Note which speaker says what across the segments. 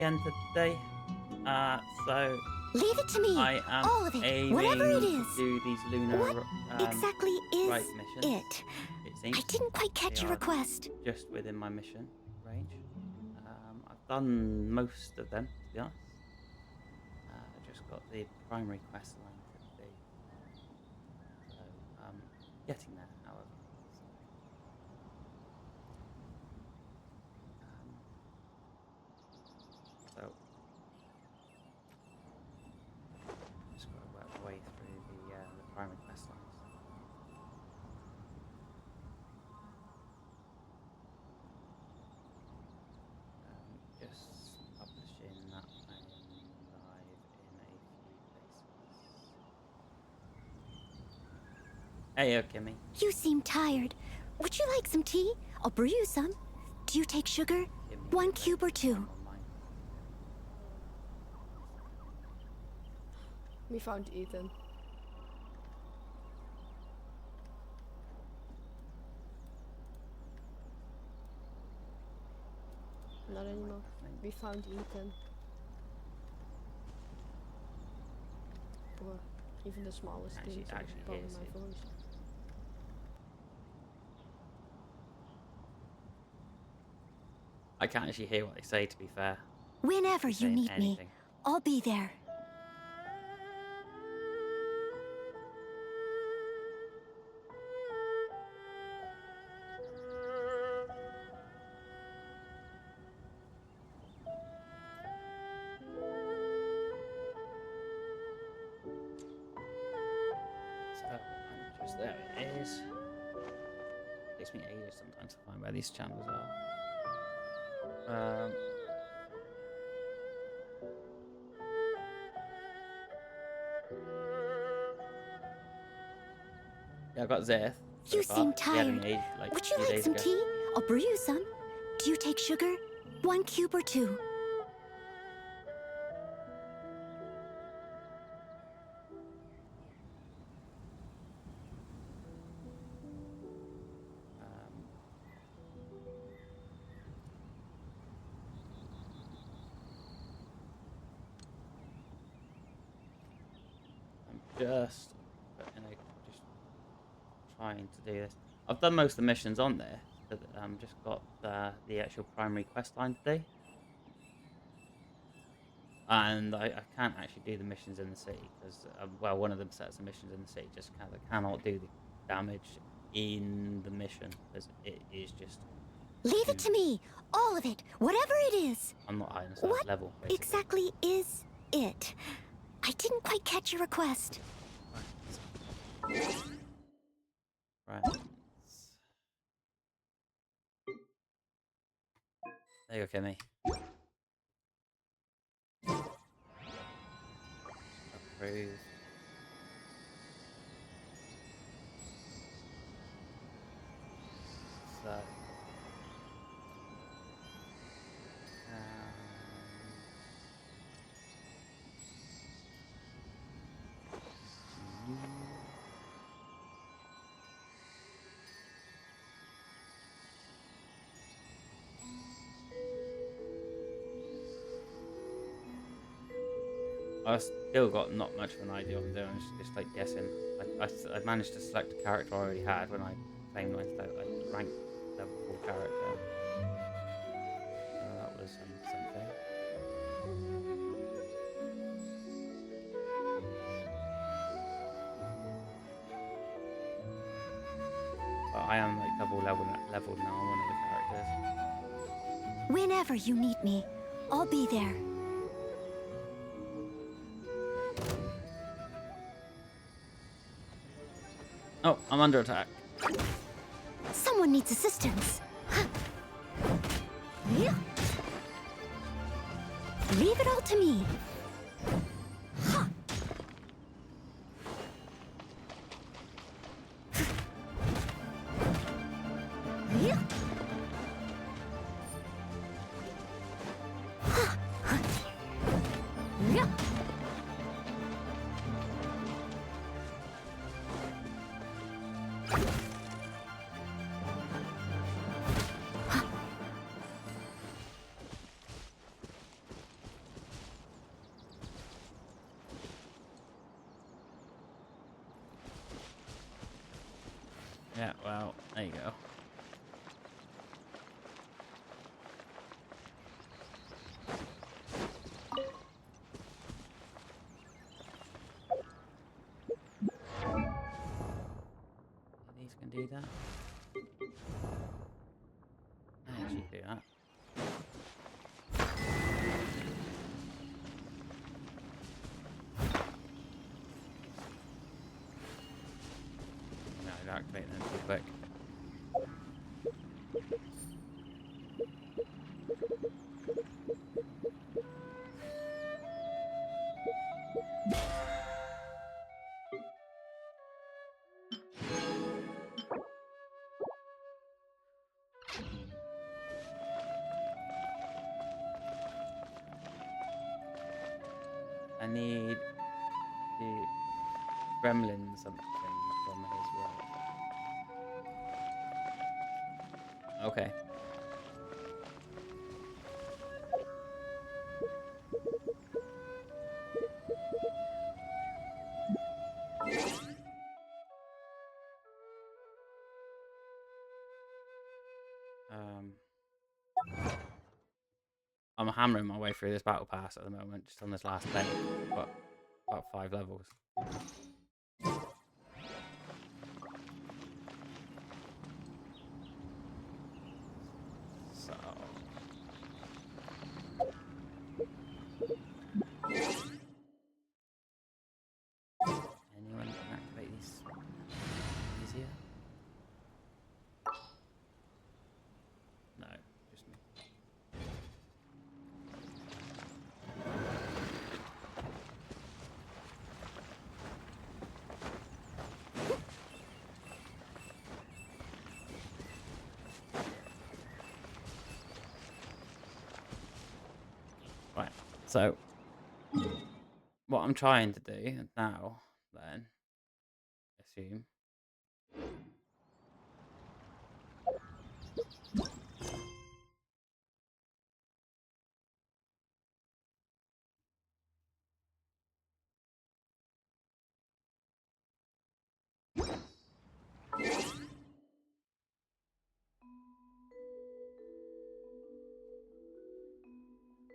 Speaker 1: again today. So
Speaker 2: Leave it to me.
Speaker 1: I am
Speaker 2: All of it.
Speaker 1: aiming
Speaker 2: Whatever it
Speaker 1: to
Speaker 2: is.
Speaker 1: do these lunar
Speaker 2: What exactly is
Speaker 1: Rite missions.
Speaker 2: it?
Speaker 1: It seems
Speaker 2: I didn't quite catch
Speaker 1: they
Speaker 2: your
Speaker 1: are
Speaker 2: request.
Speaker 1: just within my mission range. I've done most of them, to be honest. I just got the primary quest line to do. So getting there, however. So just got to work my way through the primary quest lines. Just publishing that I am live in a few places. Hey, Kimmy.
Speaker 2: You seem tired. Would you like some tea? I'll brew you some. Do you take sugar?
Speaker 1: Kimmy,
Speaker 2: 1 cube or 2?
Speaker 3: We found Ethan. Not anymore. We found Ethan. Or even the smallest things
Speaker 1: Actually
Speaker 3: probably
Speaker 1: is
Speaker 3: my
Speaker 1: it.
Speaker 3: voice.
Speaker 1: I can't actually hear what they say, to be fair.
Speaker 2: Whenever you
Speaker 1: Saying
Speaker 2: need
Speaker 1: anything.
Speaker 2: me, I'll be there.
Speaker 1: So I'm just there. It is. Takes me ages sometimes to find where these channels are. Yeah, I got Zeth.
Speaker 2: You seem tired.
Speaker 1: Like,
Speaker 2: Would you like some tea? I'll brew you some. Do you take sugar? 1 cube or 2?
Speaker 1: I'm just trying to do this. I've done most of the missions on there, but just got the actual primary quest line today. And I can't actually do the missions in the city because, well, one of them sets of missions in the city just cannot do the damage in the mission because it is just.
Speaker 2: Leave it to me. All of it. Whatever it is.
Speaker 1: I'm not high enough
Speaker 2: What
Speaker 1: level, basically.
Speaker 2: exactly is it? I didn't quite catch your request.
Speaker 1: Right. There you go, Kimmy. Approved. So. I've still got not much of an idea what I'm doing. I'm just like guessing. I managed to select a character I already had when I claimed my ranked level 4 character. That was something. But I am like double leveled now on one of the characters.
Speaker 2: Whenever you need me, I'll be there.
Speaker 1: Oh, I'm under attack.
Speaker 2: Someone needs assistance. Leave it all to me.
Speaker 1: There you go. These can do that. I actually do that. No, I'd activate them too quick. I need the gremlin something from his world. Okay. I'm hammering my way through this battle pass at the moment, just on this last day. Got about 5 levels. So anyone can activate these easier? No, just me. Right, so what I'm trying to do now, then, assume.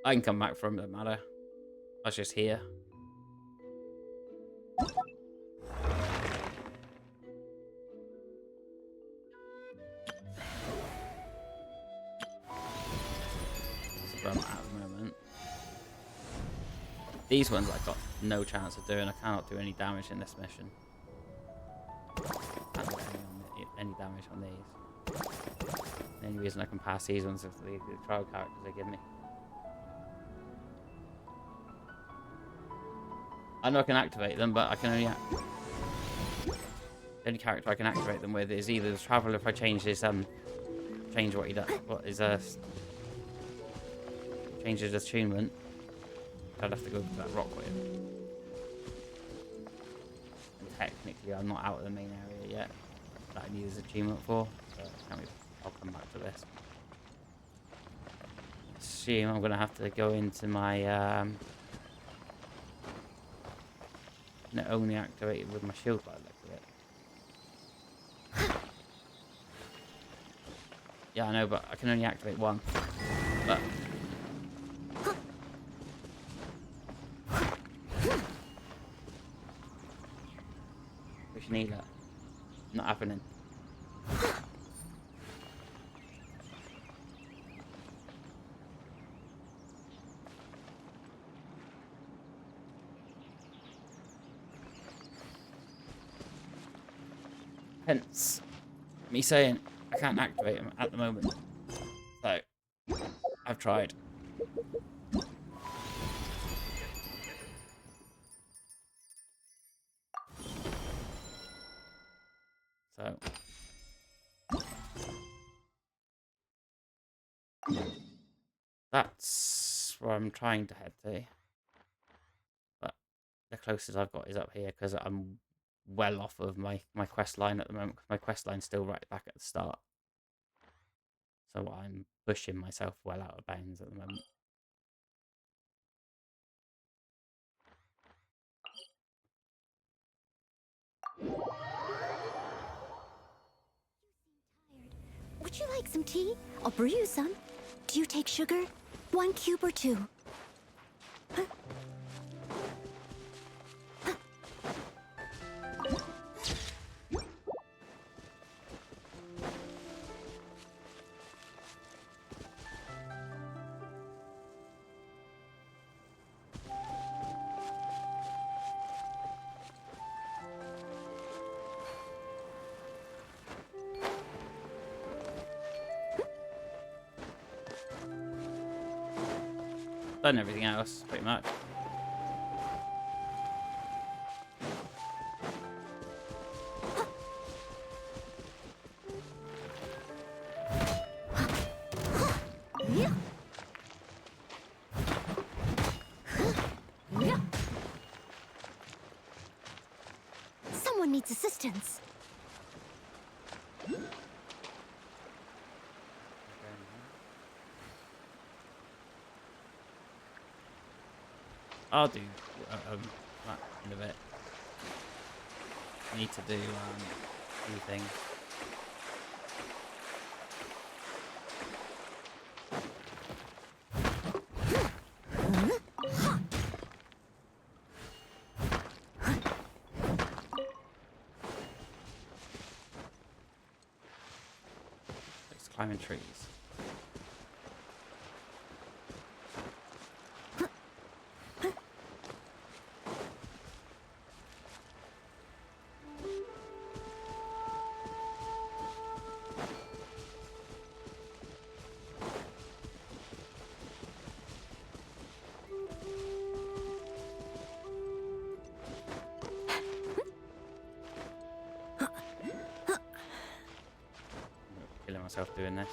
Speaker 1: I can come back from it, doesn't matter. I was just here. That's where I'm at the moment. These ones I've got no chance of doing. I cannot do any damage in this mission. Can't do any damage on these. The only reason I can pass these ones is the trial characters they give me. I know I can activate them, but I can only the only character I can activate them with is either the Traveler if I change his change what he does, what is change his attunement. I'd have to go to that rock with. And technically, I'm not out of the main area yet that I need his attunement for. So I'll come back to this. Assume I'm gonna have to go into my not only activated with my shield by the look of it. Yeah, I know, but I can only activate one. But we need that. Not happening. Hence me saying I can't activate them at the moment. So I've tried. So that's where I'm trying to head to. But the closest I've got is up here because I'm well off of my quest line at the moment because my quest line's still right back at the start. So I'm pushing myself well out of bounds at the moment.
Speaker 2: Would you like some tea? I'll brew you some. Do you take sugar? 1 cube or 2?
Speaker 1: Done everything else, pretty much.
Speaker 2: Someone needs assistance.
Speaker 1: I'll do that end of it. I need to do a few things. Let's climbing trees. Killing myself doing this.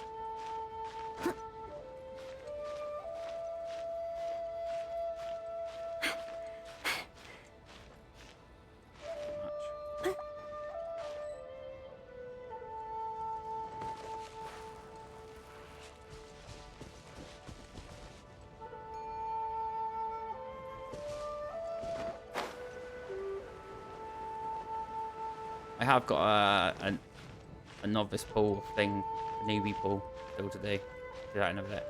Speaker 1: I have got a novice pool thing, a newbie pool still to do. Do that in a bit.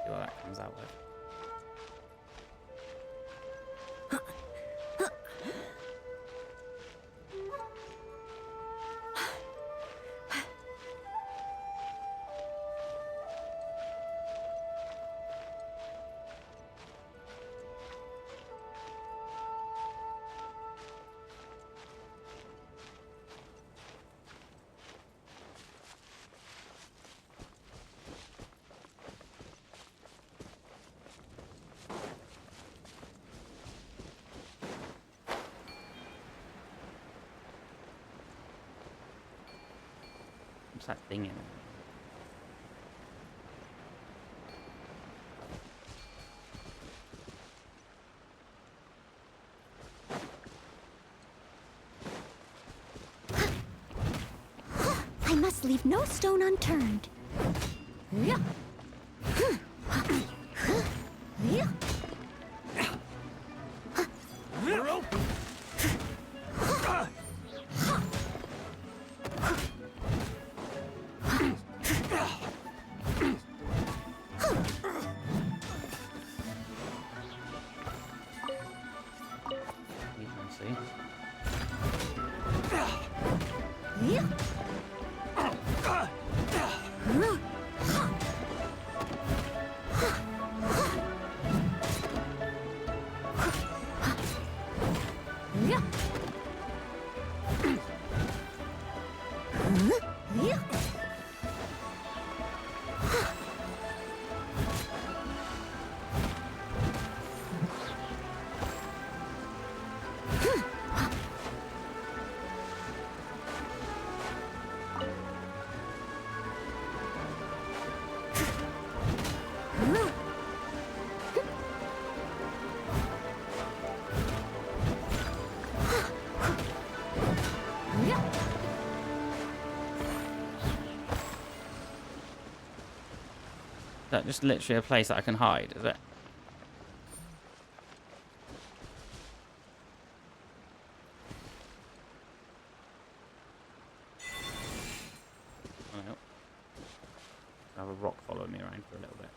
Speaker 1: See what that comes out with. What's that thing in it?
Speaker 2: I must leave no stone unturned. Yeah.
Speaker 4: You're open.
Speaker 1: You can see. Is that just literally a place that I can hide, is it? have a rock follow me around for a little bit.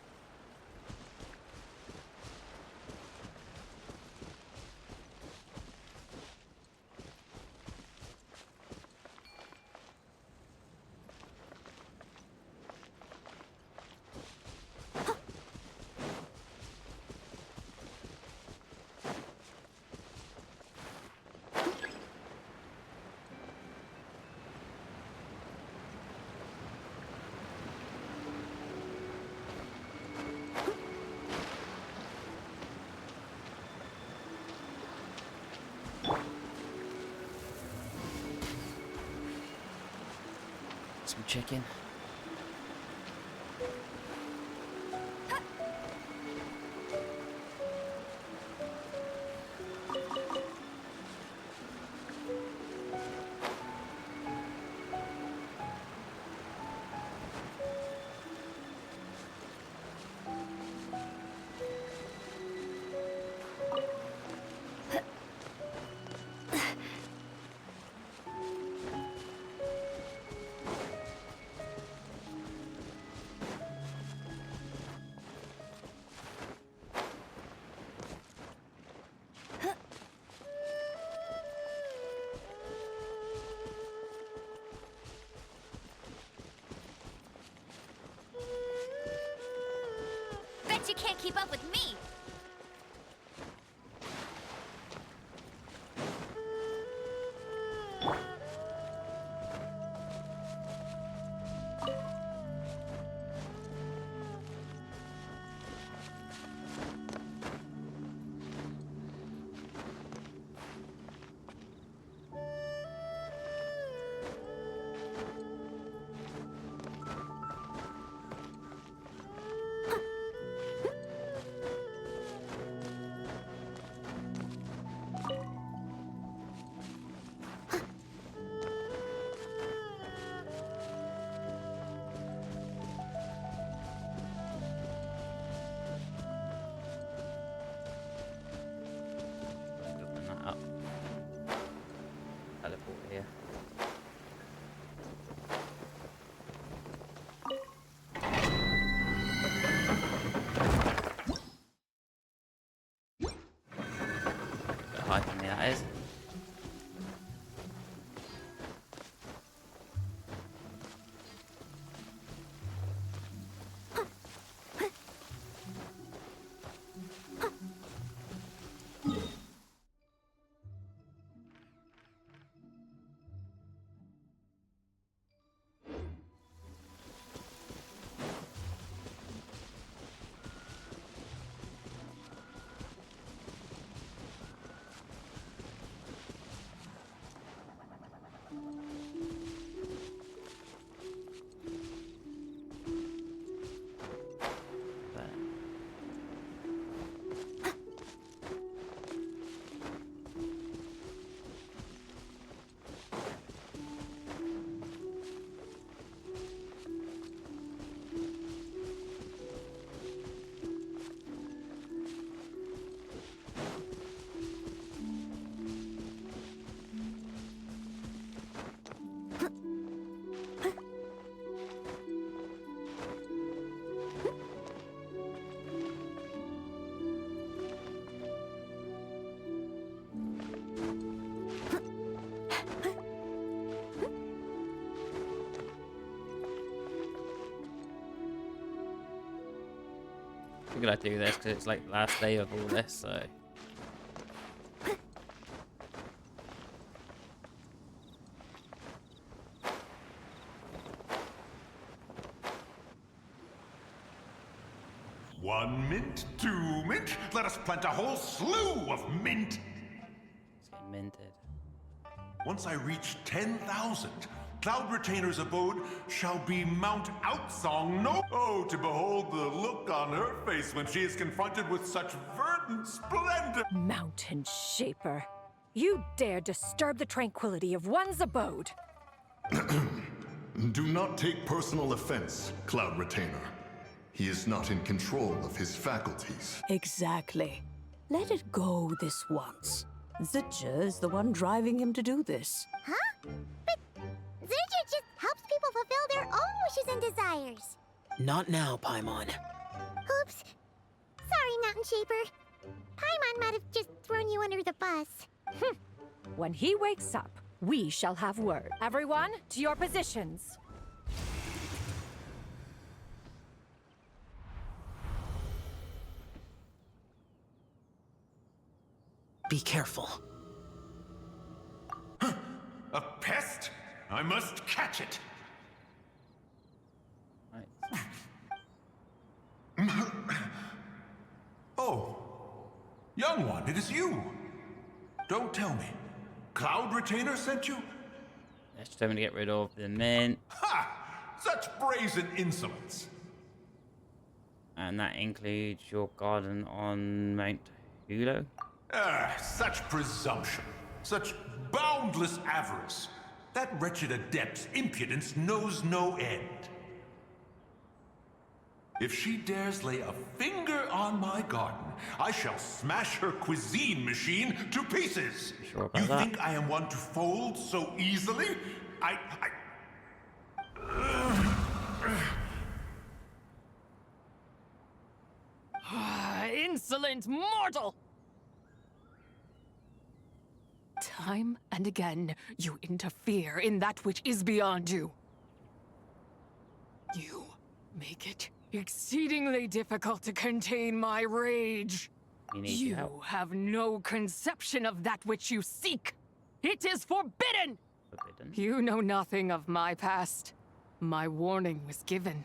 Speaker 1: Some chicken.
Speaker 2: Bet you can't keep up with me!
Speaker 1: Open that up. Teleport here. Bit high for me, that is. Figured I'd do this because it's like the last day of all this, so.
Speaker 4: One mint, 2 mint. Let us plant a whole slew of mint.
Speaker 1: It's getting minted.
Speaker 4: Once I reach 10,000, Cloud Retainer's abode shall be Mount Outsong. No, oh, to behold the look on her face when she is confronted with such verdant splendor.
Speaker 5: Mountain Shaper, you dare disturb the tranquility of one's abode.
Speaker 6: Do not take personal offense, Cloud Retainer. He is not in control of his faculties.
Speaker 7: Exactly. Let it go this once. Zidja is the one driving him to do this.
Speaker 2: Huh? But Zidja just helps people fulfill their own wishes and desires.
Speaker 8: Not now, Paimon.
Speaker 2: Oops. Sorry, Mountain Shaper. Paimon might have just thrown you under the bus.
Speaker 5: When he wakes up, we shall have word. Everyone, to your positions.
Speaker 8: Be careful.
Speaker 4: A pest? I must catch it.
Speaker 1: Right.
Speaker 4: Oh, young one, it is you. Don't tell me. Cloud Retainer sent you?
Speaker 1: Let's determined to get rid of the mint.
Speaker 4: Ha! Such brazen insolence.
Speaker 1: And that includes your garden on Mount Hulo.
Speaker 4: Such presumption. Such boundless avarice. That wretched adept's impudence knows no end. If she dares lay a finger on my garden, I shall smash her cuisine machine to pieces.
Speaker 1: Sure about
Speaker 4: You
Speaker 1: that?
Speaker 4: think I am one to fold so easily?
Speaker 5: Insolent mortal! Time and again, you interfere in that which is beyond you. You make it exceedingly difficult to contain my rage.
Speaker 1: We need your
Speaker 5: You
Speaker 1: help.
Speaker 5: have no conception of that which you seek. It is forbidden!
Speaker 1: Forbidden.
Speaker 5: You know nothing of my past. My warning was given.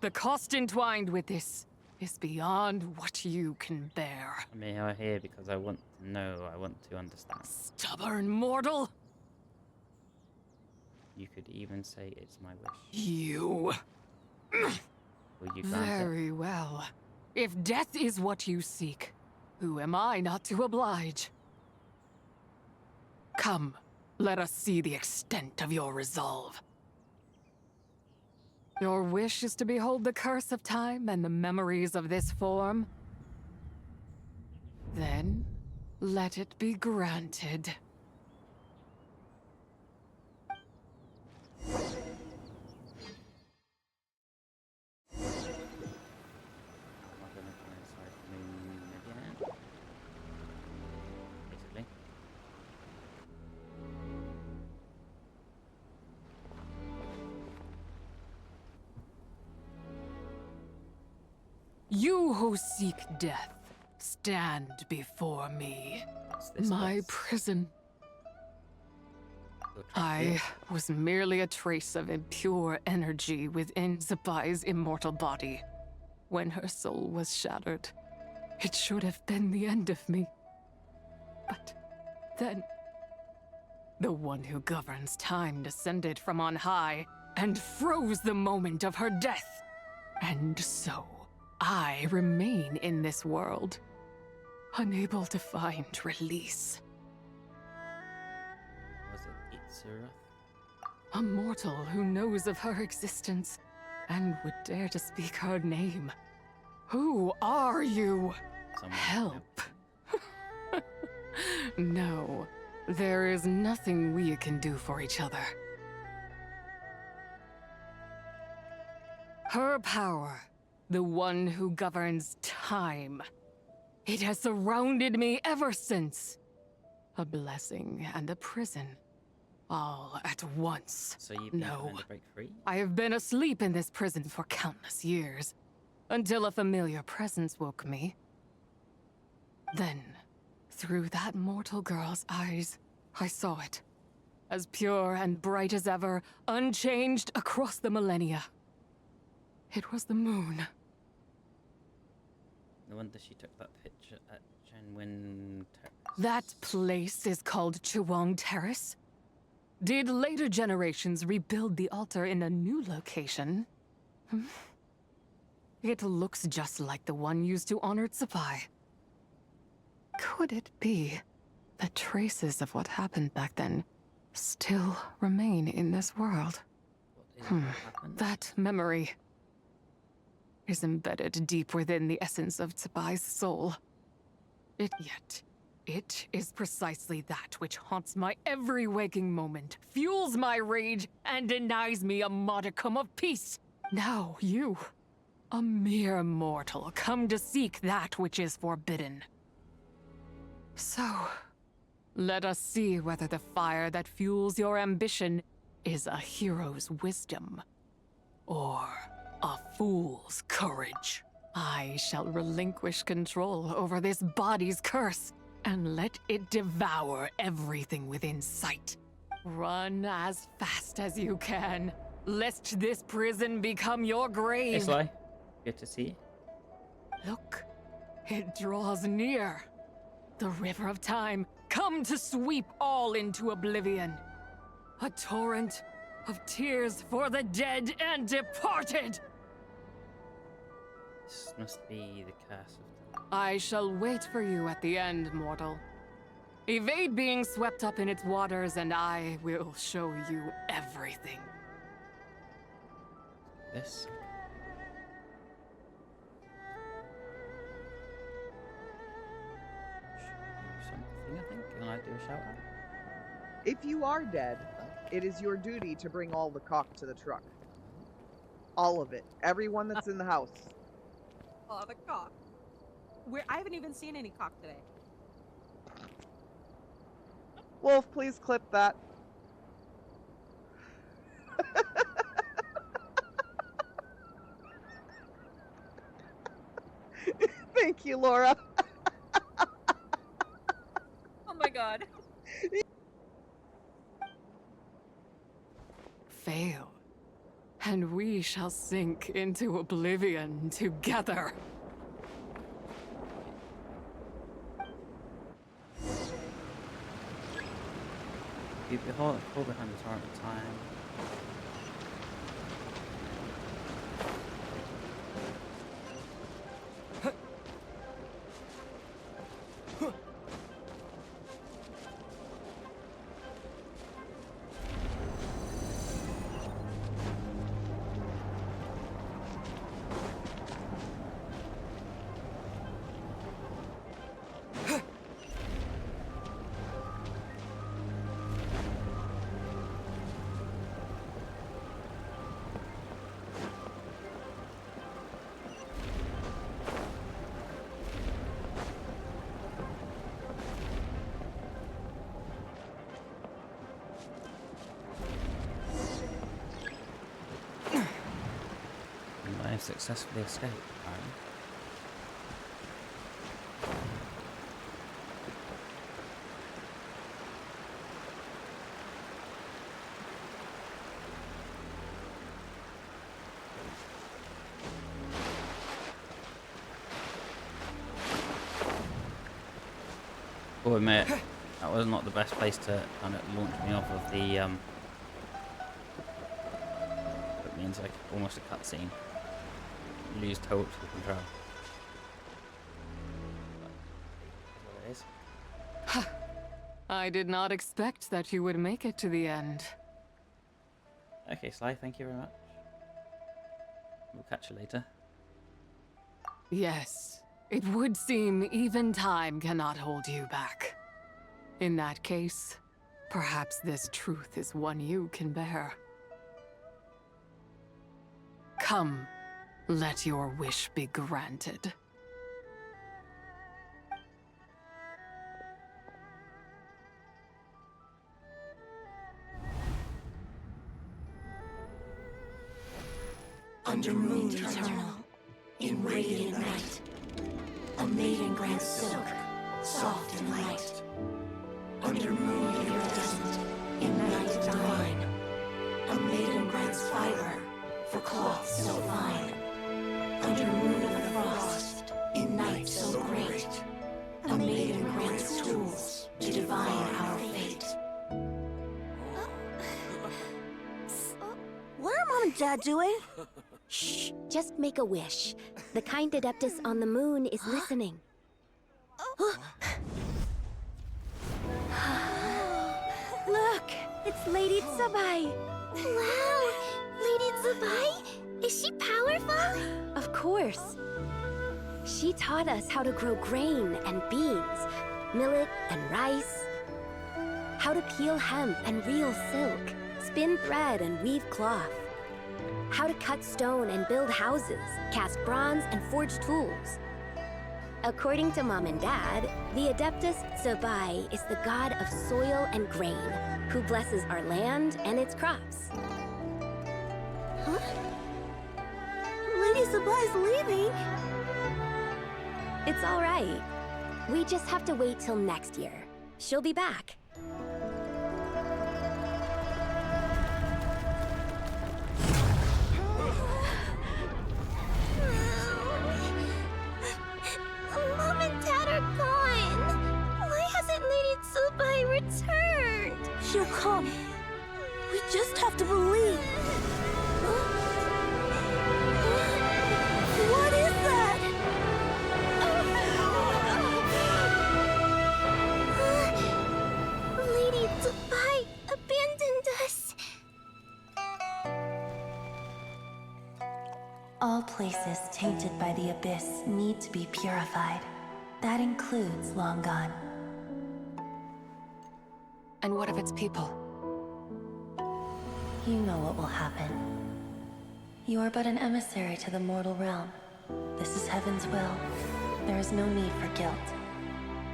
Speaker 5: The cost entwined with this is beyond what you can bear.
Speaker 1: I'm here because I want to know, I want to understand.
Speaker 5: Stubborn mortal!
Speaker 1: You could even say it's my wish.
Speaker 5: You.
Speaker 1: Will you grant it?
Speaker 5: Very well. If death is what you seek, who am I not to oblige? Come, let us see the extent of your resolve. Your wish is to behold the curse of time and the memories of this form? Then, let it be granted.
Speaker 1: Am I gonna go inside the moon again? Basically.
Speaker 5: You who seek death, stand before me.
Speaker 1: What's this
Speaker 5: My
Speaker 1: place?
Speaker 5: prison.
Speaker 1: You're trapped
Speaker 5: I
Speaker 1: here.
Speaker 5: was merely a trace of impure energy within Zapai's immortal body. When her soul was shattered, it should have been the end of me. But then, the one who governs time descended from on high and froze the moment of her death. And so, I remain in this world, unable to find release.
Speaker 1: Was it Itzura?
Speaker 5: A mortal who knows of her existence and would dare to speak her name. Who are you?
Speaker 1: Someone
Speaker 5: Help. No, there is nothing we can do for each other. Her power, the one who governs time. It has surrounded me ever since. A blessing and a prison. All at once.
Speaker 1: So you've been
Speaker 5: No.
Speaker 1: trying to break free?
Speaker 5: I have been asleep in this prison for countless years, until a familiar presence woke me. Then, through that mortal girl's eyes, I saw it. As pure and bright as ever, unchanged across the millennia. It was the moon.
Speaker 1: No wonder she took that picture at Genwin Terrace.
Speaker 5: That place is called Chuang Terrace. Did later generations rebuild the altar in a new location? It looks just like the one used to honor Tsupai. Could it be that traces of what happened back then still remain in this world?
Speaker 1: What is it that happened?
Speaker 5: That memory is embedded deep within the essence of Tsubai's soul. It is precisely that which haunts my every waking moment, fuels my rage, and denies me a modicum of peace. Now you, a mere mortal, come to seek that which is forbidden. So, let us see whether the fire that fuels your ambition is a hero's wisdom or a fool's courage. I shall relinquish control over this body's curse and let it devour everything within sight. Run as fast as you can, lest this prison become your grave.
Speaker 1: Hey, Sly. Good to see you.
Speaker 5: Look, it draws near. The river of time, come to sweep all into oblivion. A torrent of tears for the dead and departed.
Speaker 1: This must be the curse of time.
Speaker 5: I shall wait for you at the end, mortal. Evade being swept up in its waters, and I will show you everything.
Speaker 1: This. Something, I think. Can I do a shout out?
Speaker 9: If you are dead, it is your duty to bring all the cock to the truck. All of it. Everyone that's in the house.
Speaker 10: Oh, the cock. I haven't even seen any cock today.
Speaker 9: Wolf, please clip that. Thank you, Laura.
Speaker 10: Oh my god.
Speaker 5: Fail, and we shall sink into oblivion together.
Speaker 1: Keep your hold behind the torrent of time. I have successfully escaped. I'll admit, that was not the best place to kind of launch me off of the it means like almost a cutscene. Lose total control. But it is what it is.
Speaker 5: I did not expect that you would make it to the end.
Speaker 1: Okay, Sly, thank you very much. We'll catch you later.
Speaker 5: Yes, it would seem even time cannot hold you back. In that case, perhaps this truth is one you can bear. Come, let your wish be granted.
Speaker 11: Under moon eternal, in radiant night, a maiden grants silk, soft and light. Under moon iridescent, in night divine, a maiden grants fiber for cloth so fine. Under moon of frost, in night so great, a maiden grants tools to divine our fate.
Speaker 2: What are Mom and Dad doing? Shh, just make a wish. The kind Adeptus on the moon is listening. Look, it's Lady Tsubai. Wow, Lady Tsubai? Is she powerful? Of course. She taught us how to grow grain and beans, millet and rice, how to peel hemp and reel silk, spin thread and weave cloth. How to cut stone and build houses, cast bronze and forge tools. According to Mom and Dad, the Adeptus Zabai is the god of soil and grain, who blesses our land and its crops.
Speaker 11: Huh? Lady Zabai's leaving.
Speaker 2: It's all right. We just have to wait till next year. She'll be back.
Speaker 11: Mom and Dad are gone. Why hasn't Lady Zabai returned? She'll come. We just have to believe. What is that? Lady Zabai abandoned us.
Speaker 12: All places tainted by the abyss need to be purified. That includes Longan.
Speaker 5: And what of its people?
Speaker 12: You know what will happen. You are but an emissary to the mortal realm. This is Heaven's will. There is no need for guilt,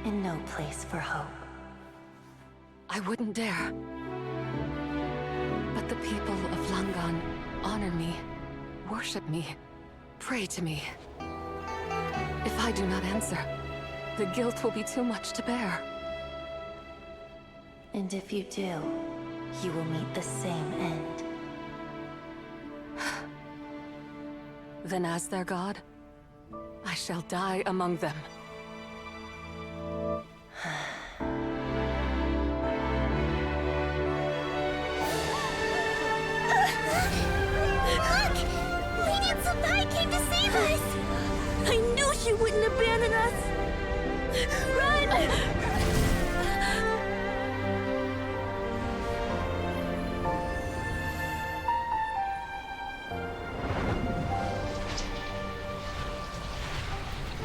Speaker 12: and no place for hope.
Speaker 5: I wouldn't dare. But the people of Longan honor me, worship me, pray to me. If I do not answer, the guilt will be too much to bear.
Speaker 12: And if you do, you will meet the same end.
Speaker 5: Then as their god, I shall die among them.
Speaker 11: Look! Lady Zabai came to save us! I knew she wouldn't abandon us! Run!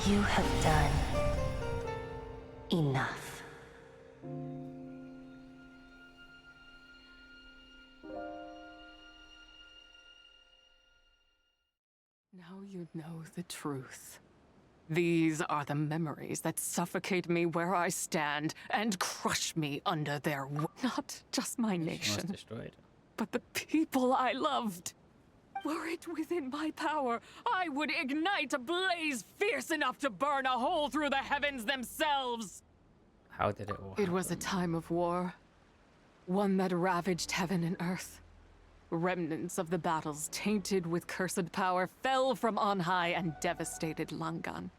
Speaker 12: You have done enough.
Speaker 5: Now you know the truth. These are the memories that suffocate me where I stand and crush me under their not just my nation,
Speaker 1: Destroyed.
Speaker 5: but the people I loved. Were it within my power, I would ignite a blaze fierce enough to burn a hole through the heavens themselves.
Speaker 1: How did it all
Speaker 5: It was a time of war, one that ravaged heaven and earth. Remnants of the battles tainted with cursed power fell from on high and devastated Longan.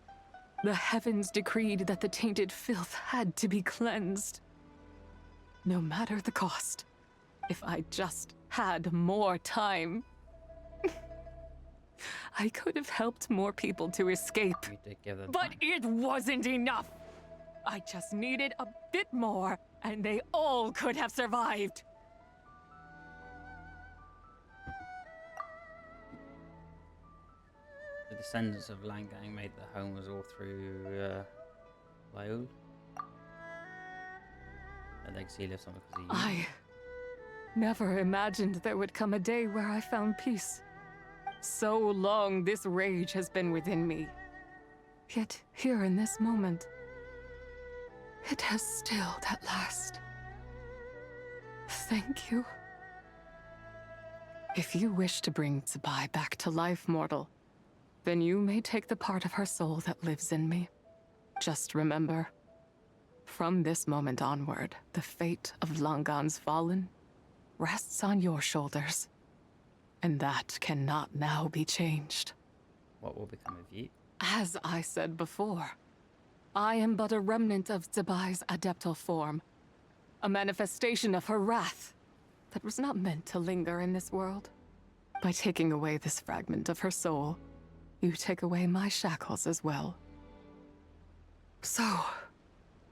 Speaker 5: The heavens decreed that the tainted filth had to be cleansed. No matter the cost, if I just had more time. I could have helped more people to escape,
Speaker 1: We did give them
Speaker 5: but
Speaker 1: time.
Speaker 5: it wasn't enough. I just needed a bit more, and they all could have survived.
Speaker 1: The descendants of Langang made their homes all through Laul. Their legacy lives on because of you.
Speaker 5: I never imagined there would come a day where I found peace. So long this rage has been within me. Yet here in this moment, it has stilled at last. Thank you. If you wish to bring Zabai back to life, mortal, then you may take the part of her soul that lives in me. Just remember, from this moment onward, the fate of Longan's fallen rests on your shoulders. And that cannot now be changed.
Speaker 1: What will become of you?
Speaker 5: As I said before, I am but a remnant of Zabai's adeptal form. A manifestation of her wrath that was not meant to linger in this world. By taking away this fragment of her soul, you take away my shackles as well. So,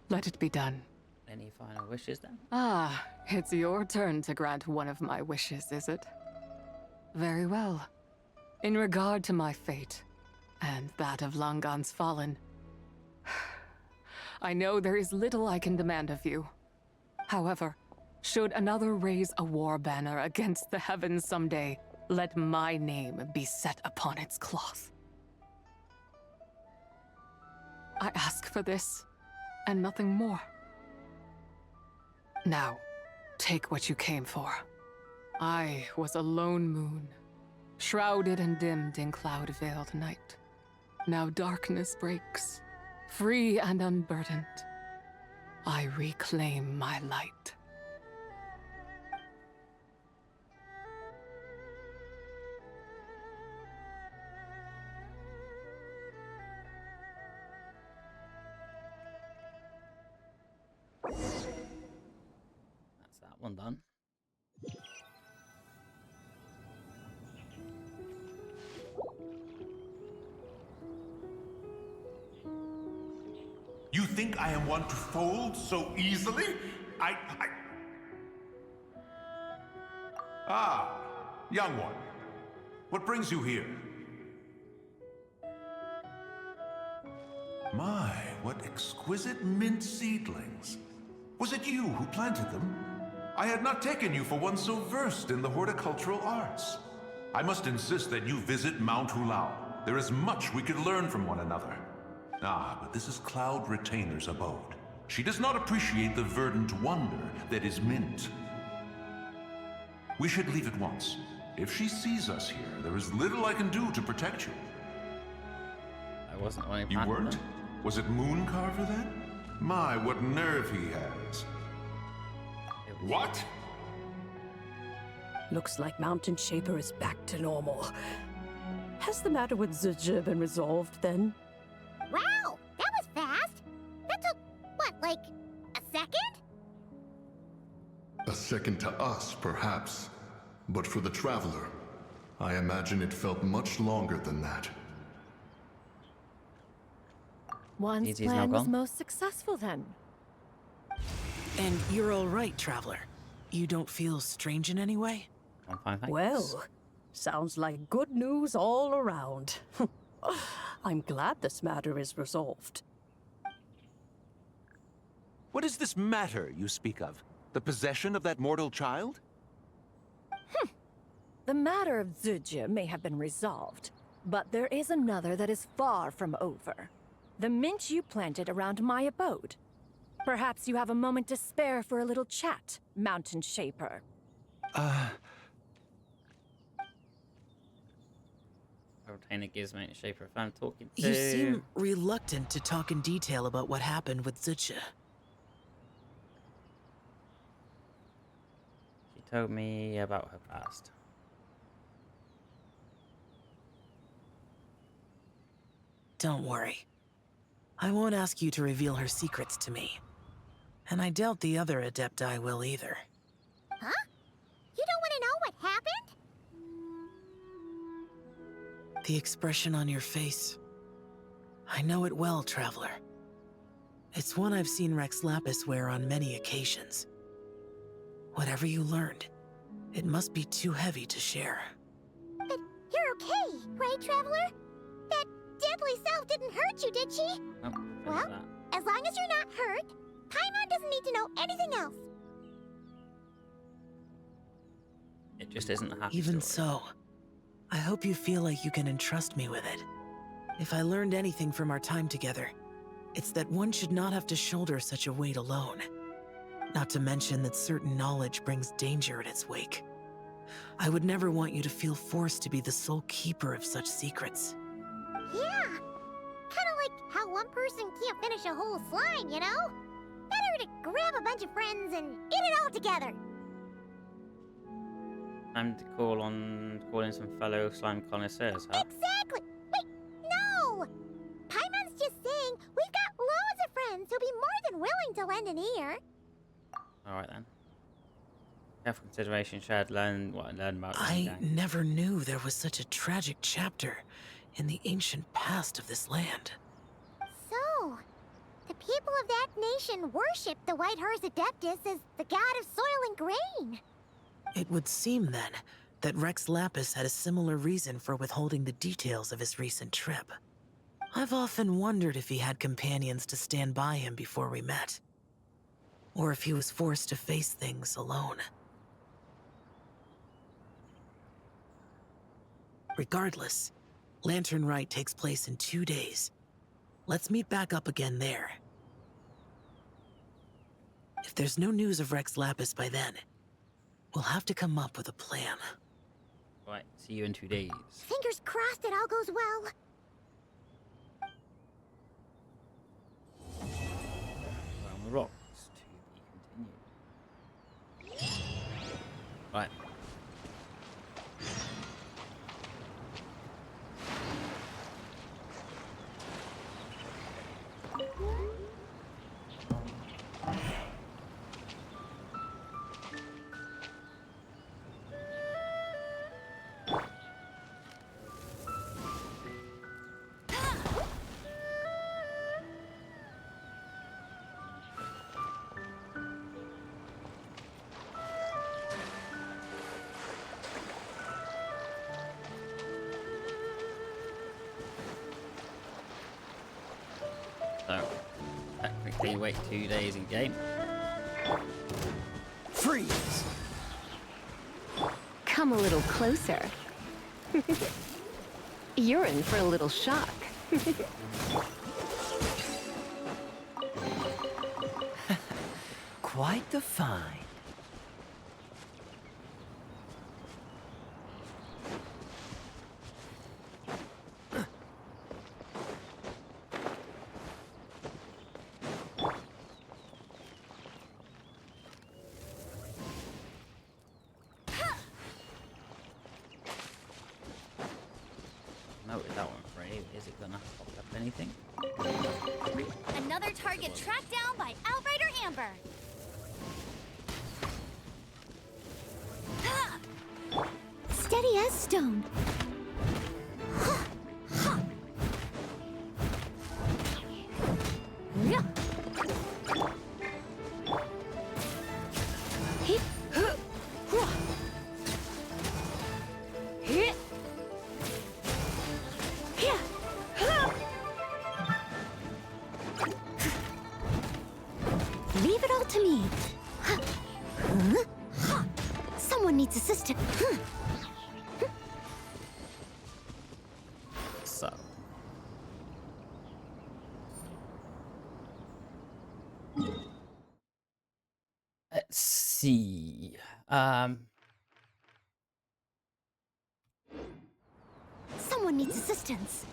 Speaker 5: let it be done.
Speaker 1: Any final wishes then?
Speaker 5: Ah, it's your turn to grant one of my wishes, is it? Very well. In regard to my fate, and that of Longan's fallen, I know there is little I can demand of you. However, should another raise a war banner against the heavens someday, let my name be set upon its cloth. I ask for this, and nothing more. Now, take what you came for. I was a lone moon, shrouded and dimmed in cloud-veiled night. Now darkness breaks, free and unburdened. I reclaim my light.
Speaker 1: That's that one done.
Speaker 4: You think I am one to fold so easily? Ah, young one. What brings you here? My, what exquisite mint seedlings. Was it you who planted them? I had not taken you for one so versed in the horticultural arts. I must insist that you visit Mount Hulao. There is much we could learn from one another. Ah, but this is Cloud Retainer's abode. She does not appreciate the verdant wonder that is mint. We should leave at once. If she sees us here, there is little I can do to protect you.
Speaker 1: I wasn't only
Speaker 4: You weren't?
Speaker 1: them.
Speaker 4: Was it Mooncarver then? My, what nerve he has. What?
Speaker 7: Looks like Mountain Shaper is back to normal. Has the matter with Zizhi been resolved then?
Speaker 2: Wow, that was fast. That took, what, like, a second?
Speaker 6: A second to us, perhaps. But for the Traveler, I imagine it felt much longer than that.
Speaker 13: One's
Speaker 1: Easy's now
Speaker 13: plan was
Speaker 1: gone.
Speaker 13: most successful then.
Speaker 8: And you're all right, Traveler. You don't feel strange in any way?
Speaker 1: I'm fine, thanks.
Speaker 7: Well, sounds like good news all around. I'm glad this matter is resolved.
Speaker 14: What is this matter you speak of? The possession of that mortal child?
Speaker 13: The matter of Zizhi may have been resolved, but there is another that is far from over. The mint you planted around my abode. Perhaps you have a moment to spare for a little chat, Mountain Shaper.
Speaker 1: Retainer gives me a shaper if I'm talking to...
Speaker 8: You seem reluctant to talk in detail about what happened with Zizhi.
Speaker 1: She told me about her past.
Speaker 8: Don't worry. I won't ask you to reveal her secrets to me. And I doubt the other Adepti will either.
Speaker 2: Huh? You don't want to know what happened?
Speaker 8: The expression on your face. I know it well, Traveler. It's one I've seen Rex Lapis wear on many occasions. Whatever you learned, it must be too heavy to share.
Speaker 2: But you're okay, right, Traveler? That deadly self didn't hurt you, did she?
Speaker 1: Oh,
Speaker 2: Well,
Speaker 1: that.
Speaker 2: as long as you're not hurt, Paimon doesn't need to know anything else.
Speaker 1: It just isn't a happy
Speaker 8: Even
Speaker 1: story.
Speaker 8: so, I hope you feel like you can entrust me with it. If I learned anything from our time together, it's that one should not have to shoulder such a weight alone. Not to mention that certain knowledge brings danger in its wake. I would never want you to feel forced to be the sole keeper of such secrets.
Speaker 2: Yeah. Kind of like how one person can't finish a whole slime, you know? Better to grab a bunch of friends and eat it all together.
Speaker 1: Time to call in some fellow slime connoisseurs, huh?
Speaker 2: Exactly. Wait, no! Paimon's just saying we've got loads of friends who'll be more than willing to lend an ear.
Speaker 1: Alright then. Careful consideration shared, learn about
Speaker 8: I
Speaker 1: gang.
Speaker 8: never knew there was such a tragic chapter in the ancient past of this land.
Speaker 2: So, the people of that nation worship the White Horse Adeptus as the god of soil and grain.
Speaker 8: It would seem, then, that Rex Lapis had a similar reason for withholding the details of his recent trip. I've often wondered if he had companions to stand by him before we met. Or if he was forced to face things alone. Regardless, Lantern Rite takes place in 2 days. Let's meet back up again there. If there's no news of Rex Lapis by then, we'll have to come up with a plan.
Speaker 1: Right, see you in 2 days.
Speaker 2: Fingers crossed it all goes well.
Speaker 1: Around the rocks to be continued. Right. So, technically wait 2 days in game.
Speaker 13: Freeze! Come a little closer. You're in for a little shock.
Speaker 15: Quite the find.
Speaker 1: Noted that one for you. Is it gonna pop up anything?
Speaker 2: Another target tracked down by Outrider Amber. Steady as stone. Leave it all to me. Someone needs assistance.
Speaker 1: So. Let's see.
Speaker 2: Someone needs assistance.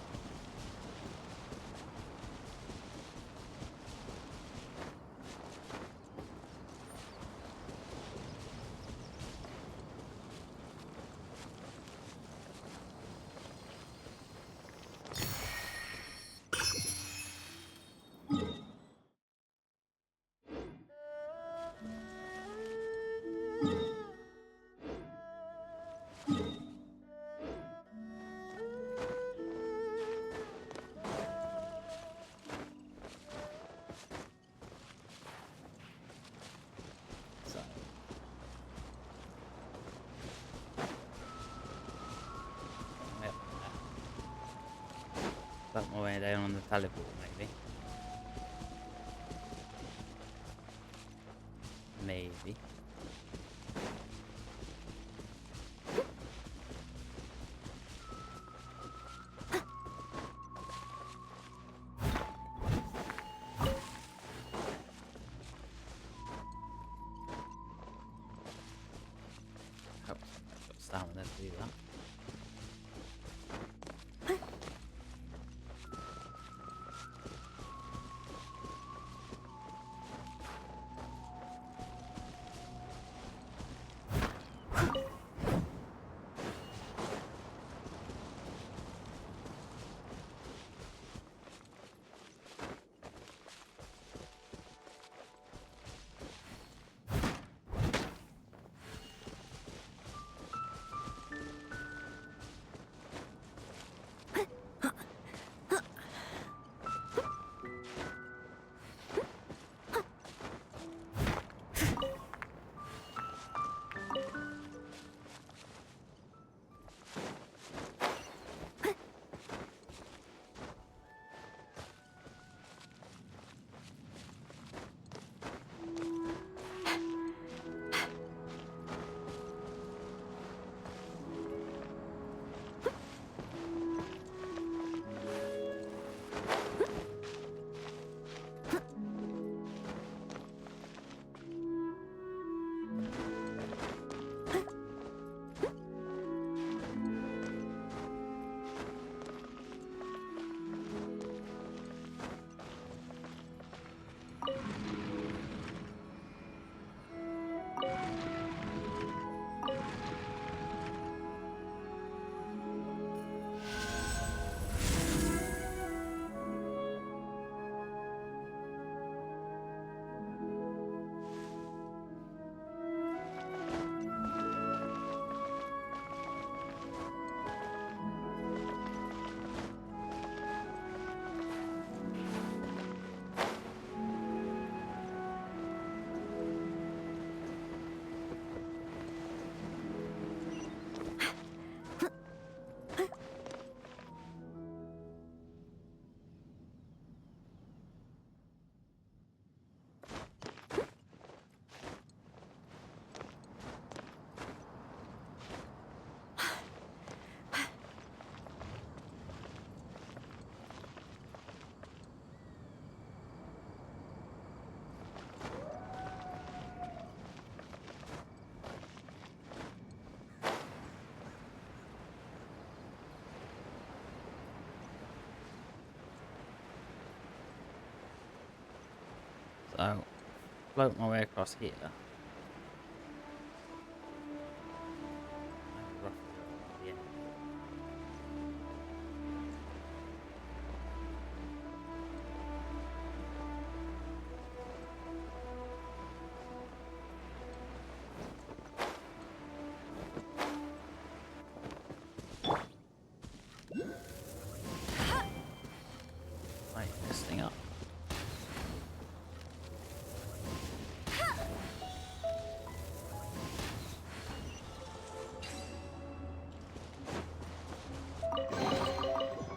Speaker 1: Put my way down on the teleport, maybe. Maybe. Hope I've got stamina to do that. So, float my way across here. Roughly about the end. Light this thing up.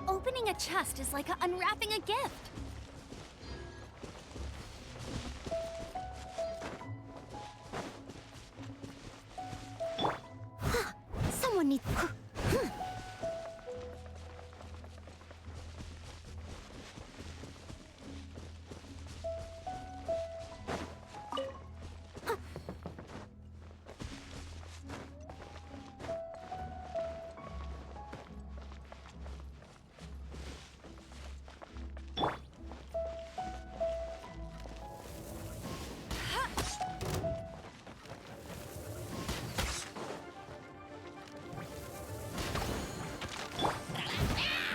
Speaker 2: Opening a chest is like unwrapping a gift. Someone needs.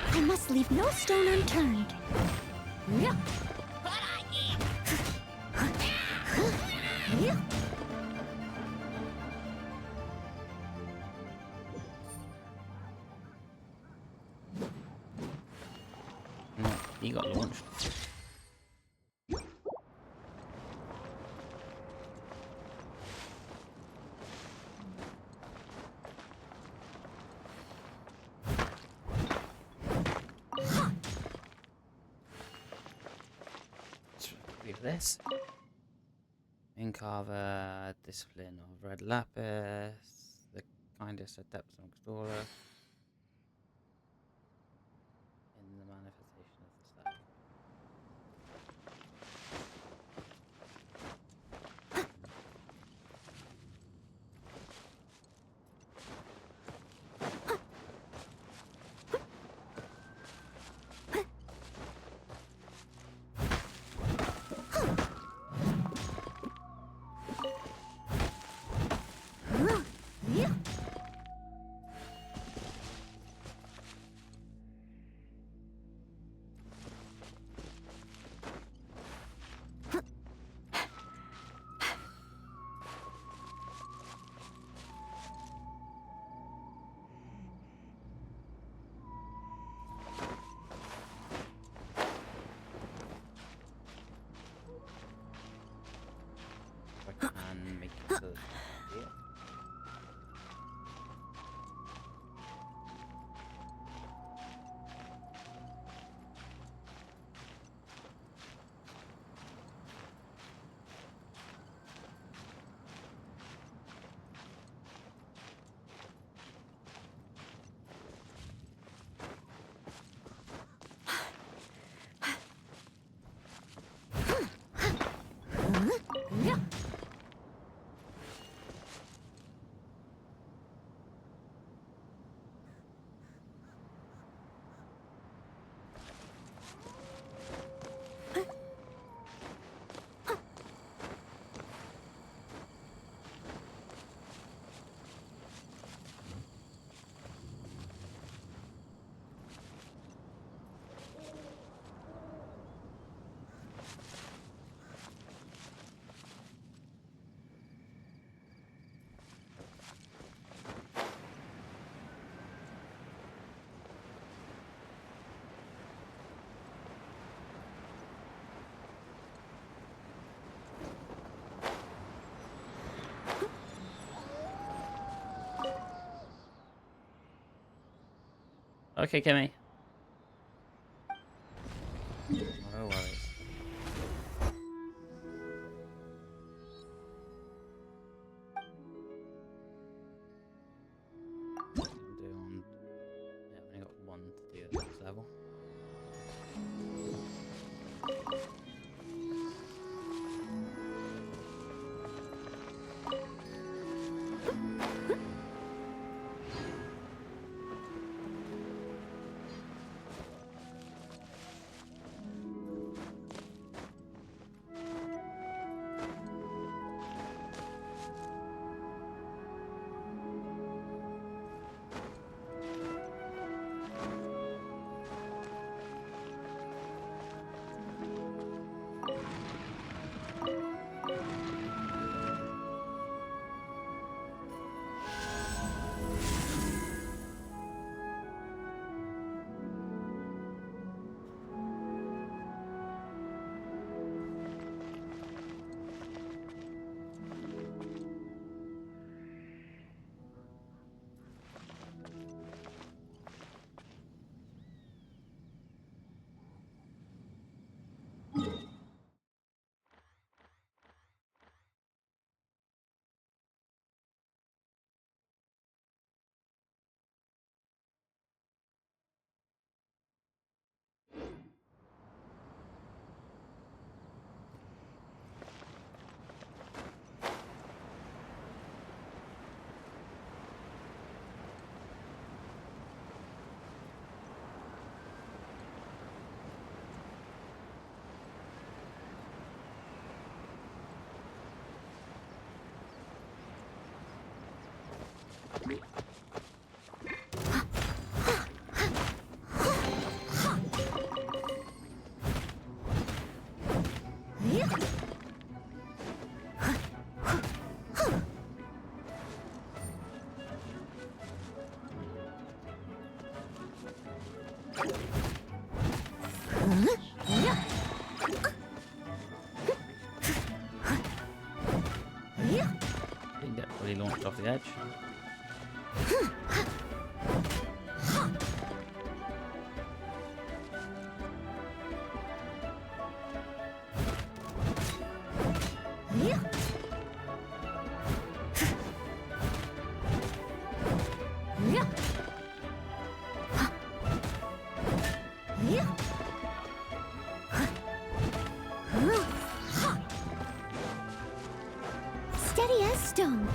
Speaker 2: I must leave no stone unturned. Yeah.
Speaker 1: No, he got launched. Read this. Incarver, discipline of red lapis, the kindest adepts of explorer. In the manifestation of the staff. And make it so that here. Okay, Kimmy. No worries. Yeah, I've only got one to do at this level. Didn't get fully launched off the edge.
Speaker 2: Steady as stone.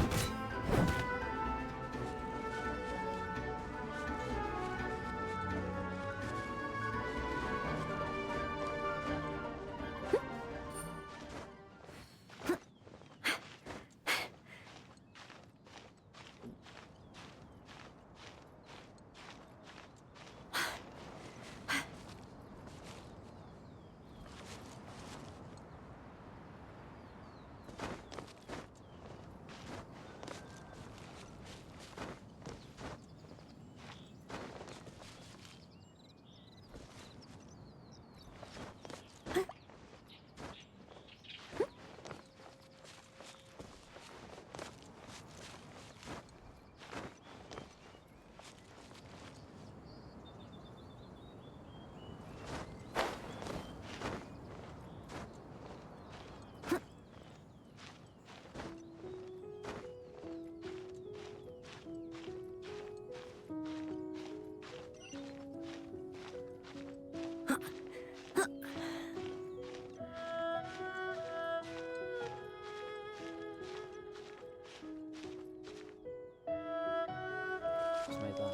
Speaker 1: Just made that.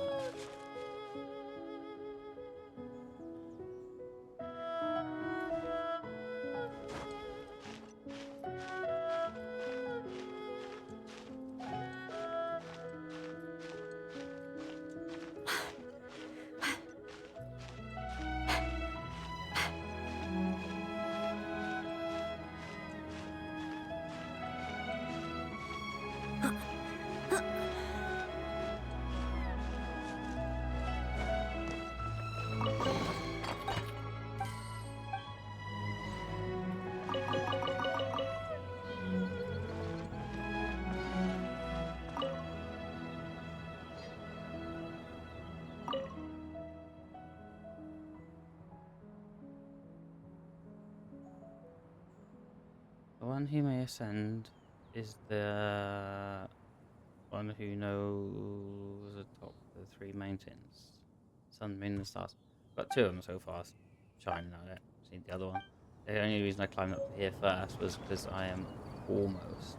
Speaker 1: The one who may ascend is the one who knows atop the three mountains. Sun, moon, and stars. Got two of them so far. Shining out it. Seen the other one. The only reason I climbed up to here first was because I am almost.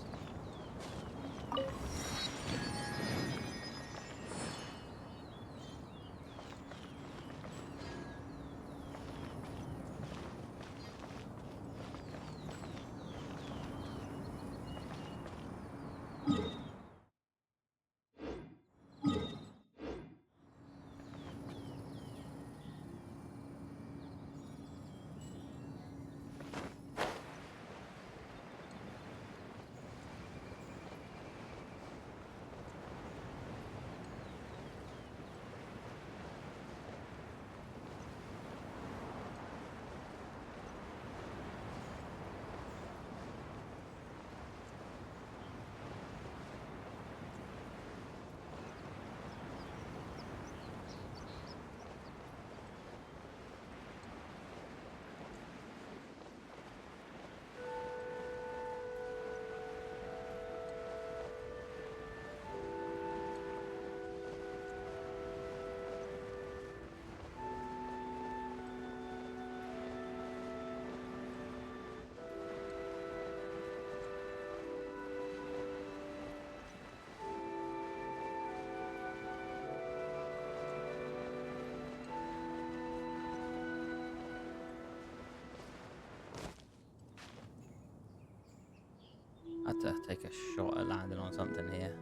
Speaker 1: I had to take a shot at landing on something here.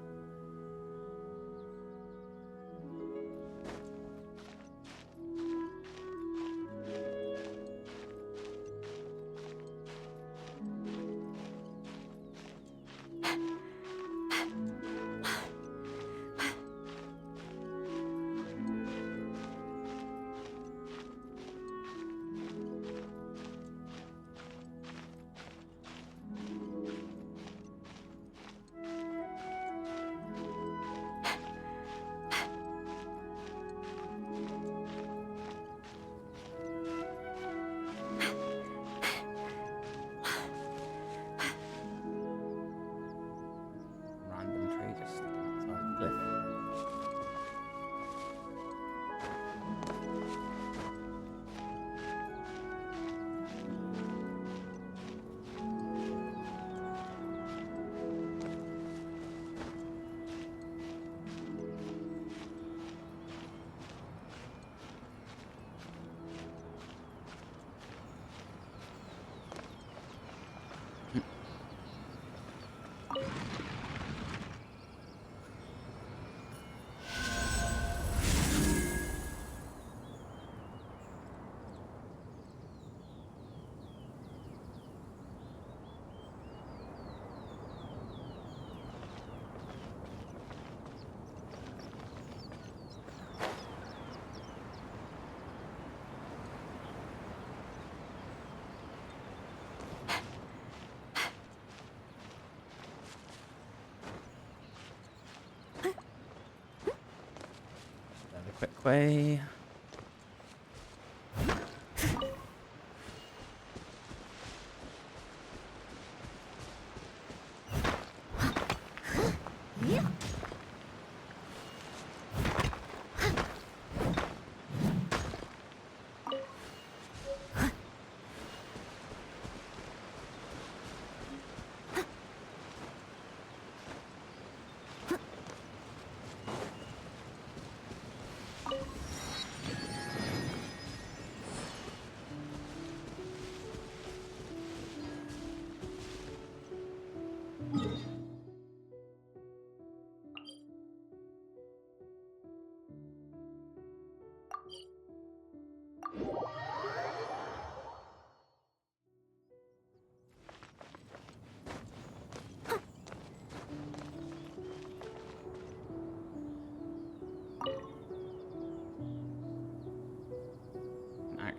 Speaker 1: way.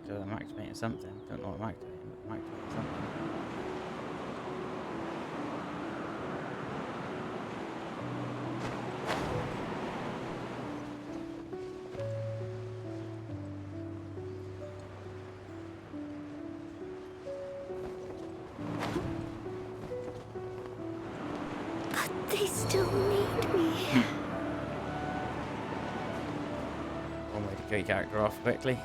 Speaker 1: I'm activating something. Don't know what I'm activating, but I'm activating something.
Speaker 2: But they still need me.
Speaker 1: One way to kill your character off quickly.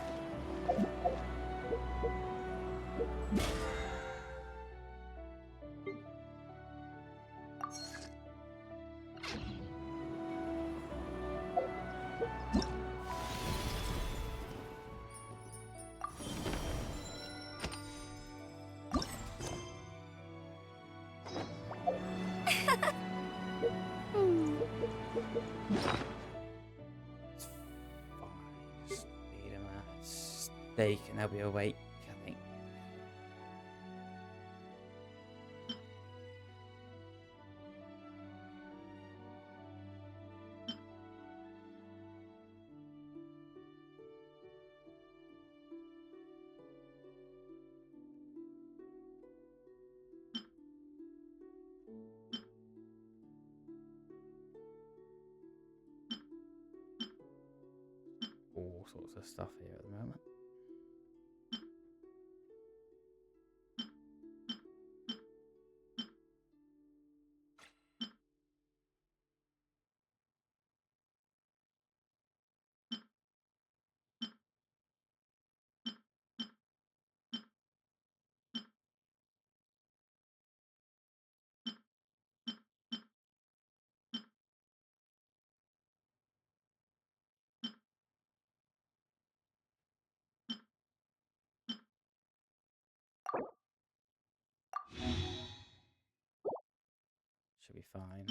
Speaker 1: Just feed him a steak and they'll be awake, I think. All sorts of stuff here at the moment. Should be fine.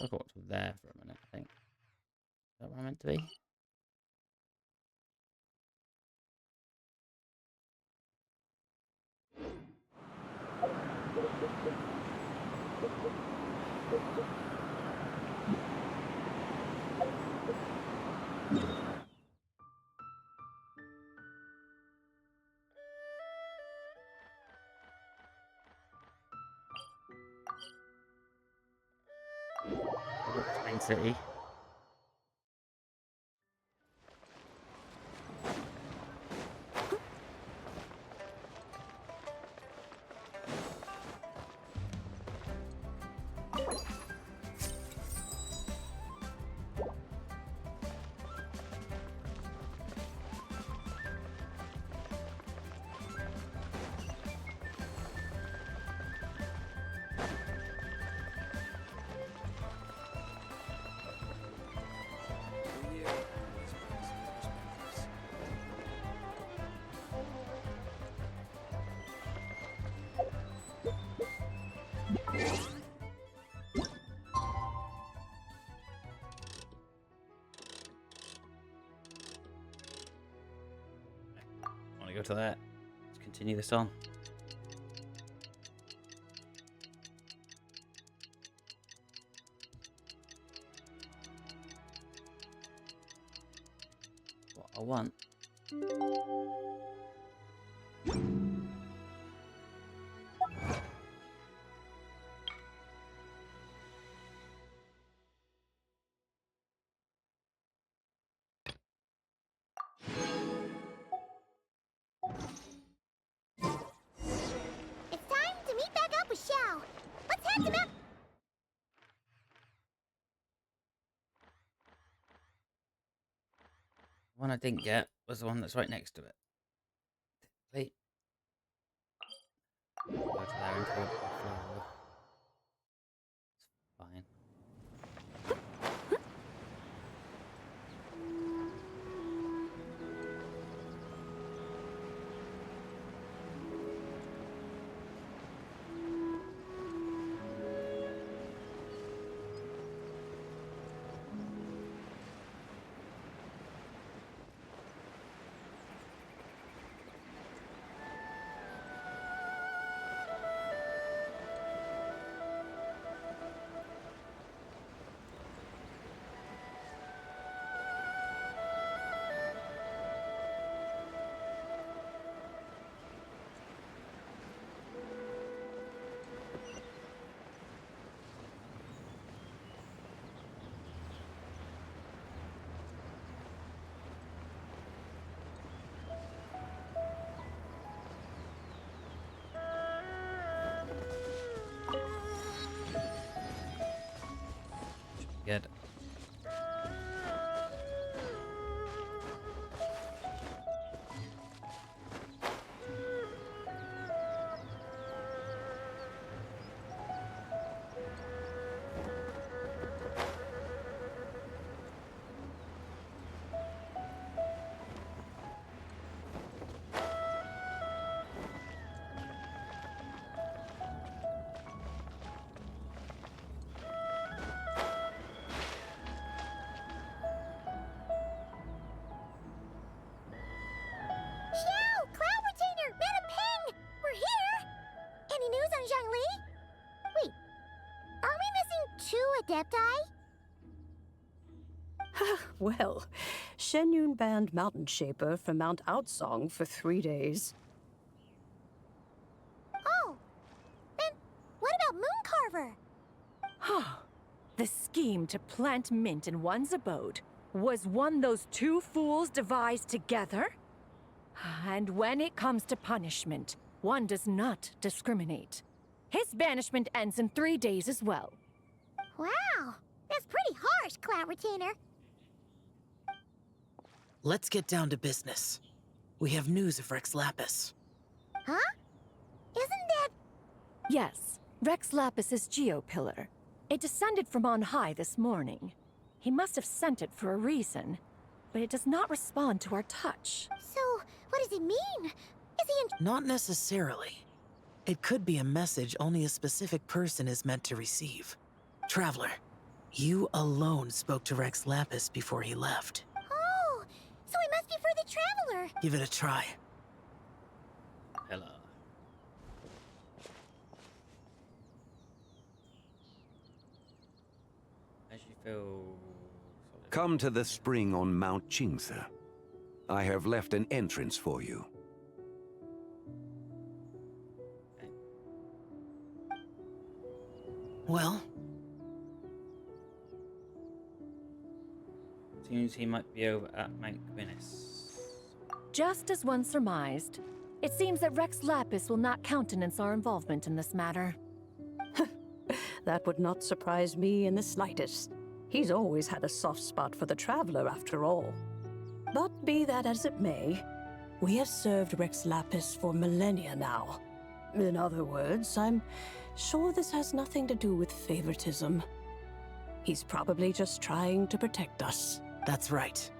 Speaker 1: I'll go up to there for a minute, I think. Is that where I'm meant to be? Main city. Want to go to that? Let's continue this on. I want.
Speaker 2: It's time to meet back up with Xiao. Let's head to Mount.
Speaker 1: The one I didn't get was the one that's right next to it. Wait. Go to there and throw it before. It's fine. Good.
Speaker 2: Xiao! Cloud Retainer! Madam Ping! We're here! Any news on Zhangli? Wait, are we missing 2 adepti?
Speaker 7: Well, Shenyun banned Mountain Shaper from Mount Outsong for 3 days.
Speaker 2: Oh, then what about Mooncarver?
Speaker 13: The scheme to plant mint in one's abode was one those two fools devised together? And when it comes to punishment, one does not discriminate. His banishment ends in 3 days as well.
Speaker 2: Wow, that's pretty harsh, Cloud Retainer.
Speaker 8: Let's get down to business. We have news of Rex Lapis.
Speaker 2: Huh? Isn't that...
Speaker 13: Yes, Rex Lapis's geopillar. It descended from on high this morning. He must have sent it for a reason, but it does not respond to our touch.
Speaker 2: So, what does it mean? Is he in...
Speaker 8: Not necessarily. It could be a message only a specific person is meant to receive. Traveler, you alone spoke to Rex Lapis before he left.
Speaker 2: Oh, so it must be for the Traveler.
Speaker 8: Give it a try.
Speaker 1: Hello. As you feel...
Speaker 14: Come to the spring on Mount Qingse. I have left an entrance for you.
Speaker 8: Well?
Speaker 1: Seems he might be over at Mount Guinness.
Speaker 13: Just as one surmised, it seems that Rex Lapis will not countenance our involvement in this matter.
Speaker 7: That would not surprise me in the slightest. He's always had a soft spot for the Traveler, after all. But be that as it may, we have served Rex Lapis for millennia now. In other words, I'm sure this has nothing to do with favoritism. He's probably just trying to protect us.
Speaker 8: That's right.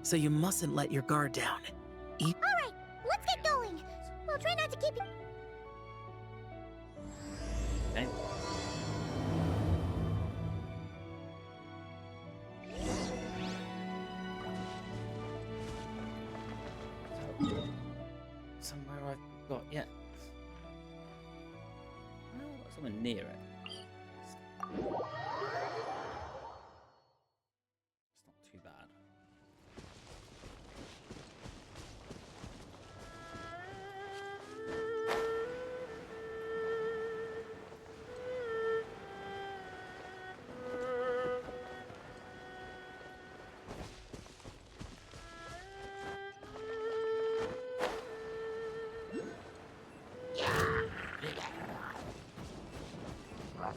Speaker 8: So you mustn't let your guard down.
Speaker 2: All right, let's get going. We'll try not to keep you...
Speaker 1: Okay. Somewhere I've got yet. Well, I've got somewhere near it. It's not too bad.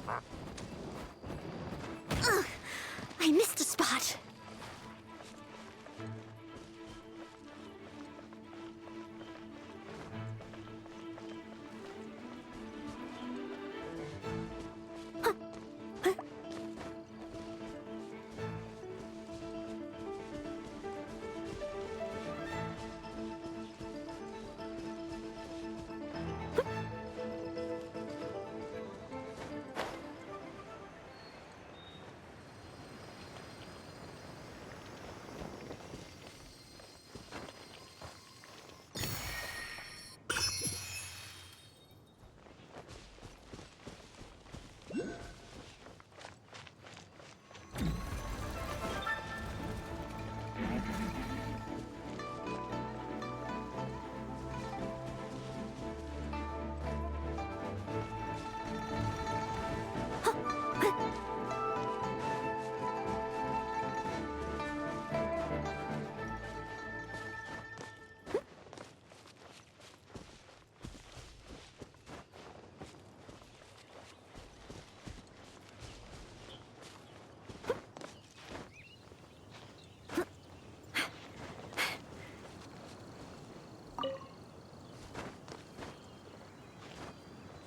Speaker 2: Ugh! I missed a spot.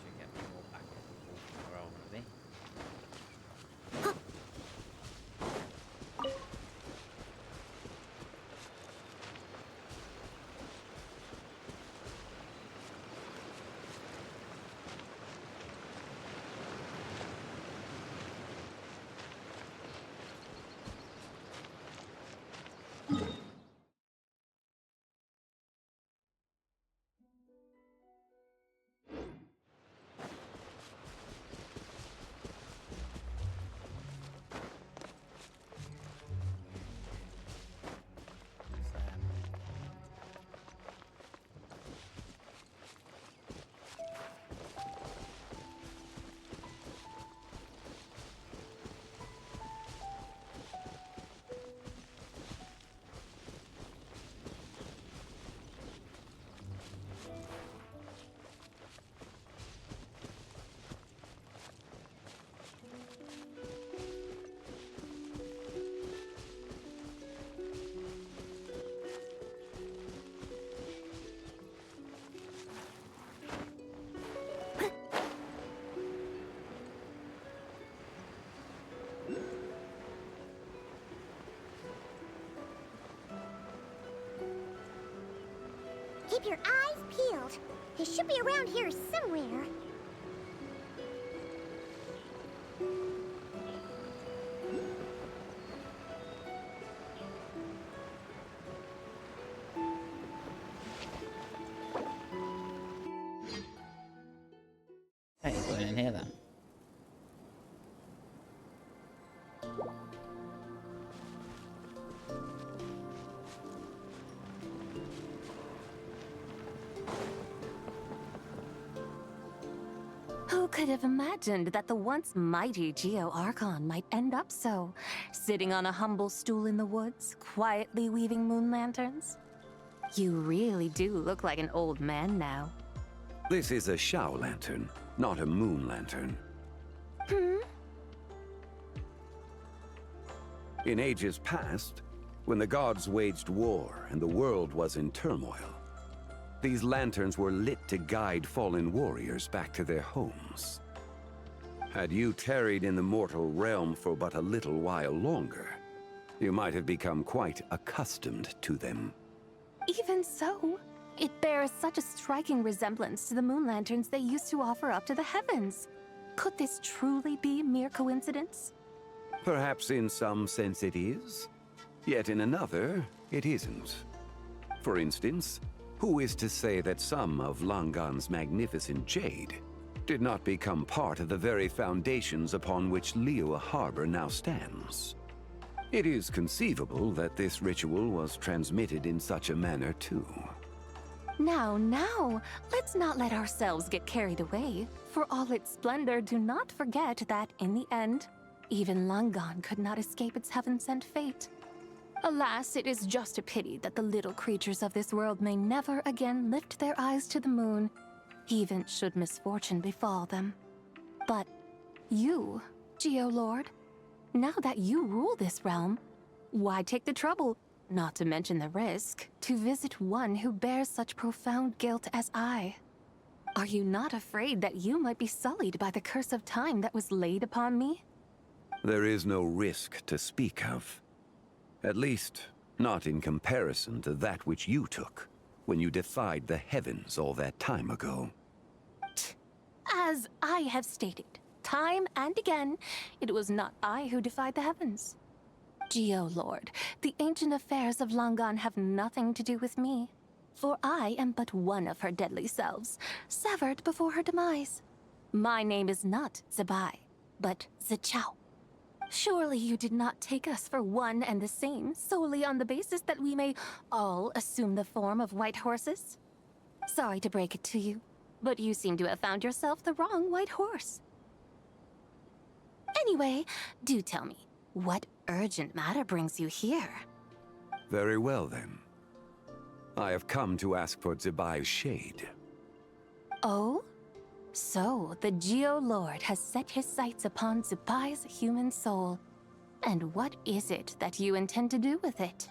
Speaker 1: Should get more back and forth for old maybe.
Speaker 2: Keep your eyes peeled. He should be around here somewhere.
Speaker 1: Hey, he's going in here then.
Speaker 13: Who could have imagined that the once mighty Geo-Archon might end up so, sitting on a humble stool in the woods, quietly weaving moon lanterns? You really do look like an old man now.
Speaker 14: This is a Shao lantern, not a moon lantern. In ages past, when the gods waged war and the world was in turmoil, these lanterns were lit to guide fallen warriors back to their homes. Had you tarried in the mortal realm for but a little while longer, you might have become quite accustomed to them.
Speaker 13: Even so, it bears such a striking resemblance to the moon lanterns they used to offer up to the heavens. Could this truly be mere coincidence?
Speaker 14: Perhaps in some sense it is, yet in another, it isn't. For instance, who is to say that some of Langan's magnificent jade did not become part of the very foundations upon which Liyue Harbor now stands? It is conceivable that this ritual was transmitted in such a manner too.
Speaker 13: Now, let's not let ourselves get carried away. For all its splendor, do not forget that, in the end, even Langan could not escape its heaven-sent fate. Alas, it is just a pity that the little creatures of this world may never again lift their eyes to the moon, even should misfortune befall them. But You, Geo-Lord. Now that you rule this realm, why take the trouble, not to mention the risk, to visit one who bears such profound guilt as I? Are you not afraid that you might be sullied by the curse of time that was laid upon me?
Speaker 14: There is no risk to speak of. At least, not in comparison to that which you took when you defied the heavens all that time ago.
Speaker 13: As I have stated, time and again, it was not I who defied the heavens. Geo-Lord, the ancient affairs of Langan have nothing to do with me, for I am but one of her deadly selves, severed before her demise. My name is not Zebai, but Zichao. Surely you did not take us for one and the same, solely on the basis that we may all assume the form of white horses? Sorry to break it to you, but you seem to have found yourself the wrong white horse. Anyway, do tell me, what urgent matter brings you here?
Speaker 14: Very well, then. I have come to ask for Zebai's shade.
Speaker 13: Oh? So, the Geo-Lord has set his sights upon Zebai's human soul. And what is it that you intend to do with it?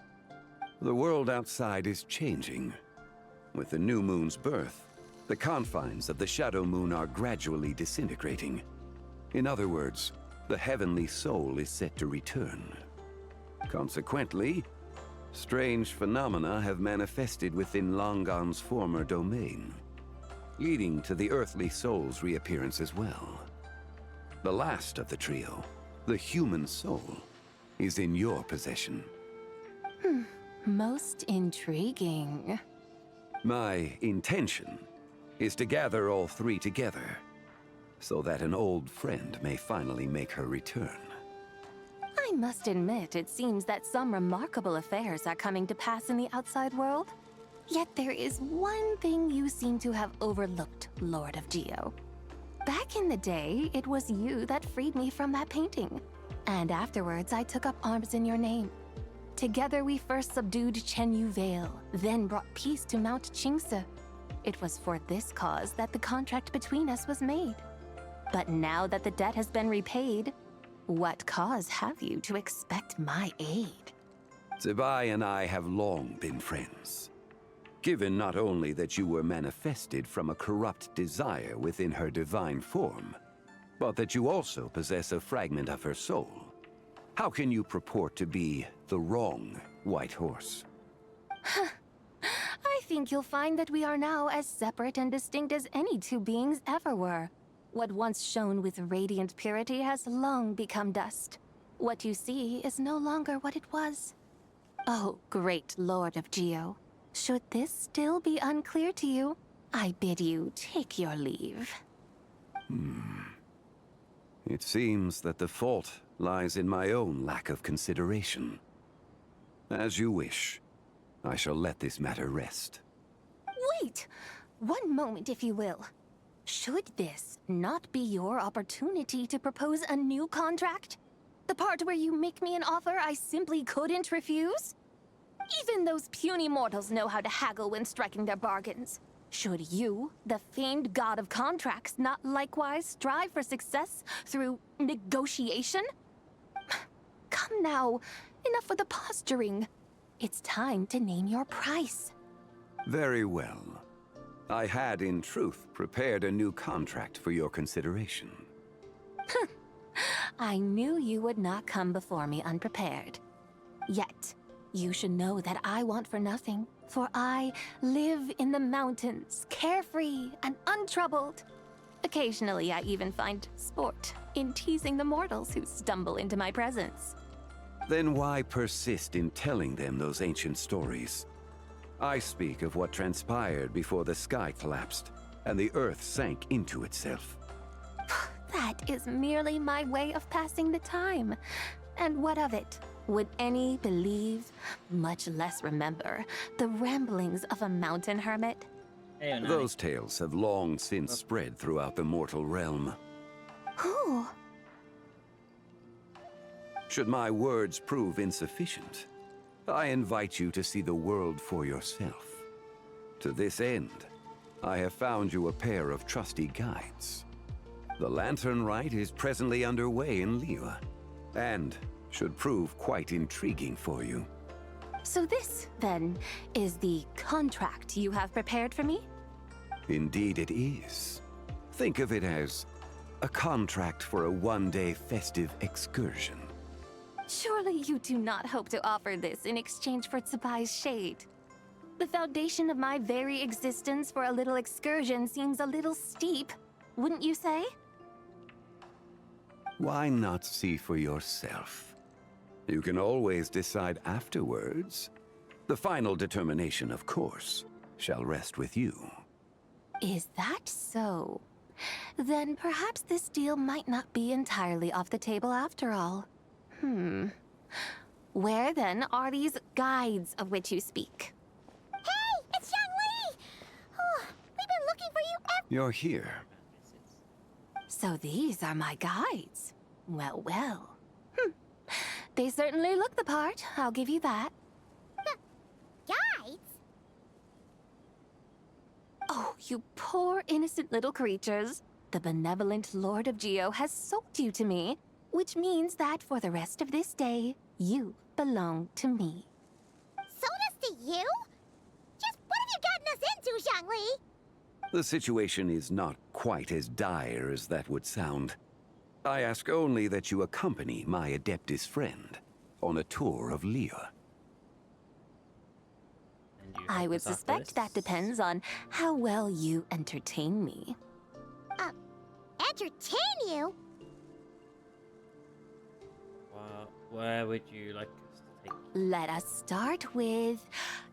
Speaker 14: The world outside is changing. With the new moon's birth, the confines of the Shadow Moon are gradually disintegrating. In other words, the heavenly soul is set to return. Consequently, strange phenomena have manifested within Langan's former domain, leading to the earthly soul's reappearance as well. The last of the trio, the human soul, is in your possession.
Speaker 13: Most intriguing.
Speaker 14: My intention is to gather all three together, so that an old friend may finally make her return.
Speaker 13: I must admit, it seems that some remarkable affairs are coming to pass in the outside world. Yet there is one thing you seem to have overlooked, Lord of Geo. Back in the day, it was you that freed me from that painting. And afterwards, I took up arms in your name. Together, we first subdued Chenyu Vale, then brought peace to Mount Qingse. It was for this cause that the contract between us was made. But now that the debt has been repaid, what cause have you to expect my aid?
Speaker 14: Zebai and I have long been friends. Given not only that you were manifested from a corrupt desire within her divine form, but that you also possess a fragment of her soul, how can you purport to be the wrong white horse?
Speaker 13: I think you'll find that we are now as separate and distinct as any two beings ever were. What once shone with radiant purity has long become dust. What you see is no longer what it was. Oh, great Lord of Geo. Should this still be unclear to you, I bid you take your leave.
Speaker 14: It seems that the fault lies in my own lack of consideration. As you wish. I shall let this matter rest.
Speaker 13: Wait! One moment, if you will. Should this not be your opportunity to propose a new contract? The part where you make me an offer I simply couldn't refuse? Even those puny mortals know how to haggle when striking their bargains. Should you, the famed god of contracts, not likewise strive for success through negotiation? Come now, enough with the posturing. It's time to name your price.
Speaker 14: Very well. I had, in truth, prepared a new contract for your consideration.
Speaker 13: I knew you would not come before me unprepared. Yet, you should know that I want for nothing, for I live in the mountains, carefree and untroubled. Occasionally, I even find sport in teasing the mortals who stumble into my presence.
Speaker 14: Then why persist in telling them those ancient stories? I speak of what transpired before the sky collapsed and the earth sank into itself.
Speaker 13: That is merely my way of passing the time. And what of it? Would any believe, much less remember, the ramblings of a mountain hermit?
Speaker 14: Those tales have long since spread throughout the mortal realm.
Speaker 13: Who?
Speaker 14: Should my words prove insufficient, I invite you to see the world for yourself. To this end, I have found you a pair of trusty guides. The Lantern Rite is presently underway in Liyue, and should prove quite intriguing for you.
Speaker 12: So this, then, is the contract you have prepared for me?
Speaker 14: Indeed it is. Think of it as a contract for a one-day festive excursion.
Speaker 12: Surely you do not hope to offer this in exchange for Tsubai's shade. The foundation of my very existence for a little excursion seems a little steep, wouldn't you say?
Speaker 14: Why not see for yourself? You can always decide afterwards. The final determination, of course, shall rest with you.
Speaker 12: Is that so? Then perhaps this deal might not be entirely off the table after all. Where then are these guides of which you speak?
Speaker 2: Hey, it's Zhang Li! Oh, we've been looking for you
Speaker 14: You're here.
Speaker 12: So these are my guides. Well, well. They certainly look the part, I'll give you that.
Speaker 2: Guides?
Speaker 12: Oh, you poor innocent little creatures. The benevolent Lord of Geo has sold you to me, which means that for the rest of this day, you belong to me.
Speaker 2: Sold us to you? Just what have you gotten us into, Zhang Li?
Speaker 14: The situation is not quite as dire as that would sound. I ask only that you accompany my Adeptus friend on a tour of Liyue.
Speaker 12: I would suspect that depends on how well you entertain me.
Speaker 2: Entertain you?
Speaker 1: Well, where would you like us to take you?
Speaker 12: Let us start with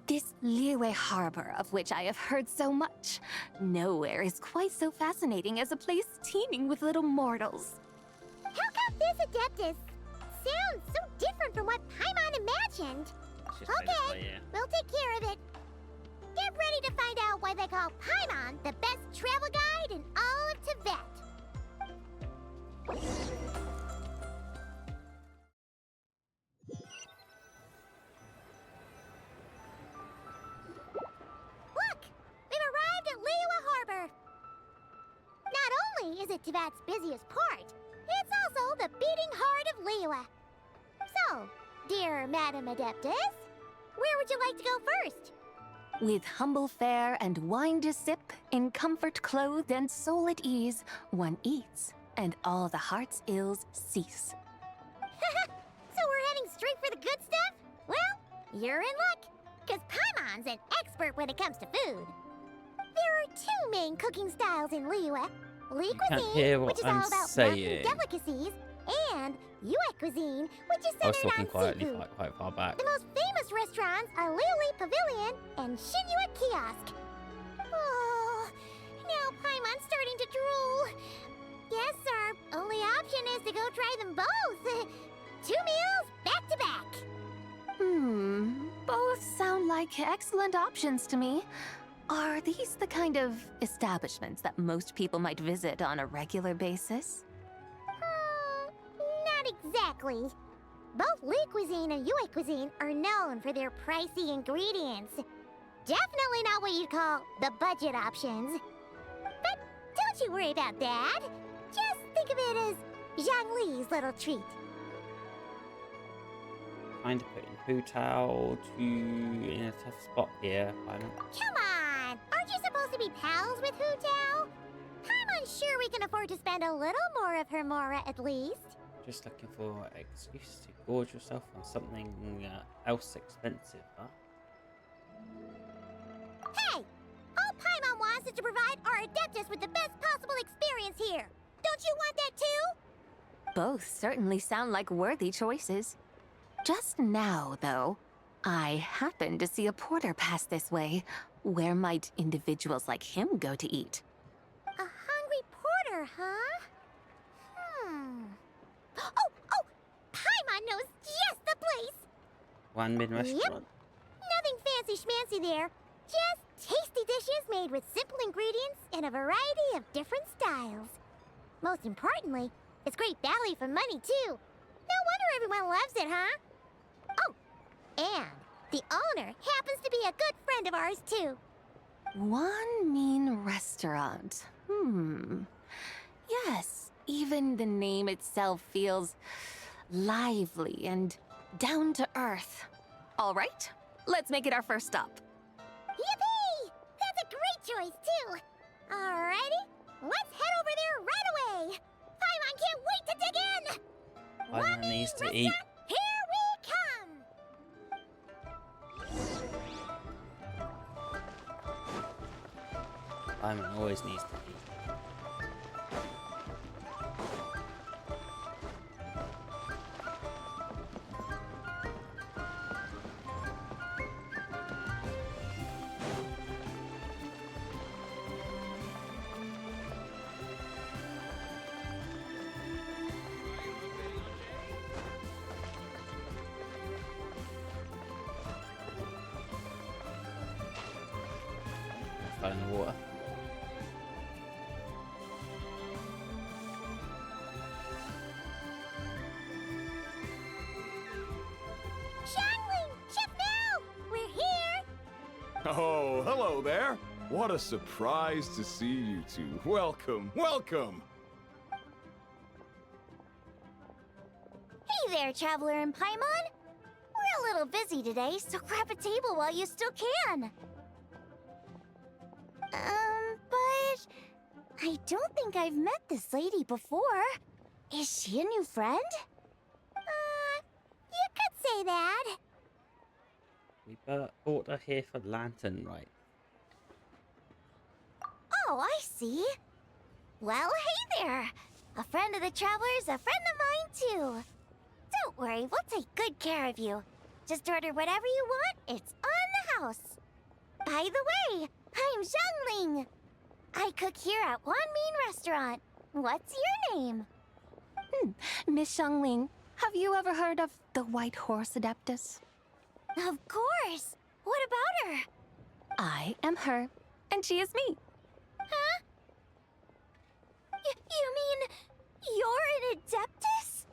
Speaker 12: this Liyue harbor of which I have heard so much. Nowhere is quite so fascinating as a place teeming with little mortals.
Speaker 2: How come this Adeptus sounds so different from what Paimon imagined? Okay, we'll take care of it. Get ready to find out why they call Paimon the best travel guide in all of Tibet. Look! We've arrived at Liyue Harbor. Not only is it Tibet's busiest port, it's also the beating heart of Liyue. So, dear Madam Adeptus, where would you like to go first?
Speaker 12: With humble fare and wine to sip, in comfort clothed and soul at ease, one eats, and all the heart's ills cease.
Speaker 2: So we're heading straight for the good stuff? Well, you're in luck, because Paimon's an expert when it comes to food. There are two main cooking styles in Liyue. Li cuisine, which is all about mountain delicacies, and Yue cuisine, which is centered on
Speaker 1: quietly,
Speaker 2: seafood.
Speaker 1: quite far back.
Speaker 2: The most famous restaurants are Liuli Pavilion and Shinyue Kiosk. Oh, now Paimon's starting to drool. Yes, our only option is to go try them both. 2 meals back to back.
Speaker 12: Both sound like excellent options to me. Are these the kind of establishments that most people might visit on a regular basis?
Speaker 2: Not exactly. Both Li cuisine and Yue cuisine are known for their pricey ingredients. Definitely not what you'd call the budget options. But don't you worry about that. Just think of it as Zhang Li's little treat.
Speaker 1: Kind of putting Hu Tao in a tough spot here, Paimon.
Speaker 2: Come on! Aren't you supposed to be pals with Hu Tao? I'm unsure we can afford to spend a little more of her mora at least.
Speaker 1: Just looking for an excuse to gorge yourself on something else expensive, huh?
Speaker 2: Hey! All Paimon wants is to provide our Adeptus with the best possible experience here. Don't you want that too?
Speaker 12: Both certainly sound like worthy choices. Just now, though, I happened to see a porter pass this way. Where might individuals like him go to eat?
Speaker 2: A hungry porter, huh? Oh! Paimon knows just the place!
Speaker 1: One mid-restaurant.
Speaker 2: Yep. Nothing fancy schmancy there. Just tasty dishes made with simple ingredients in a variety of different styles. Most importantly, it's great value for money, too. No wonder everyone loves it, huh? Oh, and the owner happens to be a good friend of ours, too.
Speaker 12: One mean restaurant. Yes, even the name itself feels lively and down to earth. All right, let's make it our first stop.
Speaker 2: Yippee! That's a great choice, too. Alrighty, let's head over there right away. Paimon can't wait to dig in.
Speaker 1: Paimon needs to eat.
Speaker 2: Here we come.
Speaker 1: Paimon always needs to eat. Fell in the water.
Speaker 2: Xiangling! Chef now! We're here!
Speaker 15: Oh, hello there. What a surprise to see you two. Welcome, welcome.
Speaker 2: Hey there, Traveler and Paimon. We're a little busy today, so grab a table while you still can. But I don't think I've met this lady before. Is she a new friend? You could say that.
Speaker 1: We brought her here for lantern, right?
Speaker 2: Oh, I see. Well, hey there. A friend of the Traveler's a friend of mine, too. Don't worry, we'll take good care of you. Just order whatever you want, it's on the house. By the way, I'm Xiangling. I cook here at Wan Min Restaurant. What's your name?
Speaker 12: Miss Xiangling, have you ever heard of the White Horse Adeptus?
Speaker 2: Of course. What about her?
Speaker 12: I am her, and she is me.
Speaker 2: Huh? You mean you're an Adeptus?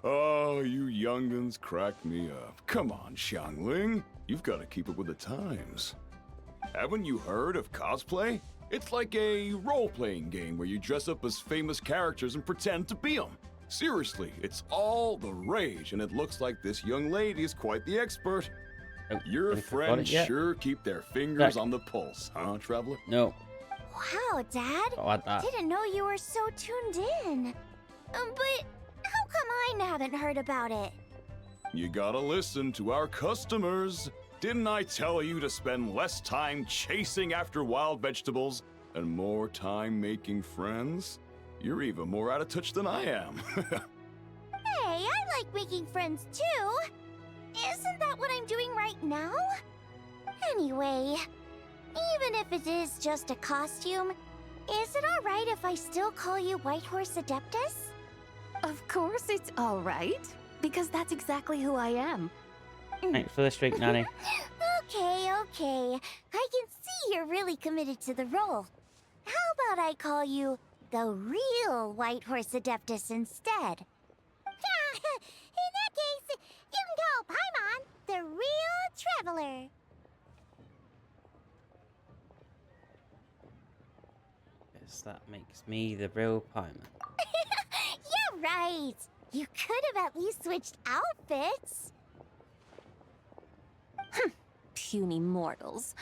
Speaker 15: Oh, you young'uns crack me up. Come on, Xiangling. You've got to keep up with the times. Haven't you heard of cosplay? It's like a role-playing game where you dress up as famous characters and pretend to be them. Seriously, it's all the rage, and it looks like this young lady is quite the expert. Your friends sure keep their fingers on the pulse, huh, Traveler?
Speaker 1: No.
Speaker 2: Wow, Dad.
Speaker 1: Not like that.
Speaker 2: Didn't know you were so tuned in. But how come I haven't heard about it?
Speaker 15: You gotta listen to our customers. Didn't I tell you to spend less time chasing after wild vegetables and more time making friends? You're even more out of touch than I am.
Speaker 2: Hey, I like making friends too. Isn't that what I'm doing right now? Anyway, even if it is just a costume, is it alright if I still call you White Horse Adeptus?
Speaker 12: Of course it's all right, because that's exactly who I am.
Speaker 1: Thanks for the streak, Nanny.
Speaker 2: Okay. I can see you're really committed to the role. How about I call you the real White Horse Adeptus instead? In that case, you can call Paimon the real Traveler.
Speaker 1: Guess that makes me the real Paimon.
Speaker 2: You're right. You could have at least switched outfits.
Speaker 12: Puny mortals.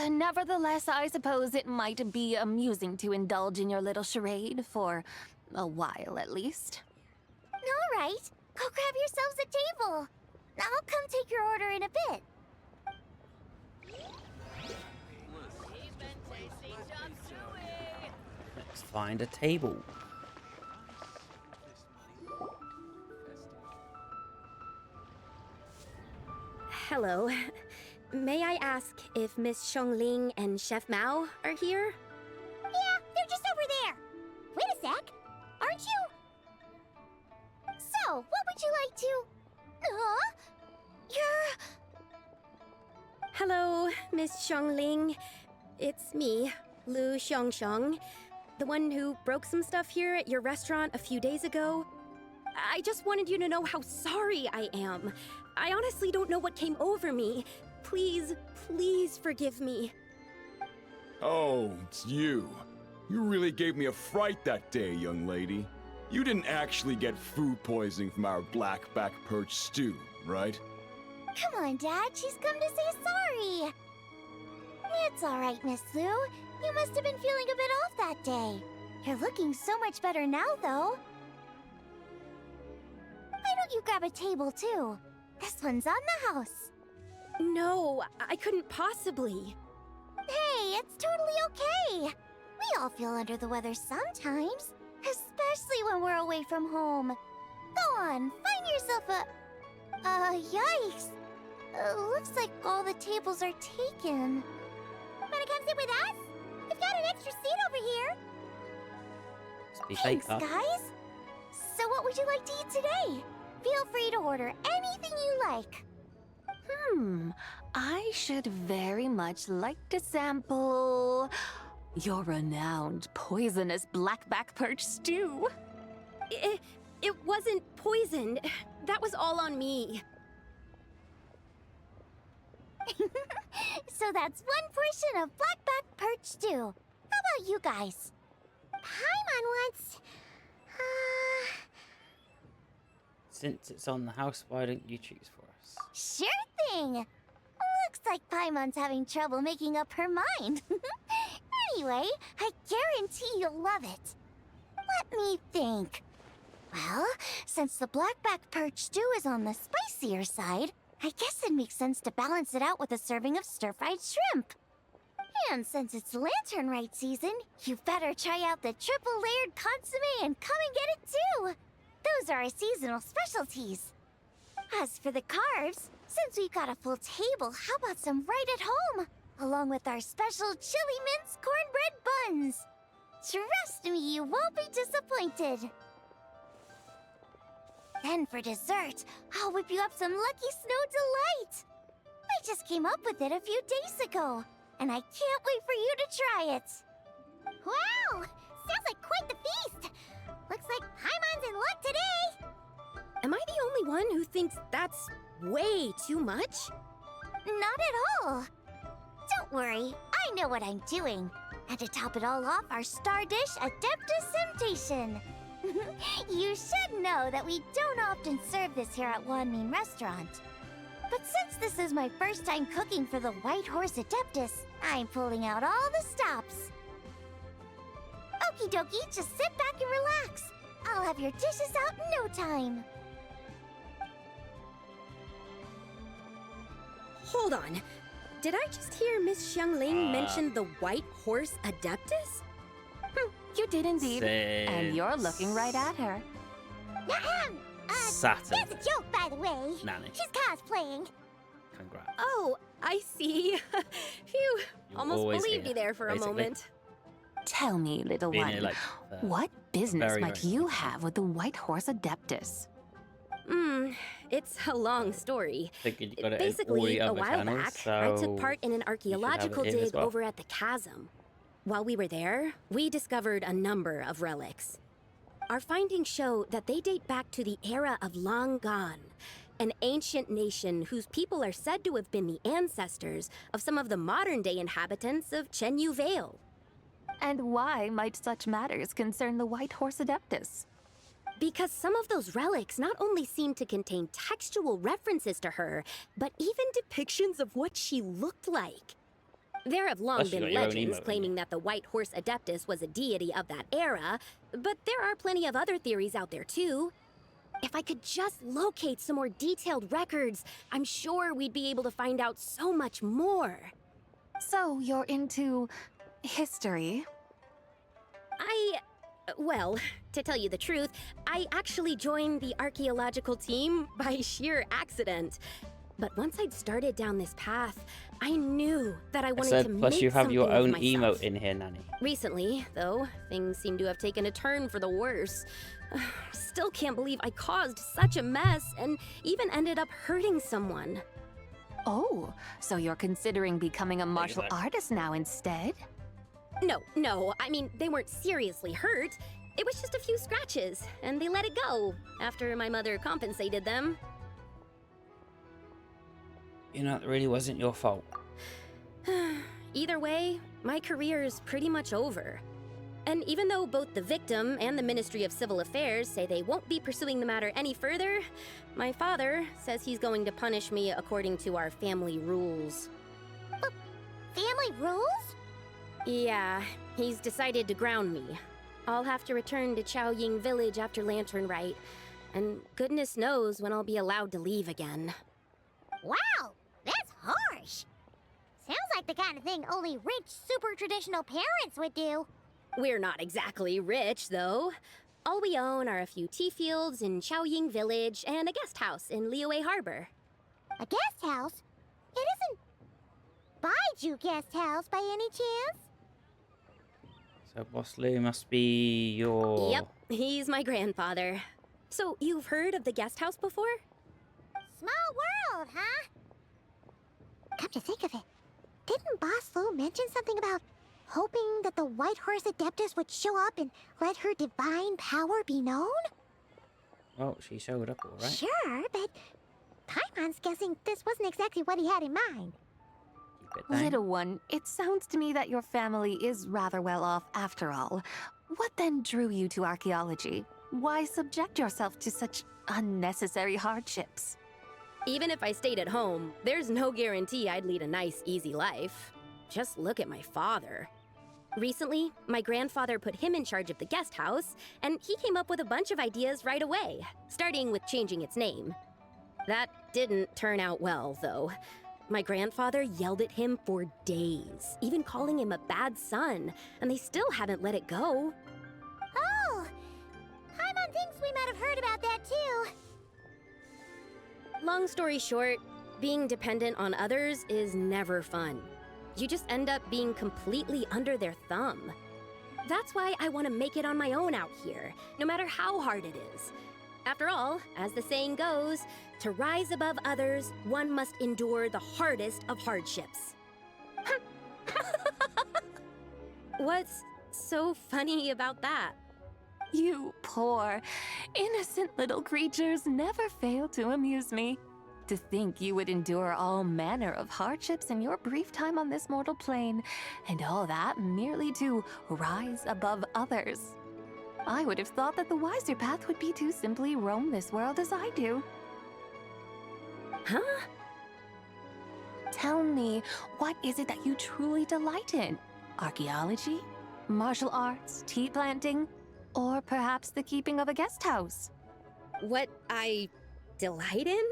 Speaker 12: Nevertheless, I suppose it might be amusing to indulge in your little charade for a while at least.
Speaker 2: All right. Go grab yourselves a table. I'll come take your order in a bit.
Speaker 1: Let's find a table.
Speaker 16: Hello. May I ask if Miss Xiangling and Chef Mao are here?
Speaker 2: Yeah, they're just over there. Wait a sec. Aren't you? So, what would you like to... You're...
Speaker 16: Hello, Miss Xiangling. It's me, Lu Xiangxiang, the one who broke some stuff here at your restaurant a few days ago. I just wanted you to know how sorry I am. I honestly don't know what came over me. Please, please forgive me.
Speaker 15: Oh, it's you. You really gave me a fright that day, young lady. You didn't actually get food poisoning from our black-back perch stew, right?
Speaker 2: Come on, Dad. She's come to say sorry. It's all right, Miss Lou. You must have been feeling a bit off that day. You're looking so much better now, though. Why don't you grab a table, too? This one's on the house.
Speaker 16: No, I couldn't possibly.
Speaker 2: Hey, it's totally okay. We all feel under the weather sometimes, especially when we're away from home. Go on, find yourself a... yikes. Looks like all the tables are taken. Wanna come sit with us? We've got an extra seat over here. Thanks, guys. So what would you like to eat today? Feel free to order anything you like.
Speaker 12: I should very much like to sample your renowned poisonous blackback perch stew.
Speaker 16: It wasn't poisoned. That was all on me.
Speaker 2: So that's one portion of blackback perch stew. How about you guys? Paimon wants...
Speaker 1: Since it's on the house, why don't you choose for us?
Speaker 2: Sure thing! Looks like Paimon's having trouble making up her mind. Anyway, I guarantee you'll love it. Let me think. Well, since the blackback perch stew is on the spicier side, I guess it makes sense to balance it out with a serving of stir-fried shrimp. And since it's Lantern Rite season, you better try out the triple-layered consommé and come and get it too! Those are our seasonal specialties. As for the carbs, since we've got a full table, how about some right at home? Along with our special chili mince cornbread buns. Trust me, you won't be disappointed. Then for dessert, I'll whip you up some Lucky Snow Delight. I just came up with it a few days ago, and I can't wait for you to try it. Wow! Sounds like quite the feast! Looks like Paimon's in luck today!
Speaker 16: Am I the only one who thinks that's way too much?
Speaker 2: Not at all. Don't worry, I know what I'm doing. And to top it all off, our star dish, Adeptus Temptation. You should know that we don't often serve this here at Wanmin Restaurant. But since this is my first time cooking for the White Horse Adeptus, I'm pulling out all the stops. Okie dokie, just sit back and relax. I'll have your dishes out in no time.
Speaker 16: Hold on. Did I just hear Miss Xiangling mention the White Horse Adeptus?
Speaker 12: You did indeed. And you're looking right at her.
Speaker 1: Saturn.
Speaker 2: That's a joke, by the way.
Speaker 1: Nanny.
Speaker 2: She's cosplaying.
Speaker 1: Congrats.
Speaker 16: Oh, I see. Phew. Almost
Speaker 1: always
Speaker 16: believed
Speaker 1: here,
Speaker 16: you there for
Speaker 1: basically.
Speaker 16: a moment.
Speaker 12: Tell me, little
Speaker 1: Been
Speaker 12: one,
Speaker 1: here, like,
Speaker 12: what business
Speaker 1: very,
Speaker 12: might
Speaker 1: very
Speaker 12: you have with the White Horse Adeptus?
Speaker 16: It's a long story.
Speaker 1: Figured you got it in all
Speaker 16: Basically,
Speaker 1: the
Speaker 16: a
Speaker 1: other
Speaker 16: while
Speaker 1: channels,
Speaker 16: back,
Speaker 1: so
Speaker 16: I took part in an
Speaker 1: you should have
Speaker 16: archaeological
Speaker 1: it here as
Speaker 16: dig
Speaker 1: well.
Speaker 16: over at the chasm. While we were there, we discovered a number of relics. Our findings show that they date back to the era of Long Gone, an ancient nation whose people are said to have been the ancestors of some of the modern-day inhabitants of Chenyu Vale.
Speaker 12: And why might such matters concern the White Horse Adeptus?
Speaker 16: Because some of those relics not only seem to contain textual references to her, but even depictions of what she looked like. There have long
Speaker 1: Plus you
Speaker 16: been
Speaker 1: got your own
Speaker 16: legends
Speaker 1: emote,
Speaker 16: claiming that the White Horse Adeptus was a deity of that era, but there are plenty of other theories out there too. If I could just locate some more detailed records, I'm sure we'd be able to find out so much more.
Speaker 12: So you're into history?
Speaker 16: Well, to tell you the truth, I actually joined the archaeological team by sheer accident. But once I'd started down this path, I knew that I wanted to make
Speaker 1: plus you have your
Speaker 16: something of
Speaker 1: own
Speaker 16: myself.
Speaker 1: emote in here, Nanny.
Speaker 16: Recently, though, things seem to have taken a turn for the worse. Still can't believe I caused such a mess and even ended up hurting someone.
Speaker 12: Oh, so you're considering becoming a martial artist now instead?
Speaker 16: No, I mean, they weren't seriously hurt. It was just a few scratches, and they let it go after my mother compensated them.
Speaker 1: You know, it really wasn't your fault.
Speaker 16: Either way, my career is pretty much over. And even though both the victim and the Ministry of Civil Affairs say they won't be pursuing the matter any further, my father says he's going to punish me according to our family rules.
Speaker 2: Family rules?
Speaker 16: Yeah, he's decided to ground me. I'll have to return to Chaoying Village after Lantern Rite, and goodness knows when I'll be allowed to leave again.
Speaker 2: Wow, that's harsh. Sounds like the kind of thing only rich, super traditional parents would do.
Speaker 16: We're not exactly rich, though. All we own are a few tea fields in Chaoying Village and a guest house in Liyue Harbor.
Speaker 2: A guest house? It isn't Baiju Guest House by any chance?
Speaker 1: So Boss Lou must be your...
Speaker 16: Yep, he's my grandfather. So you've heard of the guest house before?
Speaker 2: Small world, huh? Come to think of it, didn't Boss Lou mention something about hoping that the White Horse Adeptus would show up and let her divine power be known?
Speaker 1: Well, she showed up all right.
Speaker 2: Sure, but Paimon's guessing this wasn't exactly what he had in mind.
Speaker 12: Little one, it sounds to me that your family is rather well off after all. What then drew you to archaeology? Why subject yourself to such unnecessary hardships?
Speaker 16: Even if I stayed at home, there's no guarantee I'd lead a nice, easy life. Just look at my father. Recently, my grandfather put him in charge of the guest house, and he came up with a bunch of ideas right away, starting with changing its name. That didn't turn out well, though. My grandfather yelled at him for days, even calling him a bad son, and they still haven't let it go.
Speaker 2: Oh! Paimon thinks we might have heard about that too.
Speaker 16: Long story short, being dependent on others is never fun. You just end up being completely under their thumb. That's why I want to make it on my own out here, no matter how hard it is. After all, as the saying goes, to rise above others, one must endure the hardest of hardships. What's so funny about that?
Speaker 12: You poor, innocent little creatures never fail to amuse me. To think you would endure all manner of hardships in your brief time on this mortal plane, and all that merely to rise above others. I would have thought that the wiser path would be to simply roam this world as I do.
Speaker 16: Huh?
Speaker 12: Tell me, what is it that you truly delight in? Archaeology? Martial arts? Tea planting? Or perhaps the keeping of a guest house?
Speaker 16: What I delight in?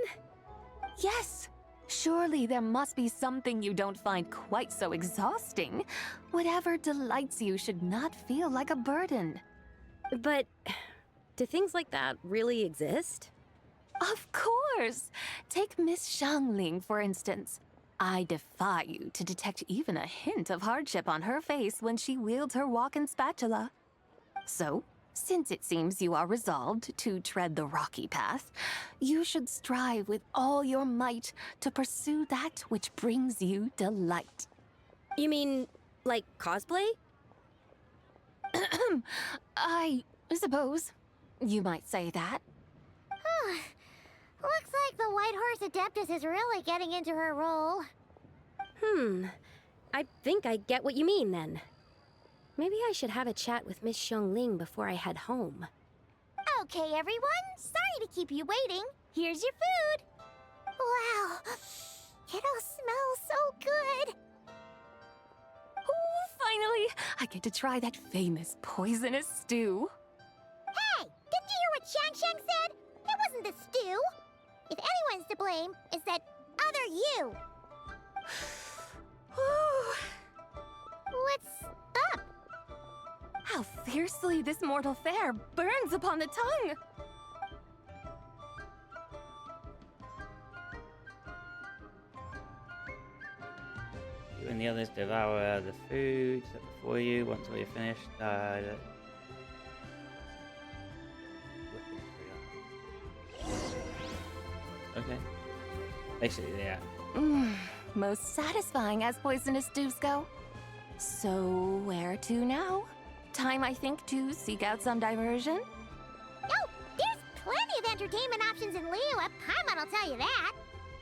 Speaker 12: Yes! Surely there must be something you don't find quite so exhausting. Whatever delights you should not feel like a burden.
Speaker 16: But do things like that really exist?
Speaker 12: Of course! Take Miss Xiangling, for instance. I defy you to detect even a hint of hardship on her face when she wields her walking spatula. So, since it seems you are resolved to tread the rocky path, you should strive with all your might to pursue that which brings you delight.
Speaker 16: You mean, like cosplay?
Speaker 12: I suppose you might say that.
Speaker 2: Looks like the White Horse Adeptus is really getting into her role.
Speaker 16: I think I get what you mean then. Maybe I should have a chat with Miss Xiangling before I head home.
Speaker 2: Okay, everyone. Sorry to keep you waiting. Here's your food. Wow. It all smells so good.
Speaker 12: Oh, finally! I get to try that famous poisonous stew.
Speaker 2: Hey! Didn't you hear what Shang said? It wasn't the stew. If anyone's to blame, it's that other you. What's up?
Speaker 12: How fiercely this mortal fare burns upon the tongue!
Speaker 1: You and the others devour the food set before you. Once all you're finished, okay. Basically, yeah.
Speaker 12: Most satisfying as poisonous stews go. So, where to now? Time, I think, to seek out some diversion?
Speaker 2: Oh, there's plenty of entertainment options in Liyue. Paimon will tell you that.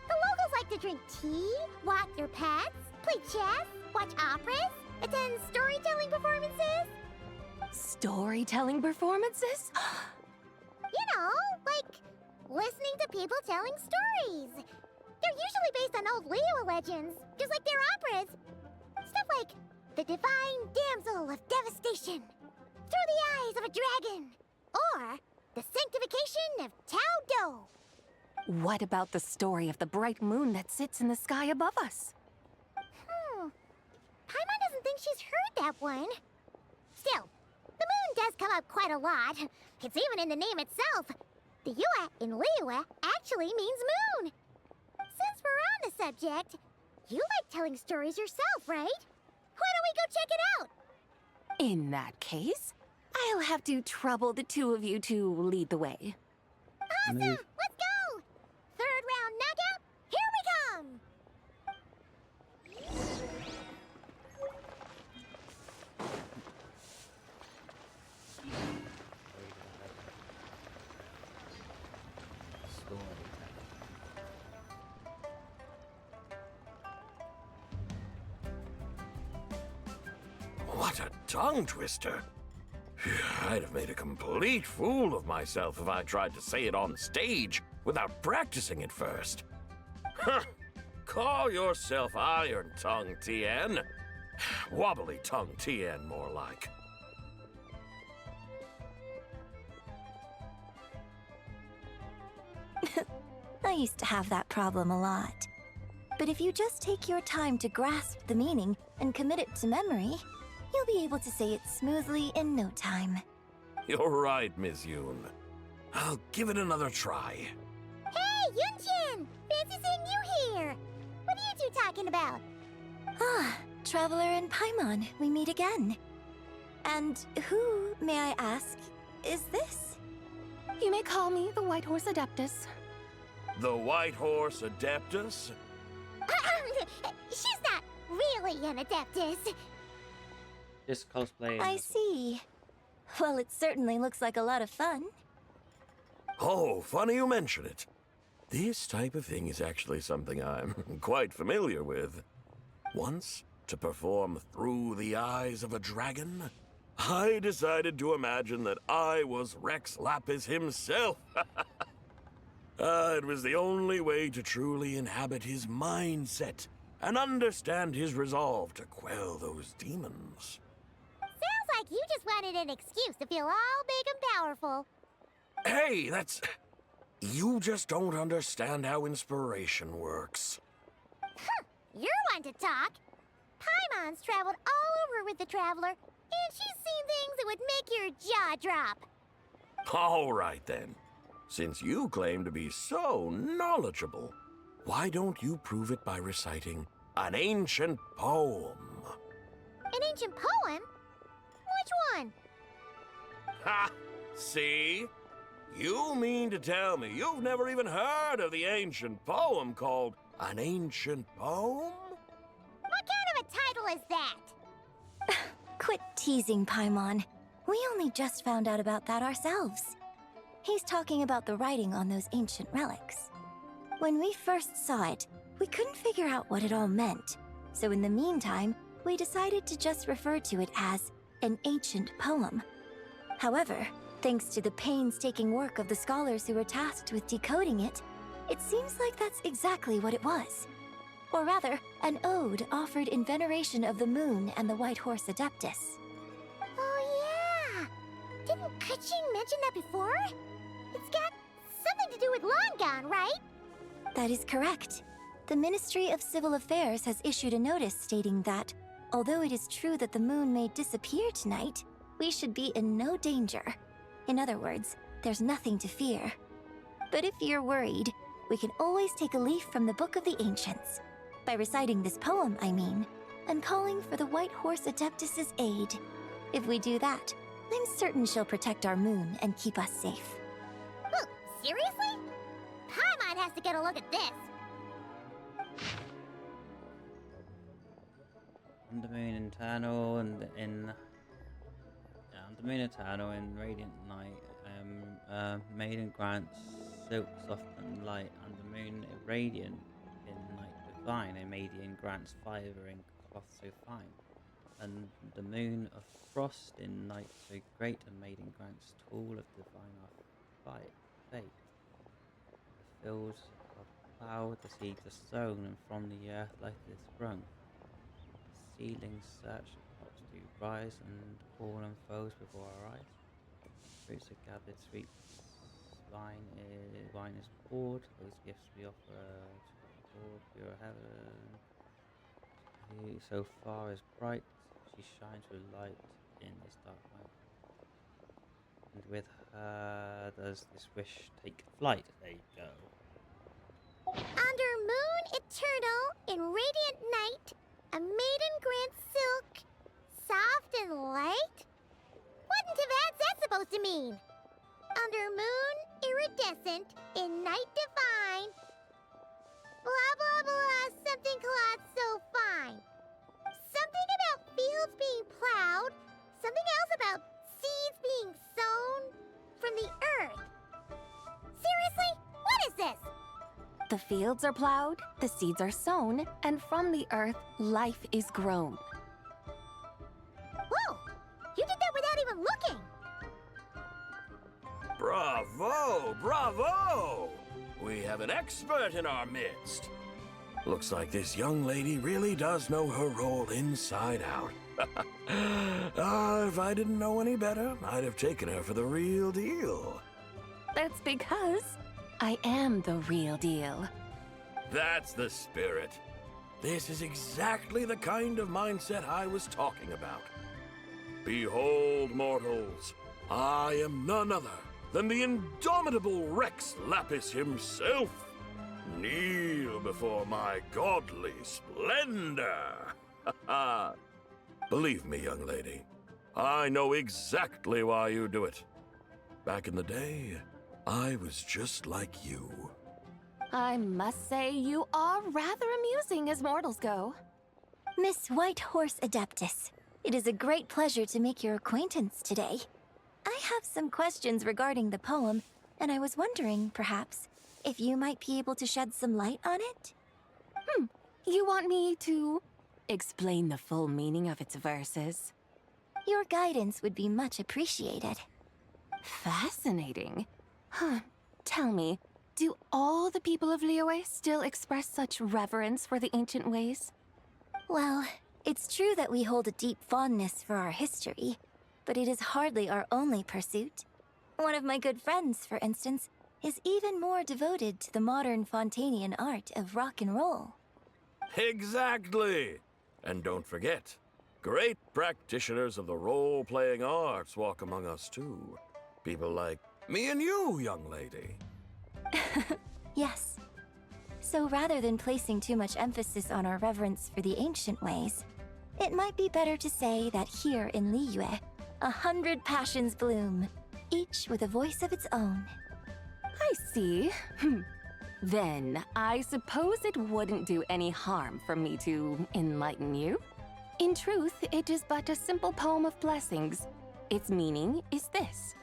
Speaker 2: The locals like to drink tea, walk their pets, play chess, watch operas, attend storytelling performances?
Speaker 12: Storytelling performances?
Speaker 2: You know, like listening to people telling stories. They're usually based on old Liyue legends, just like their operas. Stuff like The Divine Damsel of Devastation, Through the Eyes of a Dragon, or The Sanctification of Tao Do.
Speaker 12: What about the story of the bright moon that sits in the sky above us?
Speaker 2: Paimon doesn't think she's heard that one. Still, the moon does come up quite a lot. It's even in the name itself. The Yue in Liyue actually means moon. Since we're on the subject, you like telling stories yourself, right? Why don't we go check it out?
Speaker 12: In that case, I'll have to trouble the two of you to lead the way.
Speaker 2: Awesome! Let's go! Third round knockout, here we come!
Speaker 17: What a tongue twister. I'd have made a complete fool of myself if I tried to say it on stage without practicing it first. Huh. Call yourself Iron Tongue Tien. Wobbly Tongue Tien, more like.
Speaker 18: I used to have that problem a lot. But if you just take your time to grasp the meaning and commit it to memory, you'll be able to say it smoothly in no time.
Speaker 17: You're right, Miss Yoon. I'll give it another try.
Speaker 2: Hey, Yunjin! Fancy seeing you here! What are you two talking about?
Speaker 18: Ah, Traveler and Paimon, we meet again. And who, may I ask, is this?
Speaker 12: You may call me the White Horse Adeptus.
Speaker 17: The White Horse Adeptus?
Speaker 2: She's not really an Adeptus.
Speaker 1: Just cosplay.
Speaker 18: I see. Well, it certainly looks like a lot of fun.
Speaker 17: Oh, funny you mention it. This type of thing is actually something I'm quite familiar with. Once, to perform Through the Eyes of a Dragon, I decided to imagine that I was Rex Lapis himself. It was the only way to truly inhabit his mindset and understand his resolve to quell those demons.
Speaker 2: Sounds like you just wanted an excuse to feel all big and powerful.
Speaker 17: Hey, that's... You just don't understand how inspiration works.
Speaker 2: You're one to talk. Paimon's traveled all over with the Traveler, and she's seen things that would make your jaw drop.
Speaker 17: All right, then. Since you claim to be so knowledgeable, why don't you prove it by reciting an ancient poem?
Speaker 2: An ancient poem? Which one?
Speaker 17: Ha! See? You mean to tell me you've never even heard of the ancient poem called An Ancient Poem?
Speaker 2: What kind of a title is that?
Speaker 18: Quit teasing, Paimon. We only just found out about that ourselves. He's talking about the writing on those ancient relics. When we first saw it, we couldn't figure out what it all meant. So in the meantime, we decided to just refer to it as an ancient poem. However, thanks to the painstaking work of the scholars who were tasked with decoding it, it seems like that's exactly what it was. Or rather, an ode offered in veneration of the moon and the White Horse Adeptus.
Speaker 2: Oh yeah! Didn't Kuching mention that before? It's got something to do with Long Gone, right?
Speaker 18: That is correct. The Ministry of Civil Affairs has issued a notice stating that, although it is true that the moon may disappear tonight, we should be in no danger. In other words, there's nothing to fear. But if you're worried, we can always take a leaf from the Book of the Ancients. By reciting this poem, I mean, and calling for the White Horse Adeptus' aid. If we do that, I'm certain she'll protect our moon and keep us safe.
Speaker 2: Oh, seriously? Paimon has to get a look at this.
Speaker 1: On the Moon Eternal and in on the Moon Eternal in Radiant Night, Maiden grants silk soft and light, and the Moon Radiant in Night Divine, a Maiden grants fibre in cloth so fine. and the moon of frost in night so great, and maiden grants tall of divine our fate. The fields are ploughed, the seeds are sown, and from the earth life is sprung. The seedlings search, the crops do rise, and all unfolds before our eyes. Fruits are gathered, sweet wine is poured, those gifts we offer to the Lord, pure heaven. Who so far is bright, she shines with light in this dark night. And with her does this wish take flight. There you go.
Speaker 2: Under moon eternal, in radiant night, a maiden grants silk, soft and light? What in Tibet's that supposed to mean? Under moon iridescent, in night divine, blah blah blah, something cloth so fine. Something about fields being plowed, something else about seeds being sown from the earth. Seriously? What is this?
Speaker 12: The fields are plowed, the seeds are sown, and from the earth, life is grown.
Speaker 2: Whoa! You did that without even looking!
Speaker 17: Bravo! Bravo! We have an expert in our midst. Looks like this young lady really does know her role inside out. If I didn't know any better, I'd have taken her for the real deal.
Speaker 12: That's because I am the real deal.
Speaker 17: That's the spirit. This is exactly the kind of mindset I was talking about. Behold, mortals, I am none other than the indomitable Rex Lapis himself. Kneel before my godly splendor. Believe me, young lady, I know exactly why you do it. Back in the day, I was just like you.
Speaker 12: I must say you are rather amusing as mortals go.
Speaker 18: Miss White Horse Adeptus, it is a great pleasure to make your acquaintance today. I have some questions regarding the poem, and I was wondering, perhaps, if you might be able to shed some light on it?
Speaker 12: You want me to explain the full meaning of its verses?
Speaker 18: Your guidance would be much appreciated.
Speaker 12: Fascinating. Tell me, do all the people of Liyue still express such reverence for the ancient ways?
Speaker 18: Well, it's true that we hold a deep fondness for our history, but it is hardly our only pursuit. One of my good friends, for instance, is even more devoted to the modern Fontanian art of rock and roll.
Speaker 17: Exactly! And don't forget, great practitioners of the role-playing arts walk among us too. People like me and you, young lady.
Speaker 18: Yes. So rather than placing too much emphasis on our reverence for the ancient ways, it might be better to say that here in Liyue, 100 passions bloom, each with a voice of its own.
Speaker 12: I see. Then, I suppose it wouldn't do any harm for me to enlighten you. In truth, it is but a simple poem of blessings. Its meaning is this.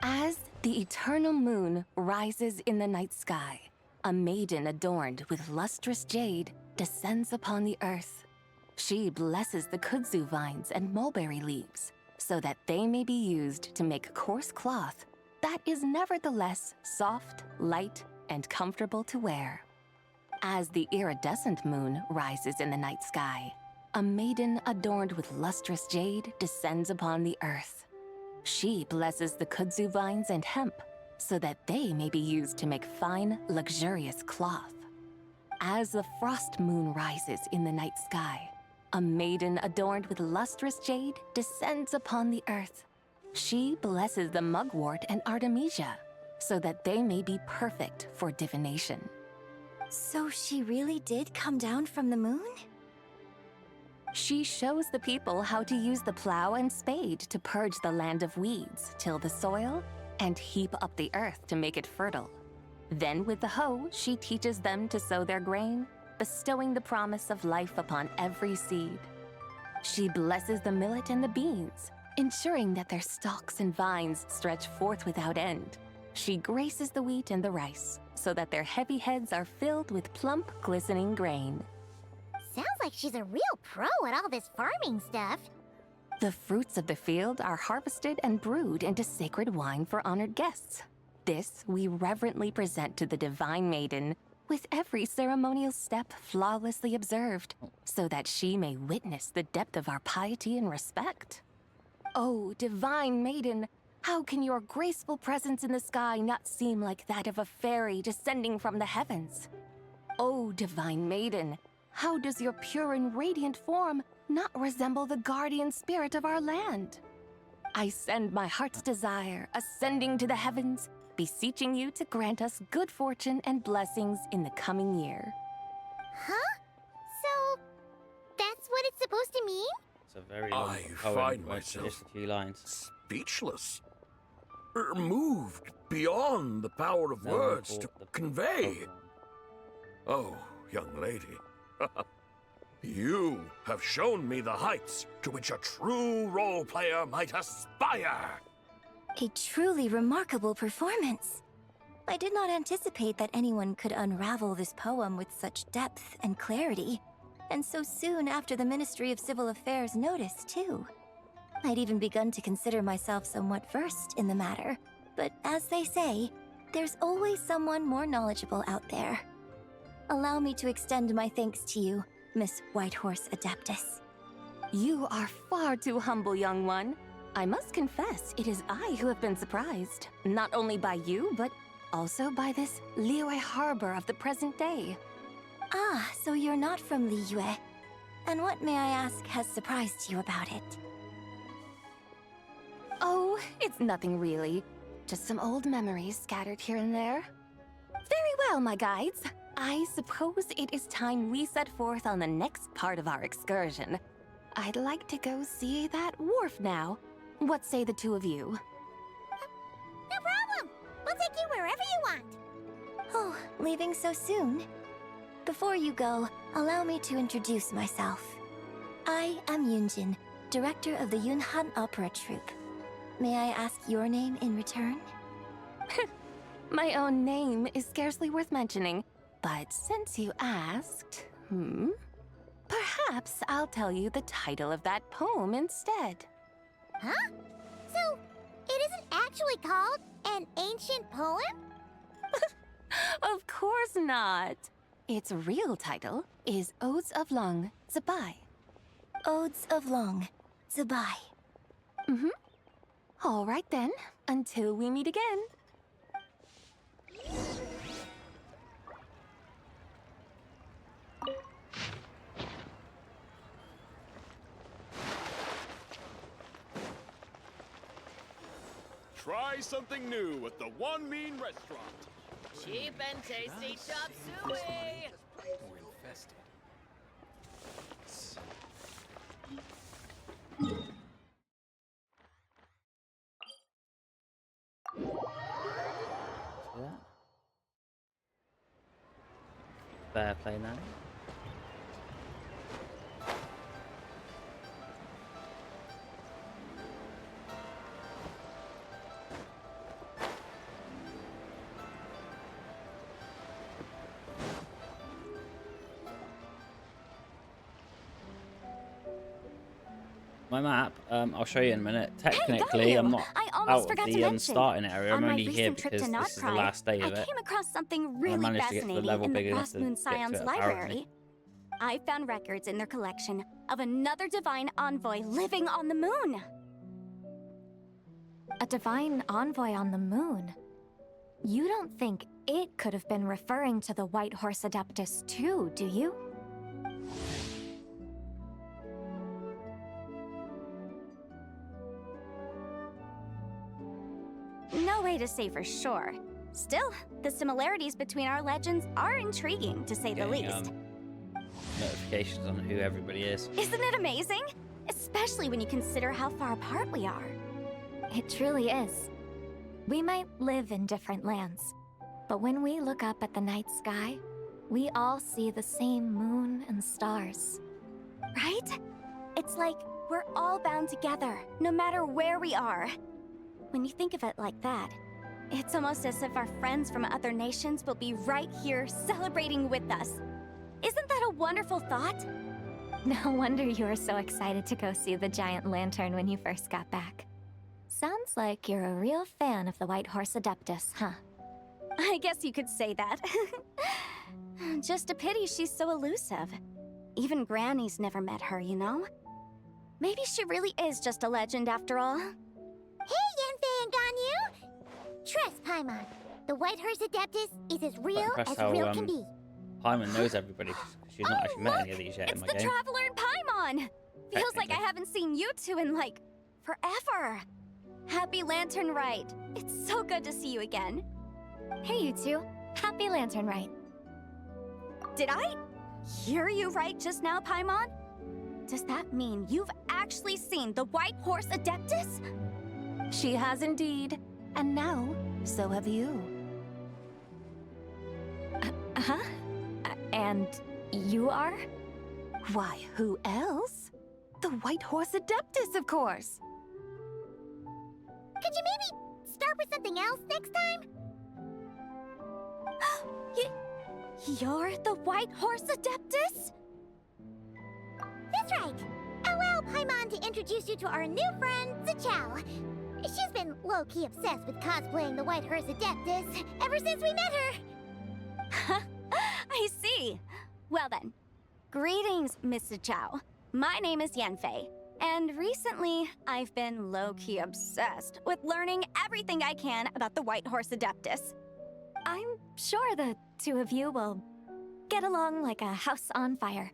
Speaker 12: As the eternal moon rises in the night sky, a maiden adorned with lustrous jade descends upon the earth. She blesses the kudzu vines and mulberry leaves so that they may be used to make coarse cloth that is nevertheless soft, light, and comfortable to wear. As the iridescent moon rises in the night sky, a maiden adorned with lustrous jade descends upon the earth. She blesses the kudzu vines and hemp so that they may be used to make fine, luxurious cloth. As the frost moon rises in the night sky, a maiden adorned with lustrous jade descends upon the earth. She blesses the mugwort and artemisia so that they may be perfect for divination.
Speaker 18: So she really did come down from the moon?
Speaker 12: She shows the people how to use the plow and spade to purge the land of weeds, till the soil, and heap up the earth to make it fertile. Then with the hoe, she teaches them to sow their grain, bestowing the promise of life upon every seed. She blesses the millet and the beans, ensuring that their stalks and vines stretch forth without end. She graces the wheat and the rice, so that their heavy heads are filled with plump, glistening grain.
Speaker 18: Sounds like she's a real pro at all this farming stuff.
Speaker 12: The fruits of the field are harvested and brewed into sacred wine for honored guests. This we reverently present to the Divine Maiden, with every ceremonial step flawlessly observed, so that she may witness the depth of our piety and respect. Oh, Divine Maiden, how can your graceful presence in the sky not seem like that of a fairy descending from the heavens? Oh, Divine Maiden, how does your pure and radiant form not resemble the guardian spirit of our land? I send my heart's desire, ascending to the heavens, beseeching you to grant us good fortune and blessings in the coming year.
Speaker 18: Huh? So, that's what it's supposed to mean?
Speaker 1: It's a very long
Speaker 17: I
Speaker 1: poem,
Speaker 17: find
Speaker 1: but just
Speaker 17: myself
Speaker 1: a few lines.
Speaker 17: speechless. Moved beyond the power of words to convey. Oh, young lady. You have shown me the heights to which a true role player might aspire.
Speaker 18: A truly remarkable performance. I did not anticipate that anyone could unravel this poem with such depth and clarity, and so soon after the Ministry of Civil Affairs noticed, too. I'd even begun to consider myself somewhat versed in the matter, but as they say, there's always someone more knowledgeable out there. Allow me to extend my thanks to you, Miss Whitehorse Adeptus.
Speaker 12: You are far too humble, young one. I must confess, it is I who have been surprised, not only by you, but also by this Liyue harbor of the present day.
Speaker 18: Ah, so you're not from Liyue. And what, may I ask, has surprised you about it?
Speaker 12: Oh, it's nothing really. Just some old memories scattered here and there. Very well, my guides. I suppose it is time we set forth on the next part of our excursion. I'd like to go see that wharf now. What say the two of you?
Speaker 18: No problem! We'll take you wherever you want! Oh, leaving so soon? Before you go, allow me to introduce myself. I am Yunjin, director of the Yunhan Opera Troupe. May I ask your name in return?
Speaker 12: My own name is scarcely worth mentioning, but since you asked, perhaps I'll tell you the title of that poem instead.
Speaker 18: Huh? So, it isn't actually called an ancient poem?
Speaker 12: Of course not. Its real title is Odes of Long Zabai.
Speaker 18: Odes of Long Zabai.
Speaker 12: All right then, until we meet again.
Speaker 19: Try something new at the One Mean Restaurant.
Speaker 20: Cheap and tasty chop suey.
Speaker 19: We're infested.
Speaker 1: Fair play now. My map, I'll show you in a minute. Technically, I'm not out of the starting area. I'm only here because this is the last day of it.
Speaker 2: I came across something really
Speaker 1: managed to get to the
Speaker 2: fascinating
Speaker 1: level
Speaker 2: in the
Speaker 1: big enough
Speaker 2: Frost
Speaker 1: to
Speaker 2: Moon
Speaker 1: get to
Speaker 2: Scion's
Speaker 1: it,
Speaker 2: library.
Speaker 1: apparently.
Speaker 2: I found records in their collection of another divine envoy living on the moon. A divine envoy on the moon? You don't think it could have been referring to the White Horse Adeptus too, do you? No way to say for sure. Still, the similarities between our legends are intriguing, to say the least.
Speaker 1: Notifications on who everybody is.
Speaker 2: Isn't it amazing? Especially when you consider how far apart we are. It truly is. We might live in different lands, but when we look up at the night sky, we all see the same moon and stars. Right? It's like we're all bound together, no matter where we are. When you think of it like that, it's almost as if our friends from other nations will be right here celebrating with us. Isn't that a wonderful thought?
Speaker 18: No wonder you were so excited to go see the giant lantern when you first got back. Sounds like you're a real fan of the White Horse Adeptus, huh? I guess you could say that. Just a pity she's so elusive. Even Granny's never met her, you know? Maybe she really is just a legend after all.
Speaker 2: Hey, Yanfei and Ganyu! Trust Paimon. The White Horse Adeptus is as real as real can be.
Speaker 1: Paimon knows everybody. She's not actually met any of these yet in my game.
Speaker 18: It's the Traveler and Paimon! Feels like I haven't seen you two in, like, forever. Happy Lantern Rite. It's so good to see you again. Hey, you two. Happy Lantern Rite. Did I hear you right just now, Paimon? Does that mean you've actually seen the White Horse Adeptus? She has indeed. And now, so have you. Huh? And you are? Why, who else? The White Horse Adeptus, of course.
Speaker 2: Could you maybe start with something else next time?
Speaker 18: You're the White Horse Adeptus?
Speaker 2: That's right. Allow Paimon to introduce you to our new friend, Zichao. She's been low-key obsessed with cosplaying the White Horse Adeptus ever since we met her.
Speaker 18: I see. Well then, greetings, Miss Zichao. My name is Yanfei, and recently I've been low-key obsessed with learning everything I can about the White Horse Adeptus. I'm sure the two of you will get along like a house on fire.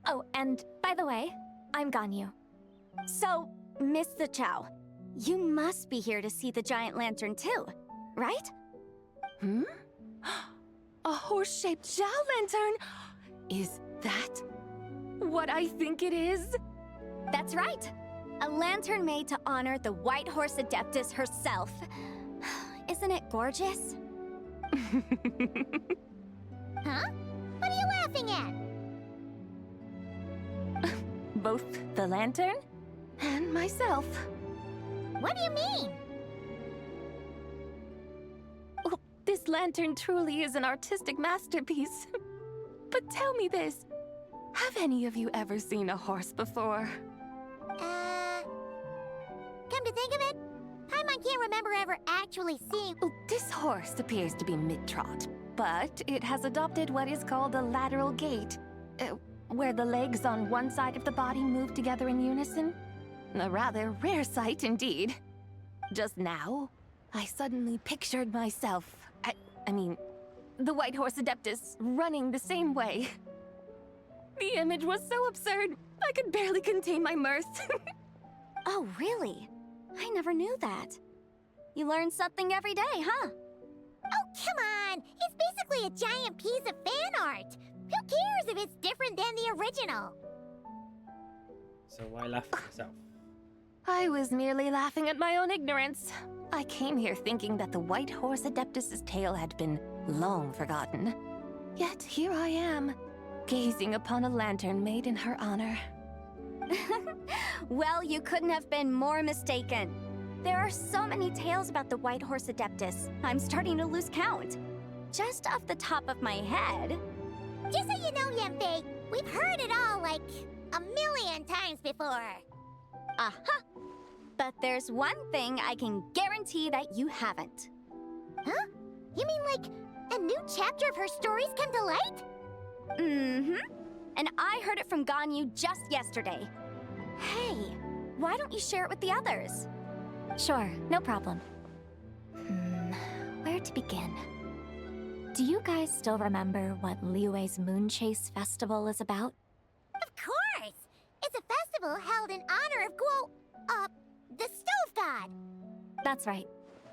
Speaker 18: Oh, and by the way, I'm Ganyu. So, Miss Zichao, you must be here to see the giant lantern too, right? A horse-shaped Zhao lantern? Is that what I think it is? That's right. A lantern made to honor the White Horse Adeptus herself. Isn't it gorgeous?
Speaker 2: Huh? What are you laughing at?
Speaker 18: Both the lantern and myself.
Speaker 2: What do you mean?
Speaker 18: Oh, this lantern truly is an artistic masterpiece. But tell me this, have any of you ever seen a horse before?
Speaker 2: Come to think of it, Paimon can't remember ever actually seeing...
Speaker 18: Oh, this horse appears to be mid-trot, but it has adopted what is called a lateral gait, where the legs on one side of the body move together in unison. A rather rare sight indeed. Just now, I suddenly pictured myself, I mean, the White Horse Adeptus running the same way. The image was so absurd, I could barely contain my mirth. Oh, really? I never knew that. You learn something every day, huh?
Speaker 2: Oh, come on! It's basically a giant piece of fan art! Who cares if it's different than the original?
Speaker 1: So why laugh at yourself?
Speaker 18: I was merely laughing at my own ignorance. I came here thinking that the White Horse Adeptus's tale had been long forgotten. Yet here I am, gazing upon a lantern made in her honor. Well, you couldn't have been more mistaken. There are so many tales about the White Horse Adeptus, I'm starting to lose count. Just off the top of my head...
Speaker 2: Just so you know, Yanfei, we've heard it all like a million times before.
Speaker 18: Aha! But there's one thing I can guarantee that you haven't.
Speaker 2: Huh? You mean like a new chapter of her stories come to light?
Speaker 18: Mm-hmm. And I heard it from Ganyu just yesterday. Hey, why don't you share it with the others? Sure, no problem. Where to begin? Do you guys still remember what Liyue's Moon Chase Festival is about?
Speaker 2: Of course! It's a festival held in honor of the Stove God.
Speaker 18: That's right.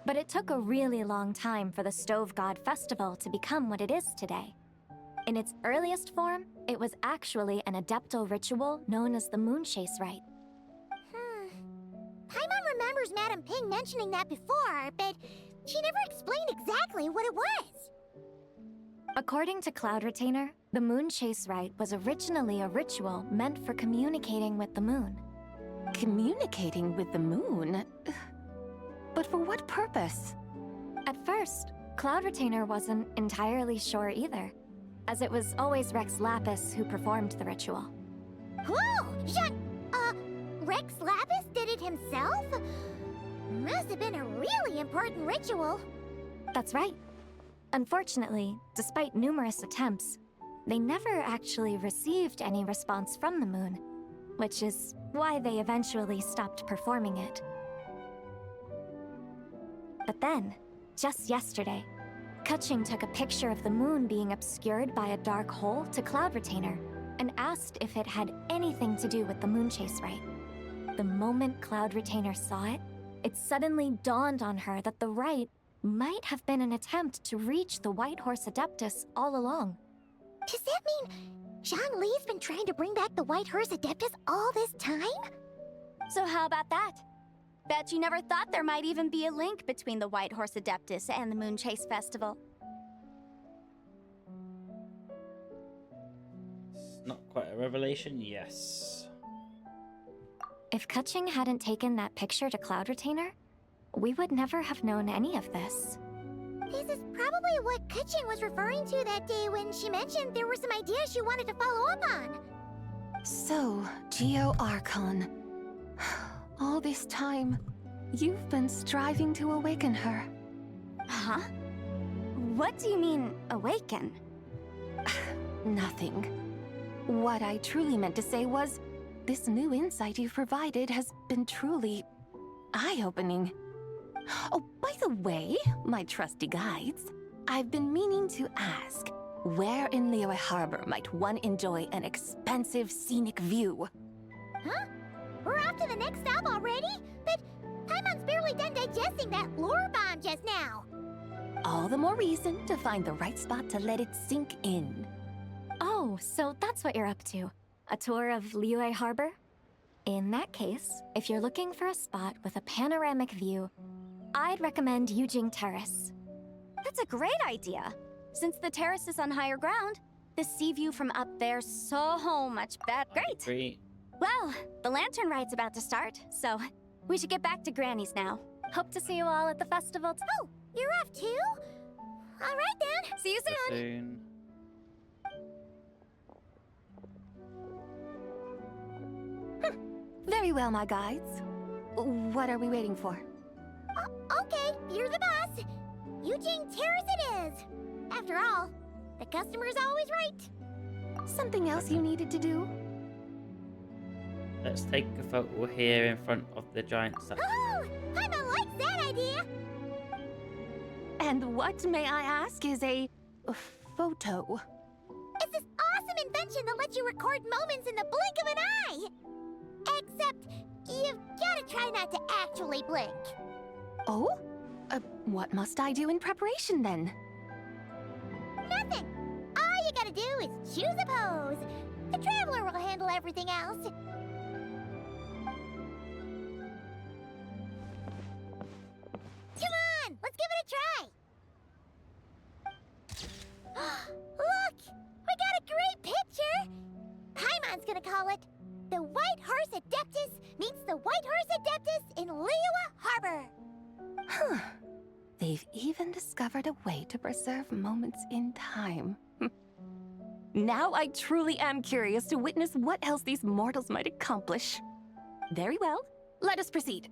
Speaker 18: But it took a really long time for the Stove God Festival to become what it is today. In its earliest form, it was actually an adeptal ritual known as the Moon Chase Rite.
Speaker 2: Paimon remembers Madame Ping mentioning that before, but she never explained exactly what it was.
Speaker 18: According to Cloud Retainer, the Moon Chase Rite was originally a ritual meant for communicating with the moon. Communicating with the moon? But for what purpose? At first, Cloud Retainer wasn't entirely sure either, as it was always Rex Lapis who performed the ritual.
Speaker 2: Whoa! Rex Lapis did it himself? Must have been a really important ritual.
Speaker 12: That's right. Unfortunately, despite numerous attempts, they never actually received any response from the moon, which is why they eventually stopped performing it. But then, just yesterday, Kutching took a picture of the moon being obscured by a dark hole to Cloud Retainer and asked if it had anything to do with the moon chase rite. The moment Cloud Retainer saw it, it suddenly dawned on her that the rite might have been an attempt to reach the White Horse Adeptus all along.
Speaker 2: Does that mean Zhongli's been trying to bring back the White Horse Adeptus all this time?
Speaker 18: So how about that? Bet you never thought there might even be a link between the White Horse Adeptus and the Moon Chase Festival.
Speaker 1: It's not quite a revelation, yes.
Speaker 12: If Kutching hadn't taken that picture to Cloud Retainer, we would never have known any of this.
Speaker 2: This is probably what Kutching was referring to that day when she mentioned there were some ideas she wanted to follow up on.
Speaker 5: So, Geo Archon. All this time, you've been striving to awaken her.
Speaker 18: Huh? What do you mean, awaken?
Speaker 5: Nothing. What I truly meant to say was, this new insight you've provided has been truly eye-opening. Oh, by the way, my trusty guides, I've been meaning to ask, where in Liyue Harbor might one enjoy an expansive scenic view?
Speaker 2: Huh? We're off to the next stop already? But Paimon's barely done digesting that lore bomb just now.
Speaker 5: All the more reason to find the right spot to let it sink in.
Speaker 12: Oh, so that's what you're up to. A tour of Liyue Harbor? In that case, if you're looking for a spot with a panoramic view, I'd recommend Yujing Terrace.
Speaker 18: That's a great idea. Since the terrace is on higher ground, the sea view from up there's so much better.
Speaker 1: Great.
Speaker 18: Well, the lantern ride's about to start, so we should get back to Granny's now.
Speaker 12: Hope to see you all at the festival.
Speaker 2: Oh, you're off too? All right then.
Speaker 18: See you soon.
Speaker 5: Very well, my guides. What are we waiting for?
Speaker 2: Okay, you're the boss. Eugene Terrace it is. After all, the customer's always right.
Speaker 5: Something else you needed to do?
Speaker 1: Let's take a photo here in front of the giant statue.
Speaker 2: Oh, Paimon likes that idea.
Speaker 5: And what, may I ask, is a photo?
Speaker 2: It's this awesome invention that lets you record moments in the blink of an eye. Except, you've gotta try not to actually blink.
Speaker 5: Oh? What must I do in preparation then?
Speaker 2: Nothing. All you gotta do is choose a pose. The Traveler will handle everything else. Come on, let's give it a try. Look, we got a great picture. Paimon's gonna call it The White Horse Adeptus Meets the White Horse Adeptus in Liyue Harbor.
Speaker 5: Huh. They've even discovered a way to preserve moments in time. Now I truly am curious to witness what else these mortals might accomplish. Very well, let us proceed.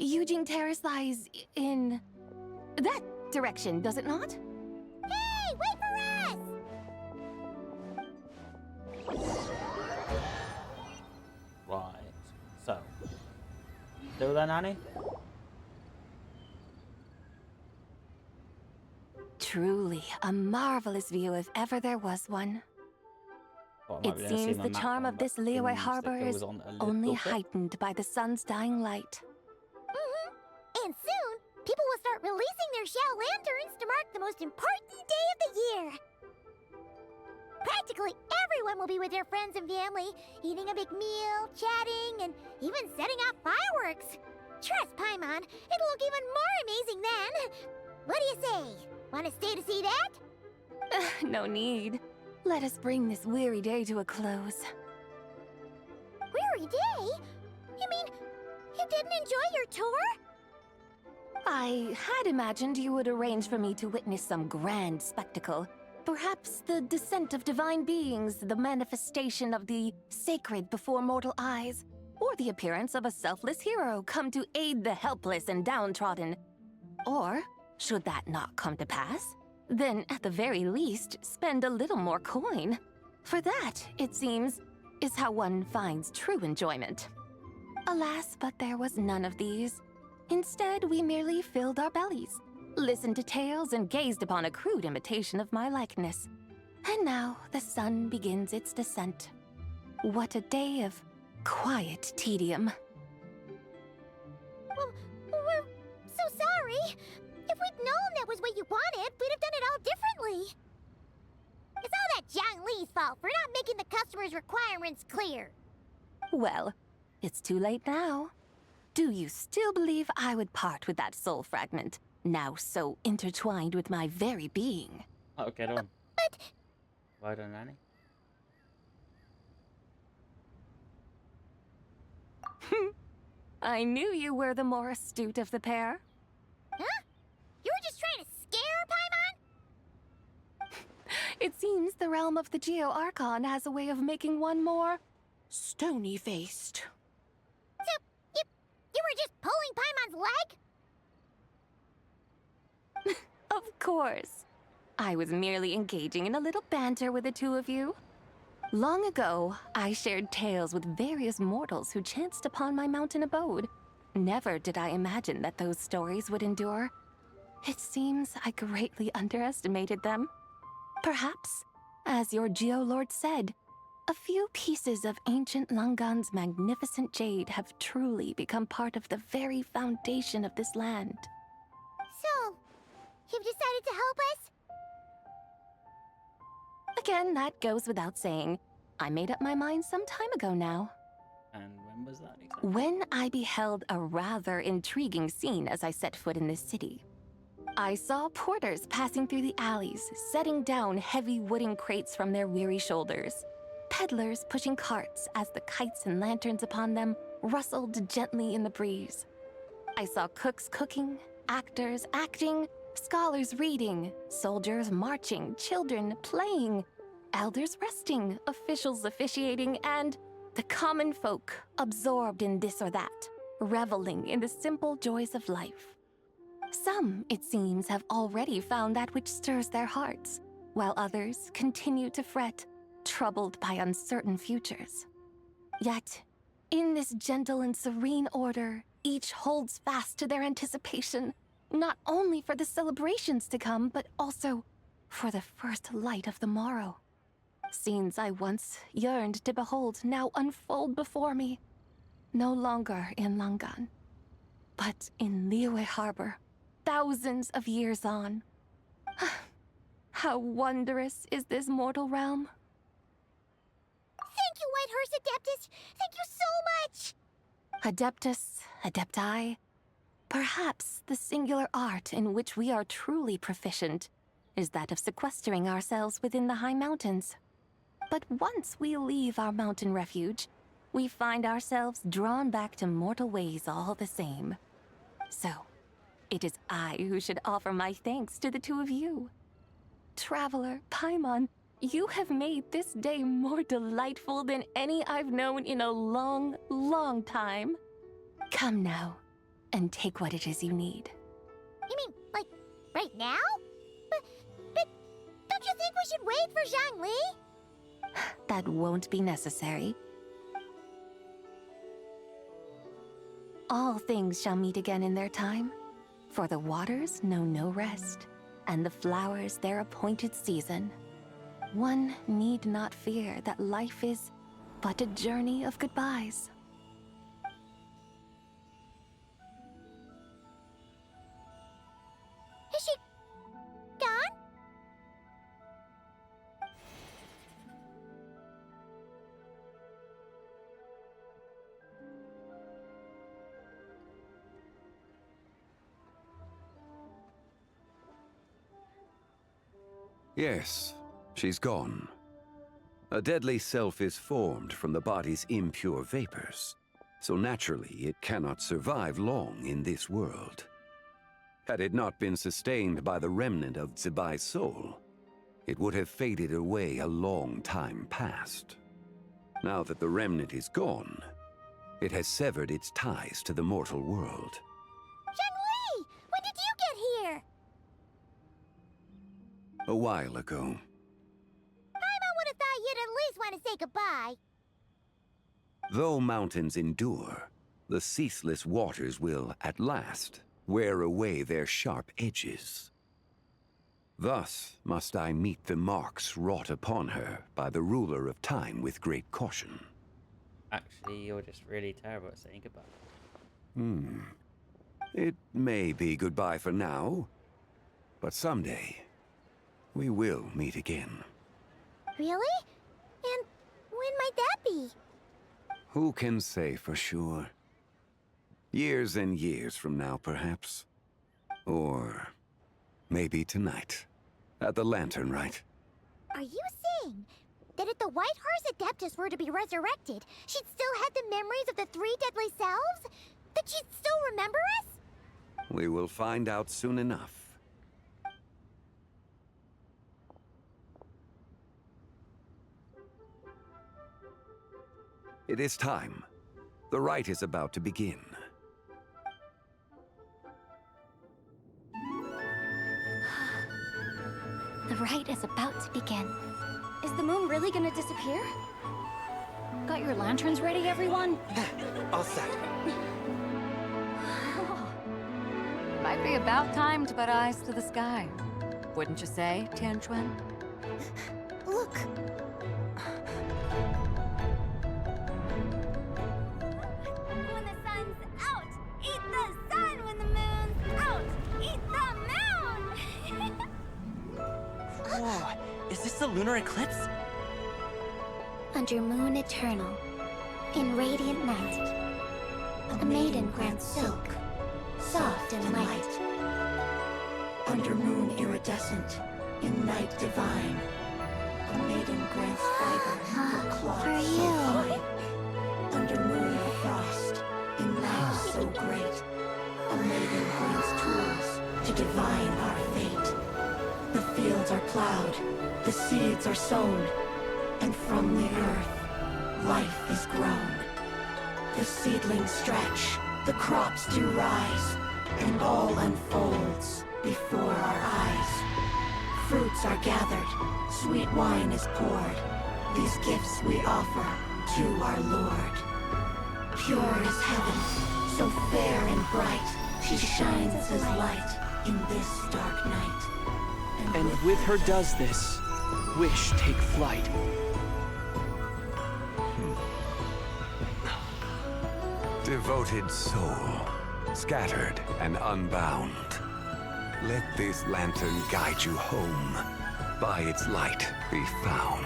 Speaker 5: Yujing Terrace lies in that direction, does it not?
Speaker 2: Hey, wait for us!
Speaker 1: Right. So. Still there, Nanny?
Speaker 5: Truly, a marvelous view if ever there was one.
Speaker 1: Well, I might
Speaker 5: It
Speaker 1: be able to see
Speaker 5: seems
Speaker 1: my
Speaker 5: the
Speaker 1: map
Speaker 5: charm
Speaker 1: on,
Speaker 5: of
Speaker 1: but
Speaker 5: this Liyue
Speaker 1: seems
Speaker 5: Harbor
Speaker 1: like it
Speaker 5: is
Speaker 1: was on a
Speaker 5: only
Speaker 1: little bit.
Speaker 5: heightened by the sun's dying light.
Speaker 2: And soon, people will start releasing their Xiao lanterns to mark the most important day of the year. Practically everyone will be with their friends and family, eating a big meal, chatting, and even setting off fireworks. Trust Paimon, it'll look even more amazing then. What do you say? Want to stay to see that?
Speaker 5: No need. Let us bring this weary day to a close.
Speaker 2: Weary day? You mean you didn't enjoy your tour?
Speaker 5: I had imagined you would arrange for me to witness some grand spectacle,
Speaker 12: Perhaps the descent of divine beings, the manifestation of the sacred before mortal eyes, or the appearance of a selfless hero come to aid the helpless and downtrodden. Or, should that not come to pass, then at the very least, spend a little more coin. For that, it seems, is how one finds true enjoyment. Alas, but there was none of these. Instead, we merely filled our bellies, listened to tales, and gazed upon a crude imitation of my likeness. And now the sun begins its descent. What a day of quiet tedium.
Speaker 2: Well, we're so sorry. If we'd known that was what you wanted, we'd have done it all differently. It's all that Zhang Li's fault for not making the customer's requirements clear.
Speaker 12: Well, it's too late now. Do you still believe I would part with that soul fragment, now so intertwined with my very being?
Speaker 1: Okay, on.
Speaker 2: But...
Speaker 1: Why don't Annie?
Speaker 12: I knew you were the more astute of the pair.
Speaker 2: Huh? You were just trying to scare Paimon?
Speaker 12: It seems the realm of the Geo-Archon has a way of making one more stony-faced.
Speaker 2: So, you were just pulling Paimon's leg?
Speaker 12: Of course. I was merely engaging in a little banter with the two of you. Long ago, I shared tales with various mortals who chanced upon my mountain abode. Never did I imagine that those stories would endure. It seems I greatly underestimated them. Perhaps, as your Geolord said, a few pieces of ancient Langan's magnificent jade have truly become part of the very foundation of this land.
Speaker 2: So, you've decided to help us?
Speaker 12: Again, that goes without saying. I made up my mind some time ago now.
Speaker 1: And when was that exactly?
Speaker 12: When I beheld a rather intriguing scene as I set foot in this city. I saw porters passing through the alleys, setting down heavy wooden crates from their weary shoulders. Peddlers pushing carts as the kites and lanterns upon them rustled gently in the breeze. I saw cooks cooking, actors acting, scholars reading, soldiers marching, children playing, elders resting, officials officiating, and the common folk absorbed in this or that, reveling in the simple joys of life. Some, it seems, have already found that which stirs their hearts, while others continue to fret, troubled by uncertain futures. Yet, in this gentle and serene order, each holds fast to their anticipation, not only for the celebrations to come, but also for the first light of the morrow. Scenes I once yearned to behold now unfold before me, no longer in Langan, but in Liyue Harbor, thousands of years on. How wondrous is this mortal realm!
Speaker 2: Thank you, Whitehurst Adeptus! Thank you so much!
Speaker 12: Adeptus, Adepti, perhaps the singular art in which we are truly proficient is that of sequestering ourselves within the high mountains. But once we leave our mountain refuge, we find ourselves drawn back to mortal ways all the same. So, it is I who should offer my thanks to the two of you. Traveler, Paimon, you have made this day more delightful than any I've known in a long, long time. Come now, and take what it is you need.
Speaker 2: You mean, like, right now? But don't you think we should wait for Zhang Li?
Speaker 12: That won't be necessary. All things shall meet again in their time, for the waters know no rest, and the flowers their appointed season. One need not fear that life is but a journey of goodbyes.
Speaker 2: Is she gone?
Speaker 14: Yes, she's gone. A deadly self is formed from the body's impure vapors, so naturally it cannot survive long in this world. Had it not been sustained by the remnant of Zibai's soul, it would have faded away a long time past. Now that the remnant is gone, it has severed its ties to the mortal world.
Speaker 18: Shenhui! When did you get here?
Speaker 14: A while ago.
Speaker 18: Paimon would have thought you'd at least want to say goodbye.
Speaker 14: Though mountains endure, the ceaseless waters will, at last, wear away their sharp edges. Thus must I meet the marks wrought upon her by the ruler of time with great caution.
Speaker 1: Actually, you're just really terrible at saying goodbye.
Speaker 14: It may be goodbye for now, but someday we will meet again.
Speaker 18: Really? And when might that be?
Speaker 14: Who can say for sure? Years and years from now, perhaps. Or maybe tonight, at the Lantern Rite.
Speaker 18: Are you saying that if the White Horse Adeptus were to be resurrected, she'd still have the memories of the 3 deadly selves? That she'd still remember us?
Speaker 14: We will find out soon enough. It is time. The rite is about to begin.
Speaker 18: The rite is about to begin. Is the moon really gonna disappear?
Speaker 2: Got your lanterns ready, everyone?
Speaker 17: All set.
Speaker 13: Might be about time to put eyes to the sky. Wouldn't you say, Tianchuan?
Speaker 18: Look. When the sun's out, eat the sun. When the moon's out, eat the moon.
Speaker 21: Whoa, is this the lunar eclipse?
Speaker 18: Under moon eternal, in radiant night, a maiden grants silk, soft and light.
Speaker 11: Under moon iridescent, in night divine, a maiden grants fiber for cloth
Speaker 18: For
Speaker 11: so
Speaker 18: you.
Speaker 11: fine. Under moon of frost, in night so great, a maiden grants tools to divine our fate. The fields are plowed, the seeds are sown, and from the earth, life is grown. The seedlings stretch, the crops do rise, and all unfolds before our eyes. Fruits are gathered, sweet wine is poured. These gifts we offer to our Lord. Pure as heaven, so fair and bright, she shines as light in this dark night.
Speaker 21: And with her does this, wish take flight.
Speaker 14: Devoted soul, scattered and unbound. Let this lantern guide you home. By its light be found.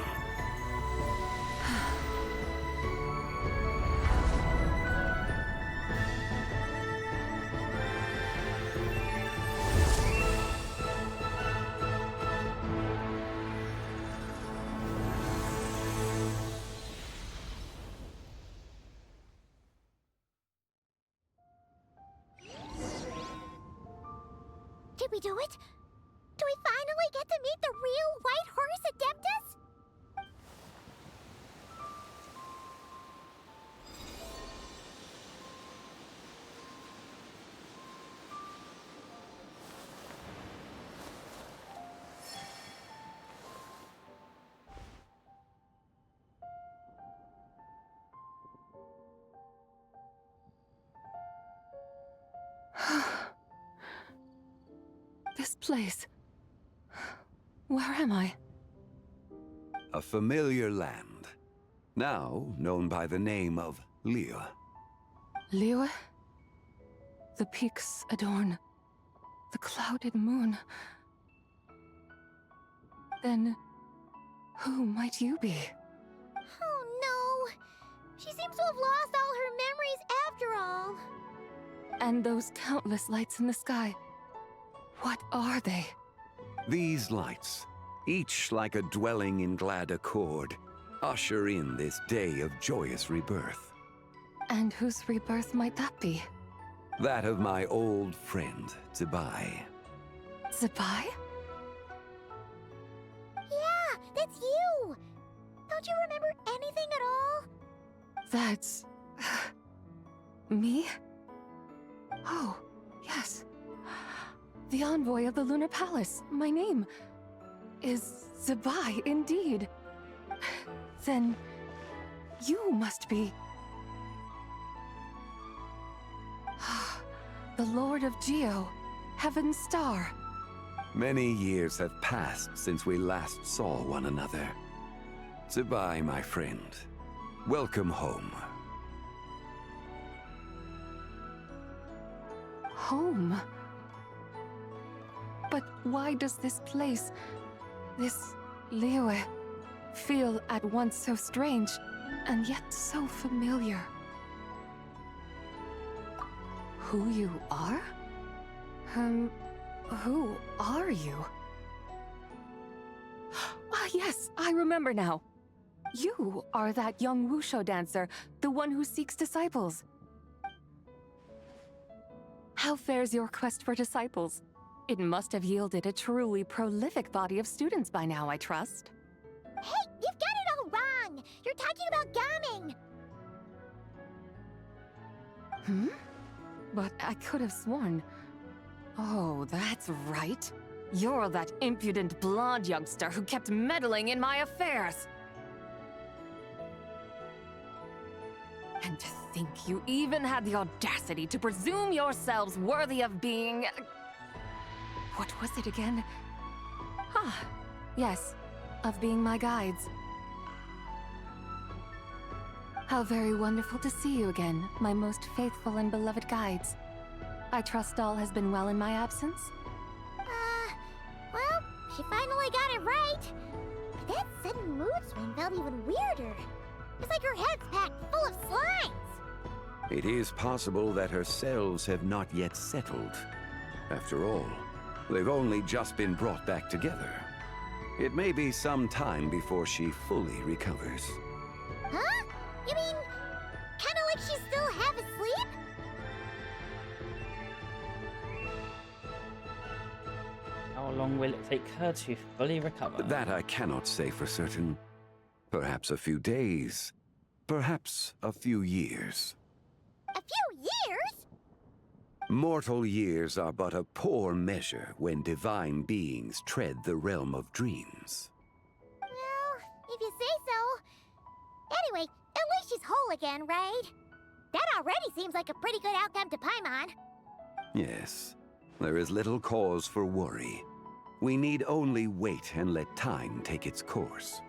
Speaker 18: Did we do it? Do we finally get to meet the real White Horse Adeptus?
Speaker 5: This place. Where am I?
Speaker 14: A familiar land, now known by the name of Liyue.
Speaker 5: Liyue? The peaks adorn the clouded moon. Then, who might you be?
Speaker 18: Oh no! She seems to have lost all her memories after all.
Speaker 5: And those countless lights in the sky. What are they?
Speaker 14: These lights, each like a dwelling in glad accord, usher in this day of joyous rebirth.
Speaker 5: And whose rebirth might that be?
Speaker 14: That of my old friend, Zibai.
Speaker 5: Zibai?
Speaker 2: Don't you remember anything at all?
Speaker 5: That's... me? Oh, yes. The envoy of the Lunar Palace. My name is Zabai, indeed. Then you must be... the Lord of Geo, Heaven's Star.
Speaker 14: Many years have passed since we last saw one another. Zabai, my friend. Welcome home.
Speaker 5: Home? But why does this place, this Liyue, feel at once so strange and yet so familiar? Who you are? Who are you? Ah, yes, I remember now. You are that young wushu dancer, the one who seeks disciples. How fares your quest for disciples? It must have yielded a truly prolific body of students by now, I trust.
Speaker 2: Hey, you've got it all wrong! You're talking about gaming!
Speaker 5: Hmm? But I could have sworn... Oh, that's right. You're that impudent blonde youngster who kept meddling in my affairs. And to think you even had the audacity to presume yourselves worthy of being... What was it again? Ah, yes, of being my guides. How very wonderful to see you again, my most faithful and beloved guides. I trust all has been well in my absence?
Speaker 2: Well, she finally got it right. But that sudden mood swing felt even weirder. It's like her head's packed full of slimes.
Speaker 14: It is possible that her cells have not yet settled. After all, they've only just been brought back together. It may be some time before she fully recovers.
Speaker 2: Huh? You mean, kinda like she's still half asleep?
Speaker 1: How long will it take her to fully recover?
Speaker 14: That I cannot say for certain. Perhaps a few days. Perhaps a few years.
Speaker 2: A few years?
Speaker 14: Mortal years are but a poor measure when divine beings tread the realm of dreams.
Speaker 2: Well, if you say so. Anyway, at least she's whole again, right? That already seems like a pretty good outcome to Paimon.
Speaker 14: Yes, there is little cause for worry. We need only wait and let time take its course.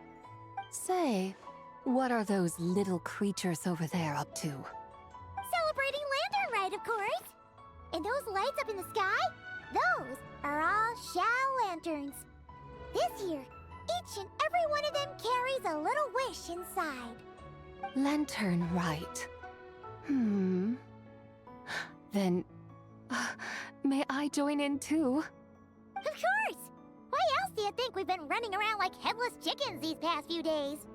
Speaker 5: Say, what are those little creatures over there up to?
Speaker 2: Celebrating Lantern Rite, of course. And those lights up in the sky? Those are all Shao lanterns. This year, each and every one of them carries a little wish inside.
Speaker 5: Lantern Rite. Then, may I join in too?
Speaker 2: Of course! Why else do you think we've been running around like headless chickens these past few days?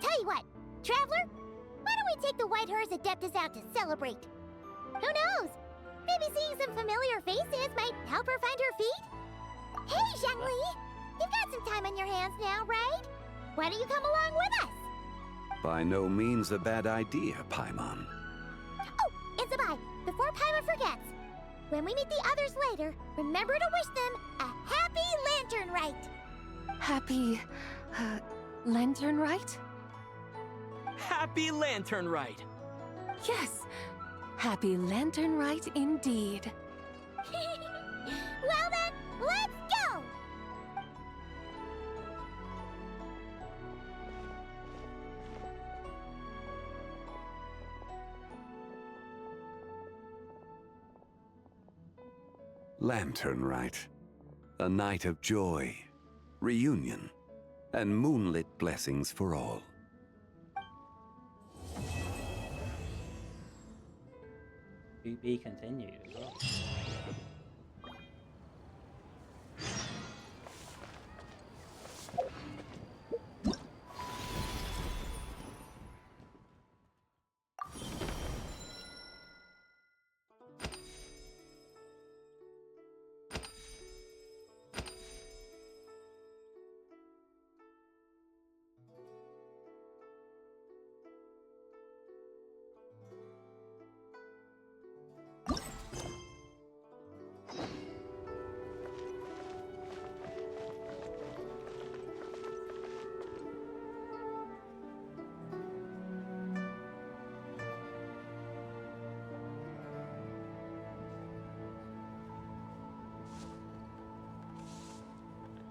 Speaker 2: Tell you what, Traveler, why don't we take the White Horse Adeptus out to celebrate? Who knows? Maybe seeing some familiar faces might help her find her feet? Hey, Zhangli! You've got some time on your hands now, right? Why don't you come along with us?
Speaker 14: By no means a bad idea, Paimon.
Speaker 2: Oh, and Zabai, before Paimon forgets, when we meet the others later, remember to wish them a happy Lantern Rite!
Speaker 5: Happy... Lantern Rite?
Speaker 21: Happy Lantern Rite!
Speaker 5: Yes! Happy Lantern Rite indeed.
Speaker 2: Well then, let's go!
Speaker 14: Lantern Rite. A night of joy, reunion, and moonlit blessings for all.
Speaker 1: To be continued as well.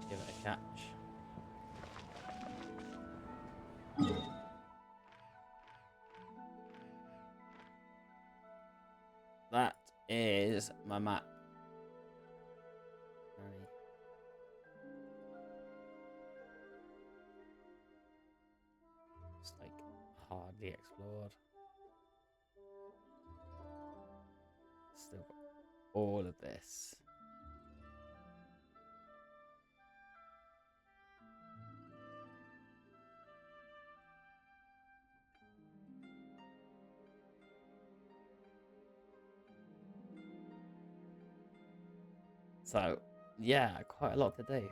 Speaker 1: Give it a catch. That is my map. It's like hardly explored. Still got all of this. So, yeah, quite a lot to do.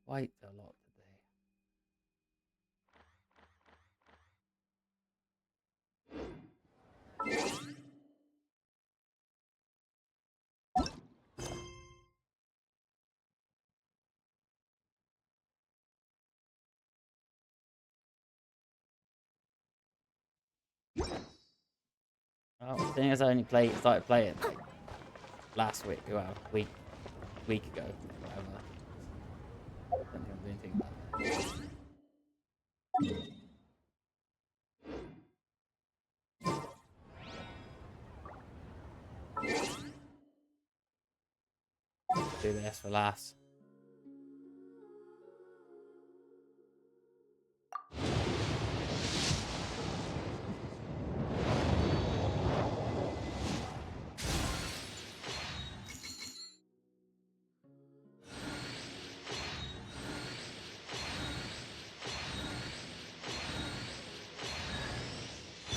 Speaker 1: Quite a lot to do. Oh, the thing is, I only started playing like last week, well, week ago, whatever. Don't think I'm doing anything about that. Do this for last.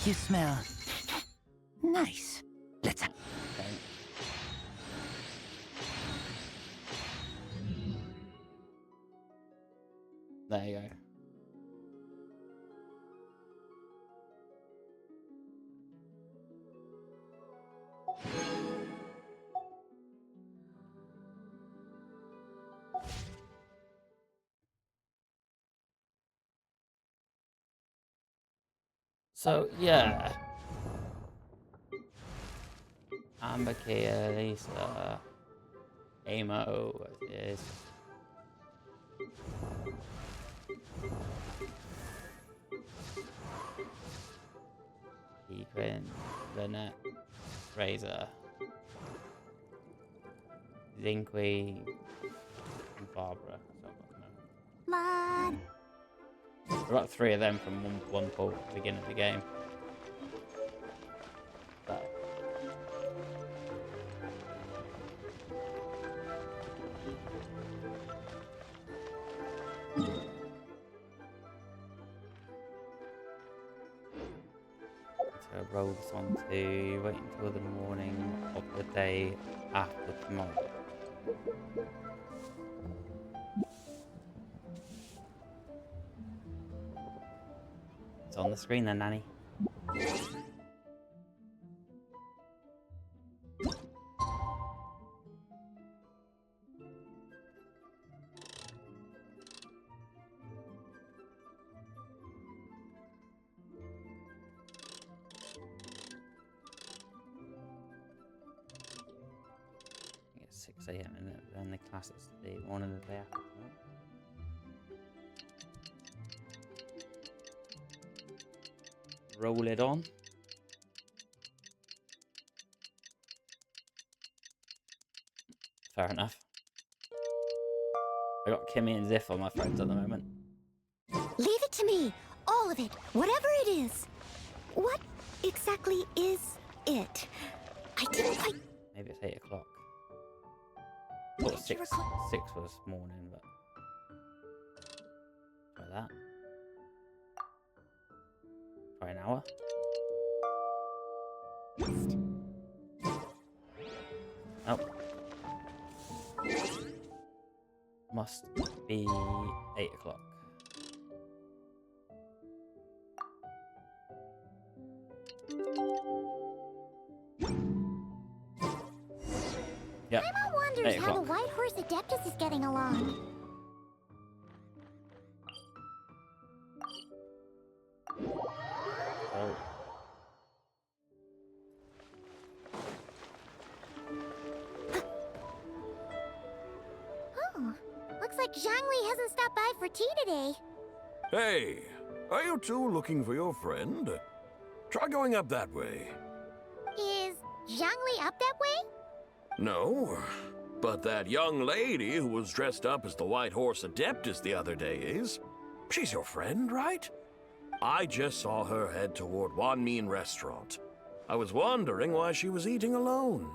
Speaker 3: You smell nice. Let's have.
Speaker 1: Okay. There you go. So, yeah. Amber, Kia, Lisa, Amo, what is Equin, Lynette, Razor, Zinqui, and Barbara.
Speaker 18: Lad.
Speaker 1: We got 3 of them from one pool at the beginning of the game. So. So roll this on to wait until the morning of the day after tomorrow. It's on the screen then, Nanny. It's 6 AM and then the class is the morning of the day after tomorrow. Roll it on. Fair enough. I got Kimmy and Ziff on my phones at the moment.
Speaker 18: Leave it to me. All of it. Whatever it is. What exactly is it? I didn't quite...
Speaker 1: Maybe it's 8 o'clock. I thought 6 was morning, but... Try that. Try an hour. Oh. Must be 8 o'clock. Yep.
Speaker 18: Paimon wonders how the White Horse Adeptus is getting along.
Speaker 2: Zhangli hasn't stopped by for tea today.
Speaker 17: Hey, are you two looking for your friend? Try going up that way.
Speaker 2: Is Zhangli up that way?
Speaker 17: No, but that young lady who was dressed up as the White Horse Adeptus the other day is. She's your friend, right? I just saw her head toward Wanmin Restaurant. I was wondering why she was eating alone.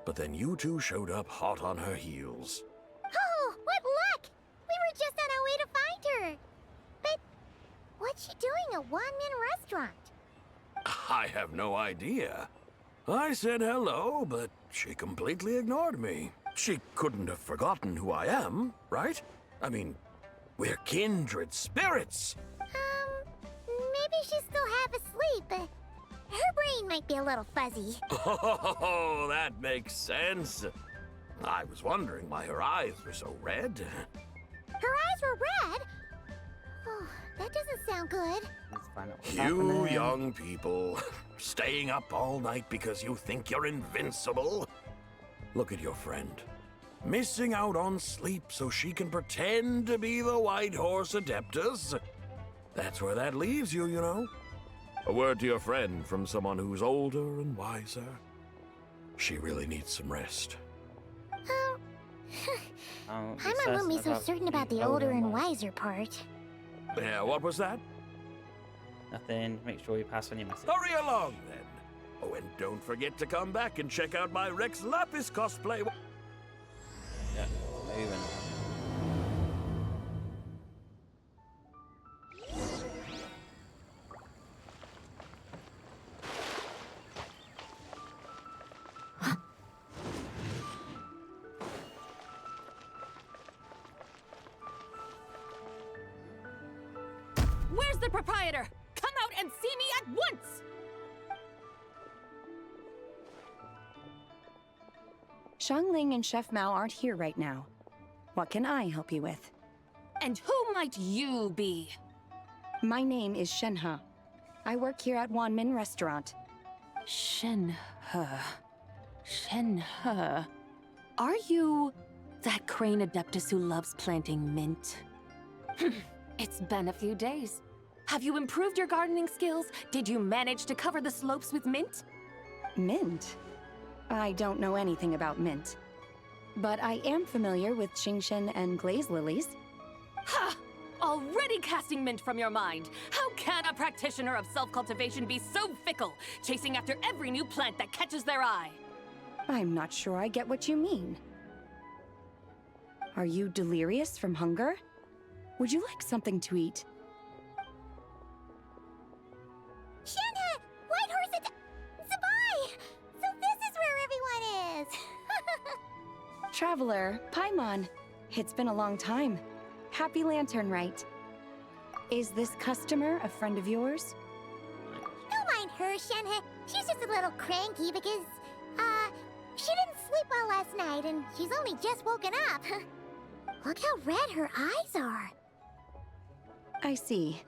Speaker 17: But then you two showed up hot on her heels.
Speaker 2: Oh, what luck! We were just on our way to find her. But what's she doing at Wanmin Restaurant?
Speaker 17: I have no idea. I said hello, but she completely ignored me. She couldn't have forgotten who I am, right? I mean, we're kindred spirits.
Speaker 2: Maybe she's still half asleep, but her brain might be a little fuzzy.
Speaker 17: Oh, that makes sense. I was wondering why her eyes were so red.
Speaker 2: Her eyes were red? Oh, that doesn't sound good.
Speaker 1: Let's find out what's
Speaker 17: You
Speaker 1: happening.
Speaker 17: young people, staying up all night because you think you're invincible. Look at your friend. Missing out on sleep so she can pretend to be the White Horse Adeptus. That's where that leaves you, you know. A word to your friend from someone who's older and wiser. She really needs some rest.
Speaker 2: Paimon won't be so certain about the older and wiser part.
Speaker 17: Yeah, what was that?
Speaker 1: Nothing. Make sure you pass on your message.
Speaker 17: Hurry along, then. Oh, and don't forget to come back and check out my Rex Lapis cosplay.
Speaker 1: Yeah, moving.
Speaker 13: Where's the proprietor? Come out and see me at once!
Speaker 9: Xiangling and Chef Mao aren't here right now. What can I help you with?
Speaker 13: And who might you be?
Speaker 9: My name is Shenhe. I work here at Wanmin Restaurant.
Speaker 13: Shenhe. Shenhe. Are you that crane adeptus who loves planting mint? It's been a few days. Have you improved your gardening skills? Did you manage to cover the slopes with mint?
Speaker 9: Mint? I don't know anything about mint. But I am familiar with Qingshen and glaze lilies.
Speaker 13: Ha! Already casting mint from your mind. How can a practitioner of self-cultivation be so fickle, chasing after every new plant that catches their eye?
Speaker 9: I'm not sure I get what you mean. Are you delirious from hunger? Would you like something to eat?
Speaker 2: Shenhe! White Horse Zabai! So this is where everyone is!
Speaker 9: Traveler, Paimon. It's been a long time. Happy Lantern, Rite. Is this customer a friend of yours?
Speaker 2: Don't mind her, Shenhe. She's just a little cranky because, she didn't sleep well last night and she's only just woken up. Look how red her eyes are.
Speaker 9: I see.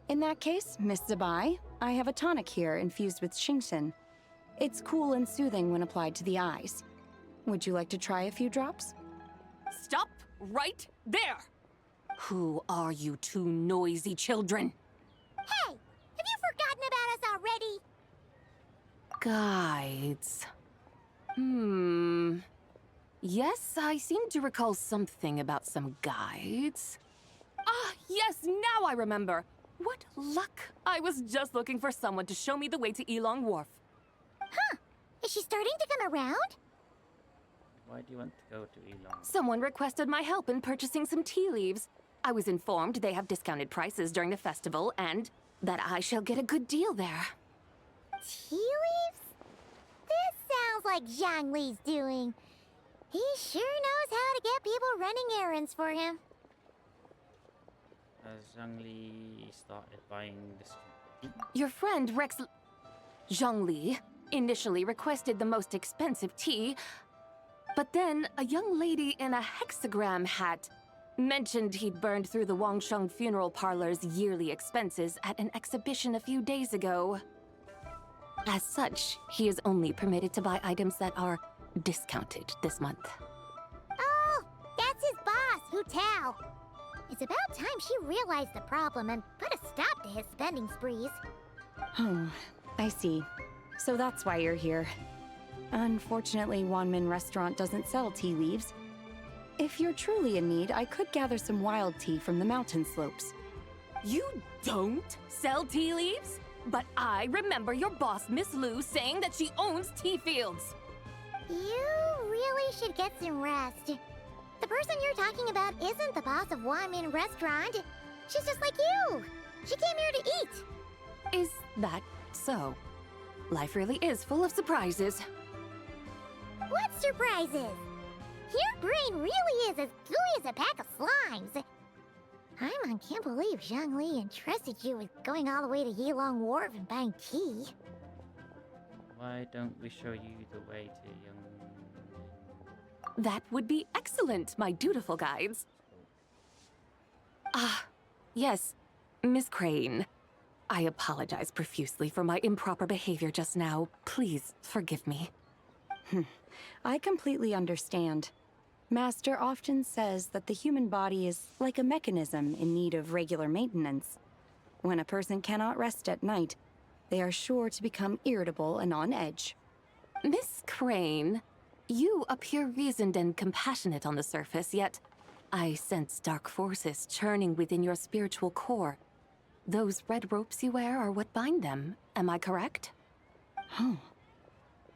Speaker 9: In that case, Miss Zabai, I have a tonic here infused with Qingshen. It's cool and soothing when applied to the eyes. Would you like to try a few drops?
Speaker 13: Stop right there! Who are you two noisy children?
Speaker 2: Hey! Have you forgotten about us already?
Speaker 13: Guides. Yes, I seem to recall something about some guides. Ah, yes, now I remember. What luck! I was just looking for someone to show me the way to Elong Wharf.
Speaker 2: Huh. Is she starting to come around?
Speaker 1: Why do you want to go to Elon?
Speaker 13: Someone requested my help in purchasing some tea leaves. I was informed they have discounted prices during the festival and that I shall get a good deal there.
Speaker 2: Tea leaves? This sounds like Zhang Li's doing. He sure knows how to get people running errands for him.
Speaker 1: Has Zhangli started buying this tea?
Speaker 13: Your friend Rex Zhangli initially requested the most expensive tea, but then a young lady in a hexagram hat mentioned he'd burned through the Wangsheng funeral parlor's yearly expenses at an exhibition a few days ago. As such, he is only permitted to buy items that are discounted this month.
Speaker 2: Oh, that's his boss,
Speaker 10: hotel. It's about time she realized the problem and put a stop to his spending sprees.
Speaker 9: Oh, I see. So that's why you're here. Unfortunately, Wanmin Restaurant doesn't sell tea leaves. If you're truly in need, I could gather some wild tea from the mountain slopes.
Speaker 12: You don't sell tea leaves? But I remember your boss, Miss Lu, saying that she owns tea fields.
Speaker 10: You really should get some rest. The person you're talking about isn't the boss of Wanmin Restaurant. She's just like you. She came here to eat.
Speaker 12: Is that so? Life really is full of surprises.
Speaker 10: What surprises? Your brain really is as gooey as a pack of slimes. I can't believe Zhongli entrusted you with going all the way to Yilong Wharf and buying tea.
Speaker 1: Why don't we show you the way to Young...
Speaker 12: That would be excellent, my dutiful guides. Ah, yes, Miss Crane. I apologize profusely for my improper behavior just now. Please forgive me.
Speaker 9: I completely understand. Master often says that the human body is like a mechanism in need of regular maintenance. When a person cannot rest at night, they are sure to become irritable and on edge.
Speaker 12: Miss Crane, you appear reasoned and compassionate on the surface, yet I sense dark forces churning within your spiritual core. Those red ropes you wear are what bind them, am I correct?
Speaker 9: Oh,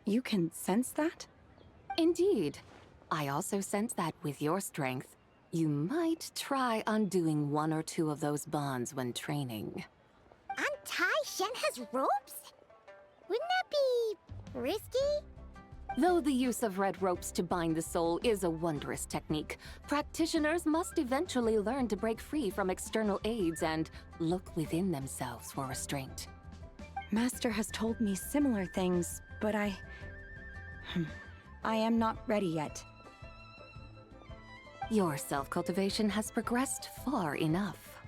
Speaker 9: you can sense that?
Speaker 12: Indeed. I also sense that with your strength, you might try undoing one or two of those bonds when training.
Speaker 10: Untie Shenhe's ropes? Wouldn't that be risky?
Speaker 12: Though the use of red ropes to bind the soul is a wondrous technique, practitioners must eventually learn to break free from external aids and look within themselves for restraint.
Speaker 9: Master has told me similar things, but I am not ready yet.
Speaker 12: Your self-cultivation has progressed far enough.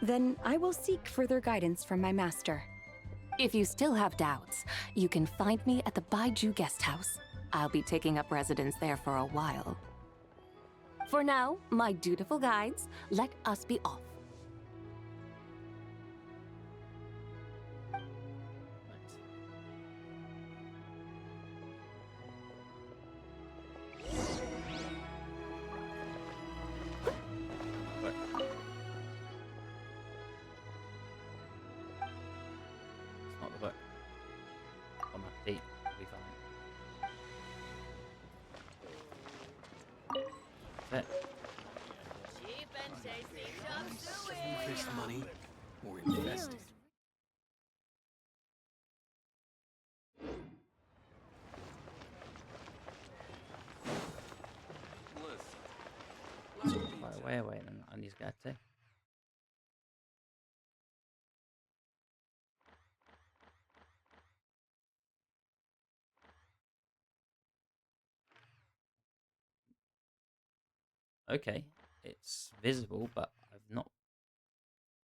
Speaker 9: Then I will seek further guidance from my master.
Speaker 12: If you still have doubts, you can find me at the Baiju Guest House. I'll be taking up residence there for a while. For now, my dutiful guides, let us be off.
Speaker 21: Increase money or invest it.
Speaker 1: Quite a way away than on these guys too. Okay, it's visible, but I've not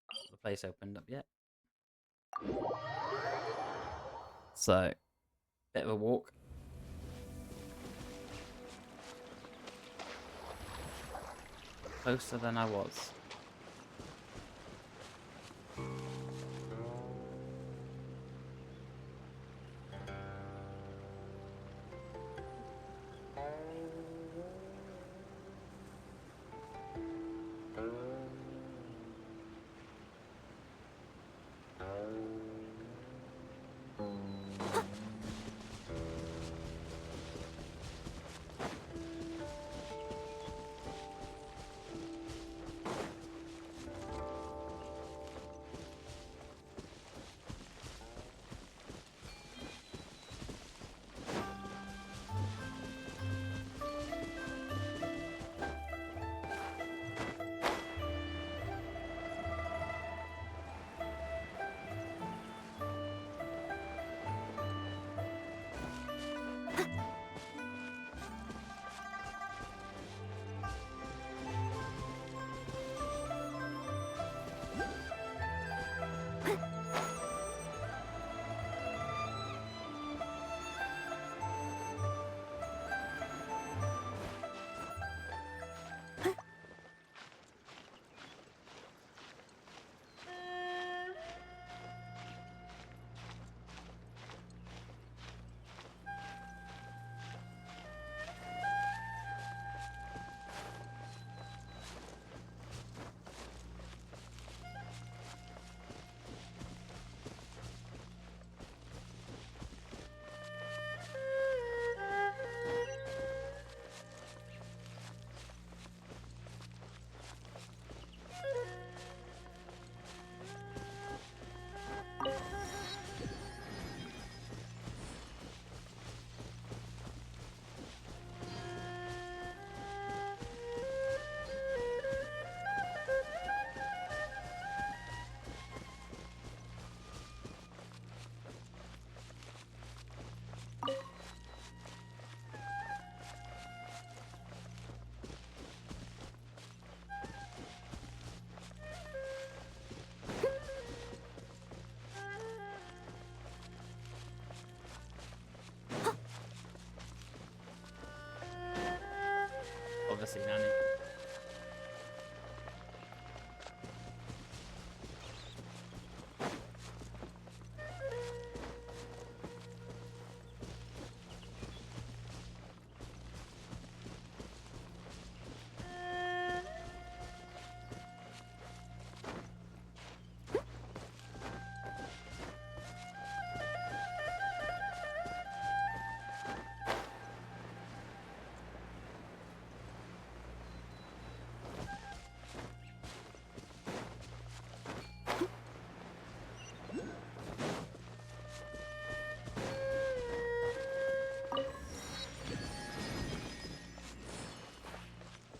Speaker 1: got the place opened up yet. So, bit of a walk. Closer than I was. never seen Annie.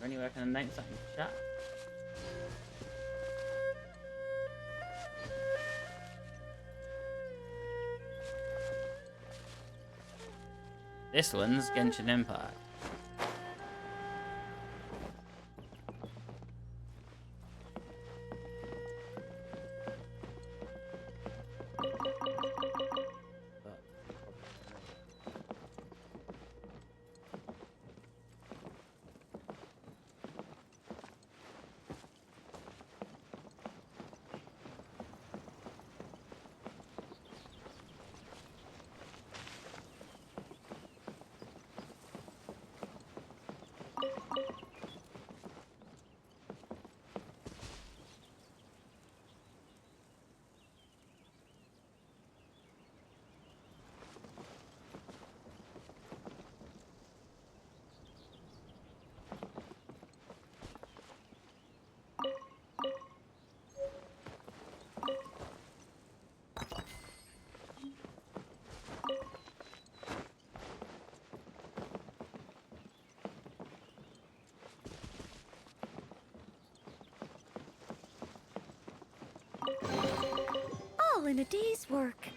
Speaker 1: Anywhere can I name something in chat? This one's Genshin Impact.
Speaker 2: All in a day's work.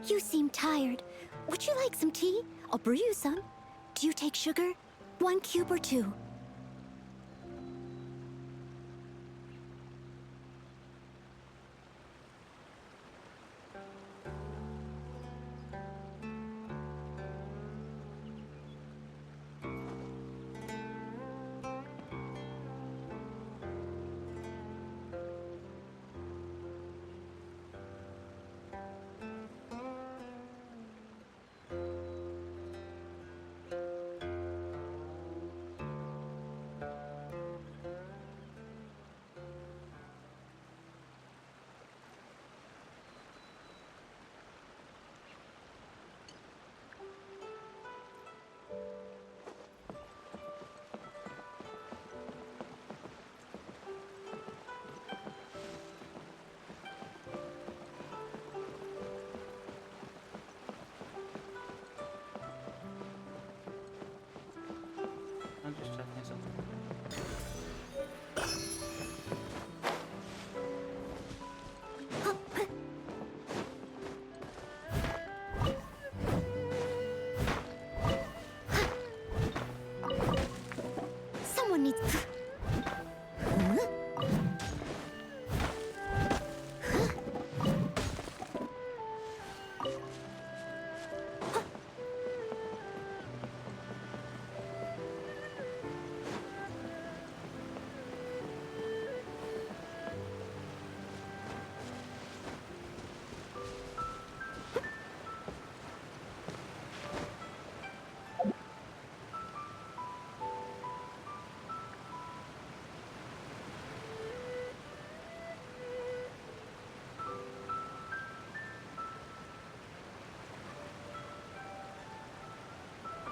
Speaker 2: You seem tired. Would you like some tea? I'll brew you some. Do you take sugar? 1 cube or 2?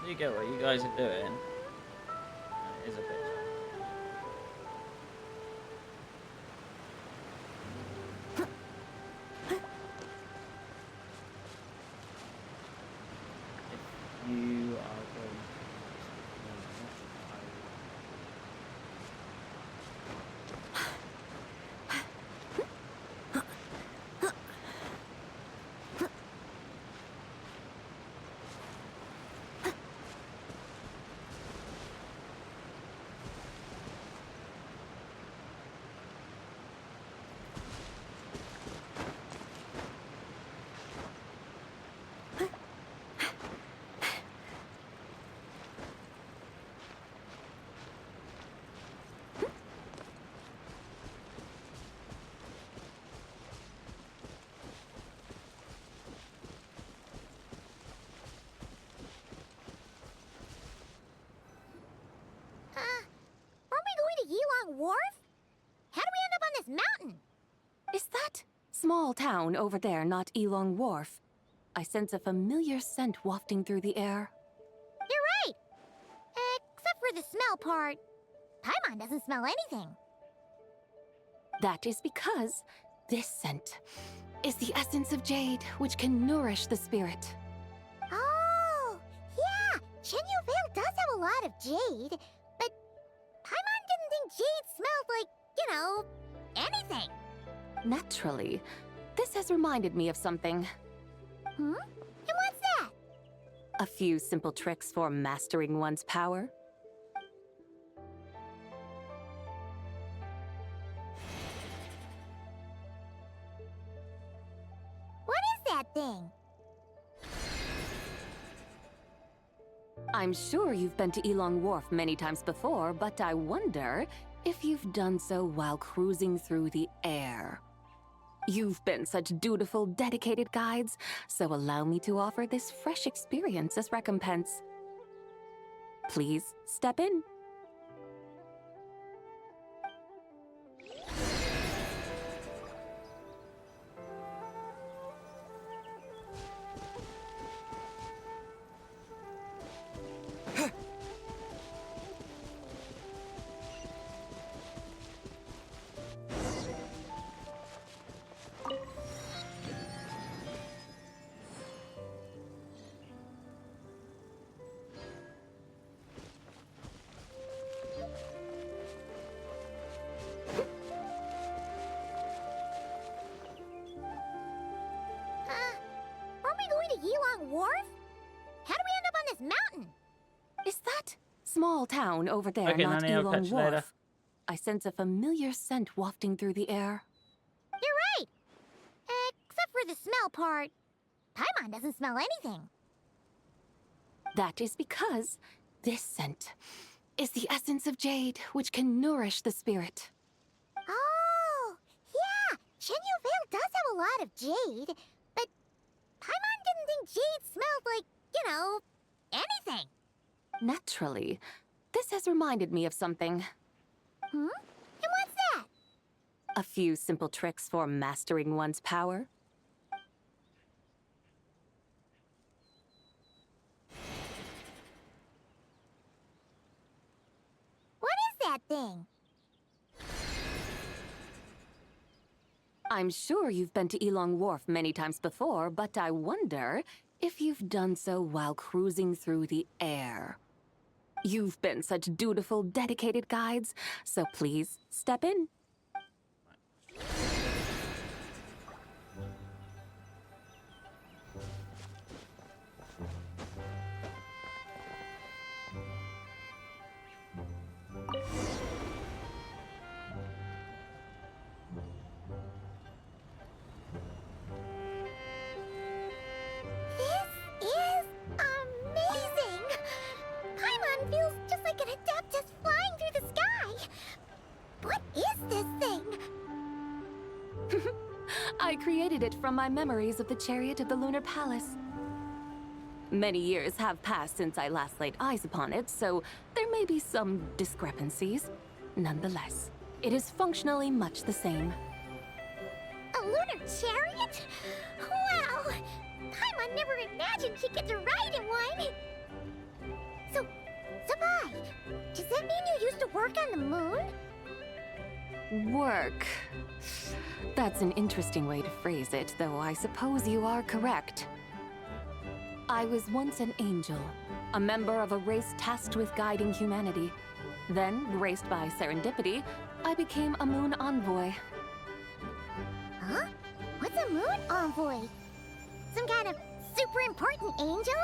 Speaker 1: do you get what you guys are doing? It is a bit. If you are going
Speaker 10: Yilong Wharf? How do we end up on this mountain?
Speaker 12: Is that small town over there not Elong Wharf? I sense a familiar scent wafting through the air.
Speaker 10: You're right! Except for the smell part. Paimon doesn't smell anything.
Speaker 12: That is because this scent is the essence of jade, which can nourish the spirit.
Speaker 10: Oh, yeah! Chenyu Vale does have a lot of jade, but Paimon didn't think jade smelled like, you know, anything.
Speaker 12: Naturally, this has reminded me of something.
Speaker 10: Hmm? And what's that?
Speaker 12: A few simple tricks for mastering one's power.
Speaker 10: What is that thing?
Speaker 12: I'm sure you've been to Elong Wharf many times before, but I wonder if you've done so while cruising through the air. You've been such dutiful, dedicated guides, so allow me to offer this fresh experience as recompense. Please step in.
Speaker 10: Aren't we going to Yilong Wharf? How do we end up on this mountain?
Speaker 12: Is that small town over there
Speaker 1: Okay,
Speaker 12: not
Speaker 1: Nanny, I'll
Speaker 12: Elong
Speaker 1: catch you later.
Speaker 12: Wharf? I sense a familiar scent wafting through the air.
Speaker 10: You're right! Except for the smell part. Paimon doesn't smell anything.
Speaker 12: That is because this scent is the essence of jade, which can nourish the spirit.
Speaker 10: Oh, yeah! Chenyu Vale does have a lot of jade, but Paimon didn't think jade smelled like, you know, anything.
Speaker 12: Naturally, this has reminded me of something.
Speaker 10: Hmm? And what's that?
Speaker 12: A few simple tricks for mastering one's power.
Speaker 10: What is that thing?
Speaker 12: I'm sure you've been to Elong Wharf many times before, but I wonder if you've done so while cruising through the air. You've been such dutiful, dedicated guides, so please step in.
Speaker 10: This is amazing! Paimon feels just like an Adeptus flying through the sky. What is this thing?
Speaker 12: I created it from my memories of the chariot of the Lunar Palace. Many years have passed since I last laid eyes upon it, so there may be some discrepancies. Nonetheless, it is functionally much the same.
Speaker 10: A lunar chariot? Wow! Paimon never imagined she'd get to ride in one! that mean you used to work on the moon?
Speaker 12: Work. That's an interesting way to phrase it, though I suppose you are correct. I was once an angel, a member of a race tasked with guiding humanity. Then, graced by serendipity, I became a moon envoy.
Speaker 10: Huh? What's a moon envoy? Some kind of super important angel?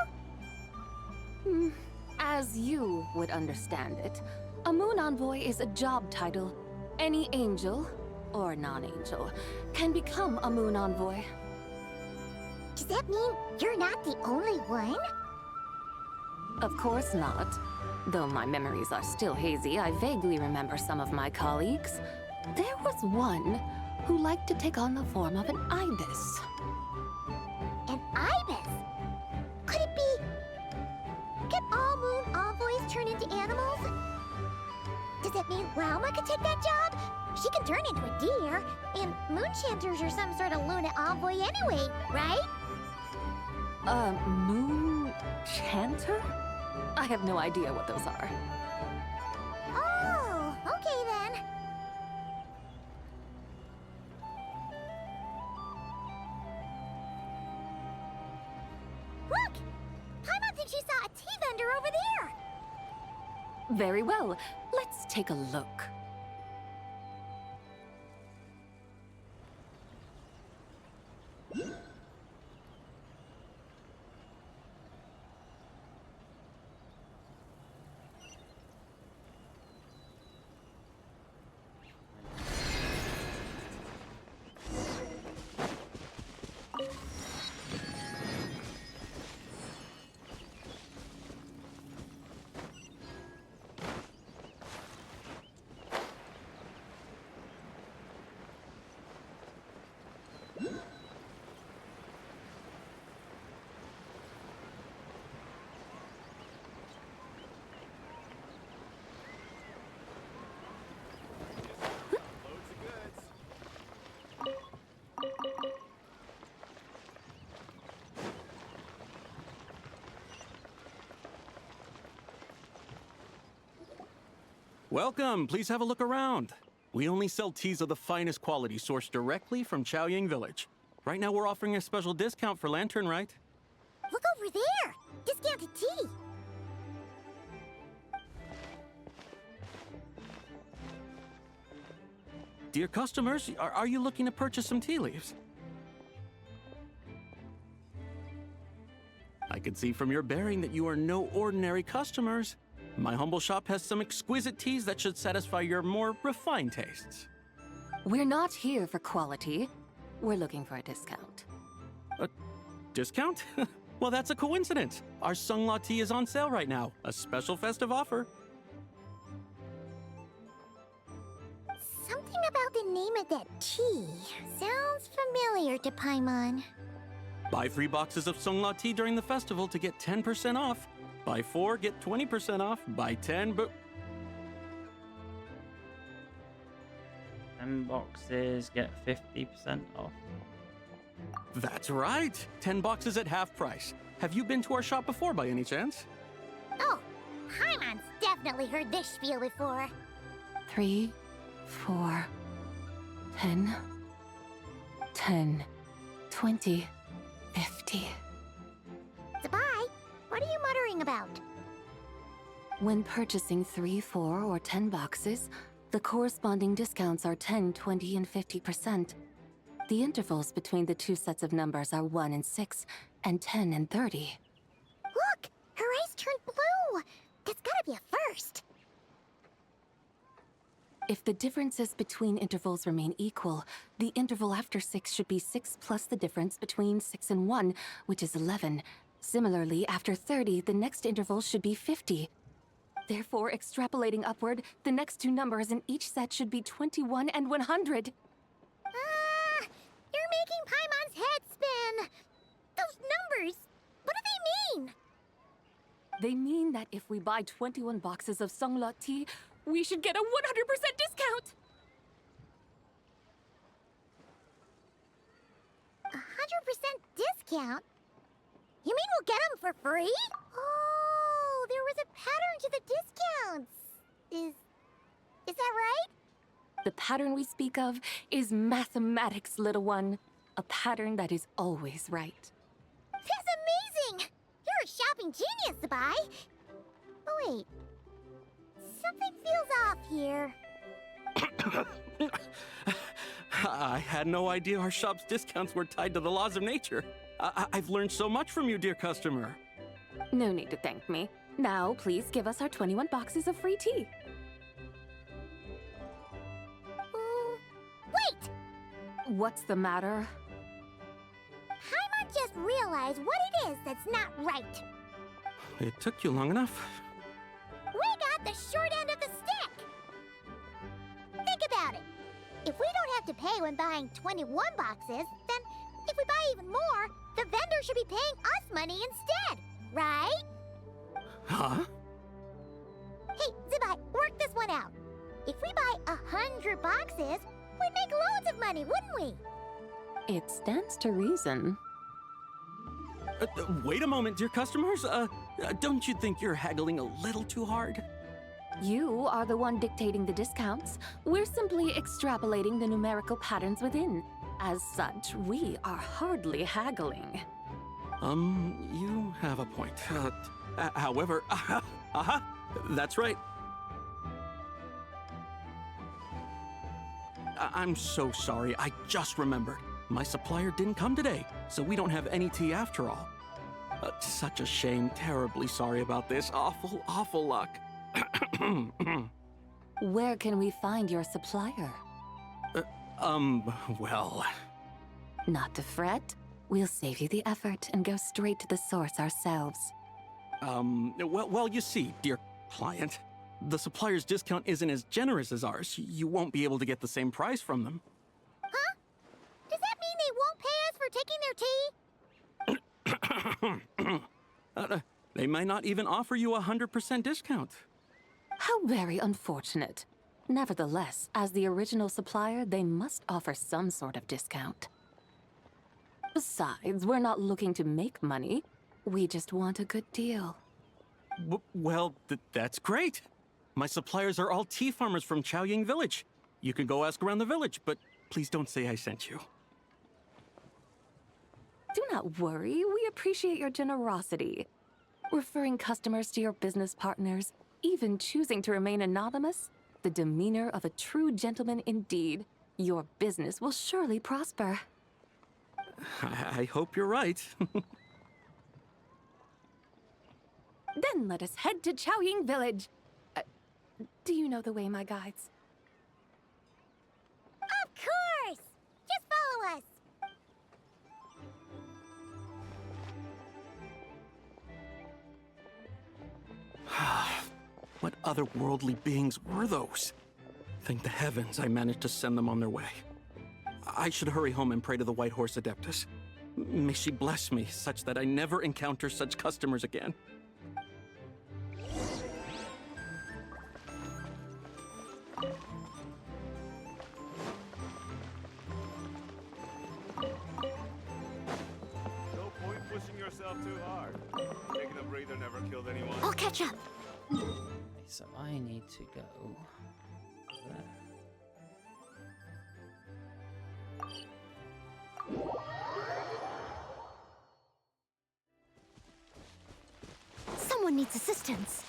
Speaker 12: As you would understand it, a moon envoy is a job title. Any angel, or non-angel, can become a moon envoy.
Speaker 10: Does that mean you're not the only one?
Speaker 12: Of course not. Though my memories are still hazy, I vaguely remember some of my colleagues. There was one who liked to take on the form of an ibis.
Speaker 10: An ibis? Could it be... Can all moon envoys turn into animals? Does that mean Rauma could take that job? She can turn into a deer, and moon chanters are some sort of Luna envoy anyway, right?
Speaker 12: Moon chanter? I have no idea what those are.
Speaker 10: Oh, okay then. Look! Paimon thinks she saw a tea vendor over there!
Speaker 12: Very well. Let's take a look.
Speaker 4: Welcome, please have a look around. We only sell teas of the finest quality sourced directly from Chaoying Village. Right now we're offering a special discount for Lantern Rite.
Speaker 10: Look over there! Discounted tea!
Speaker 4: Dear customers, are you looking to purchase some tea leaves? I can see from your bearing that you are no ordinary customers. My humble shop has some exquisite teas that should satisfy your more refined tastes.
Speaker 12: We're not here for quality. We're looking for a discount.
Speaker 4: A discount? Well, that's a coincidence. Our Sunglaw tea is on sale right now. A special festive offer.
Speaker 10: Something about the name of that tea sounds familiar to Paimon.
Speaker 4: Buy 3 boxes of Sunglaw tea during the festival to get 10% off. Buy 4, get 20% off. Buy 10, but...
Speaker 1: 10 boxes, get 50% off.
Speaker 4: That's right! 10 boxes at half price. Have you been to our shop before by any chance?
Speaker 10: Oh, Paimon's definitely heard this spiel before.
Speaker 12: 3, 4, 10, 10, 20, 50.
Speaker 10: Zabai, what are you muttering about?
Speaker 12: When purchasing 3, 4, or 10 boxes, the corresponding discounts are 10, 20, and 50%. The intervals between the two sets of numbers are 1 and 6, and 10 and 30.
Speaker 10: Look! Her eyes turned blue! That's gotta be a first!
Speaker 12: If the differences between intervals remain equal, the interval after 6 should be 6 plus the difference between 6 and 1, which is 11. Similarly, after 30, the next interval should be 50. Therefore, extrapolating upward, the next two numbers in each set should be 21 and 100.
Speaker 10: You're making Paimon's head spin! Those numbers, what do they mean?
Speaker 12: They mean that if we buy 21 boxes of Sunglaw tea, we should get a 100% discount!
Speaker 10: 100% discount? You mean we'll get them for free? Oh, there was a pattern to the discounts. Is that right?
Speaker 12: The pattern we speak of is mathematics, little one. A pattern that is always right.
Speaker 10: That's amazing! You're a shopping genius, Sabai. Oh wait. Something feels off here.
Speaker 4: I had no idea our shop's discounts were tied to the laws of nature. I've learned so much from you, dear customer.
Speaker 12: No need to thank me. Now, please give us our 21 boxes of free tea.
Speaker 10: Wait!
Speaker 12: What's the matter?
Speaker 10: Paimon just realized what it is that's not right.
Speaker 4: It took you long enough.
Speaker 10: We got the short end of the stick! Think about it. If we don't have to pay when buying 21 boxes, then if we buy even more, the vendor should be paying us money instead, right?
Speaker 4: Huh?
Speaker 10: Hey, Zibai, work this one out. If we buy 100 boxes, we'd make loads of money, wouldn't we?
Speaker 12: It stands to reason.
Speaker 4: Wait a moment, dear customers. Don't you think you're haggling a little too hard?
Speaker 12: You are the one dictating the discounts. We're simply extrapolating the numerical patterns within. As such, we are hardly haggling.
Speaker 4: You have a point. However, that's right. I'm so sorry. I just remembered. My supplier didn't come today, so we don't have any tea after all. Such a shame. Terribly sorry about this. Awful, awful luck.
Speaker 12: Where can we find your supplier?
Speaker 4: Well...
Speaker 12: Not to fret. We'll save you the effort and go straight to the source ourselves.
Speaker 4: Well, you see, dear client, the supplier's discount isn't as generous as ours. You won't be able to get the same price from them.
Speaker 10: Huh? Does that mean they won't pay us for taking their tea?
Speaker 4: They might not even offer you 100% discount.
Speaker 12: How very unfortunate. Nevertheless, as the original supplier, they must offer some sort of discount. Besides, we're not looking to make money. We just want a good deal.
Speaker 4: Well, that's great. My suppliers are all tea farmers from Chaoying Village. You can go ask around the village, but please don't say I sent you.
Speaker 12: Do not worry, we appreciate your generosity. Referring customers to your business partners, even choosing to remain anonymous, the demeanor of a true gentleman indeed. Your business will surely prosper.
Speaker 4: I hope you're right.
Speaker 12: Then let us head to Chaoying Village. Do you know the way, my guides?
Speaker 10: Of course! Just follow us!
Speaker 4: What otherworldly beings were those? Thank the heavens I managed to send them on their way. I should hurry home and pray to the White Horse Adeptus. May she bless me such that I never encounter such customers again.
Speaker 6: No point pushing yourself too hard. Taking a breather never killed anyone.
Speaker 10: I'll catch up.
Speaker 1: Okay, so I need to go there.
Speaker 10: Someone needs assistance.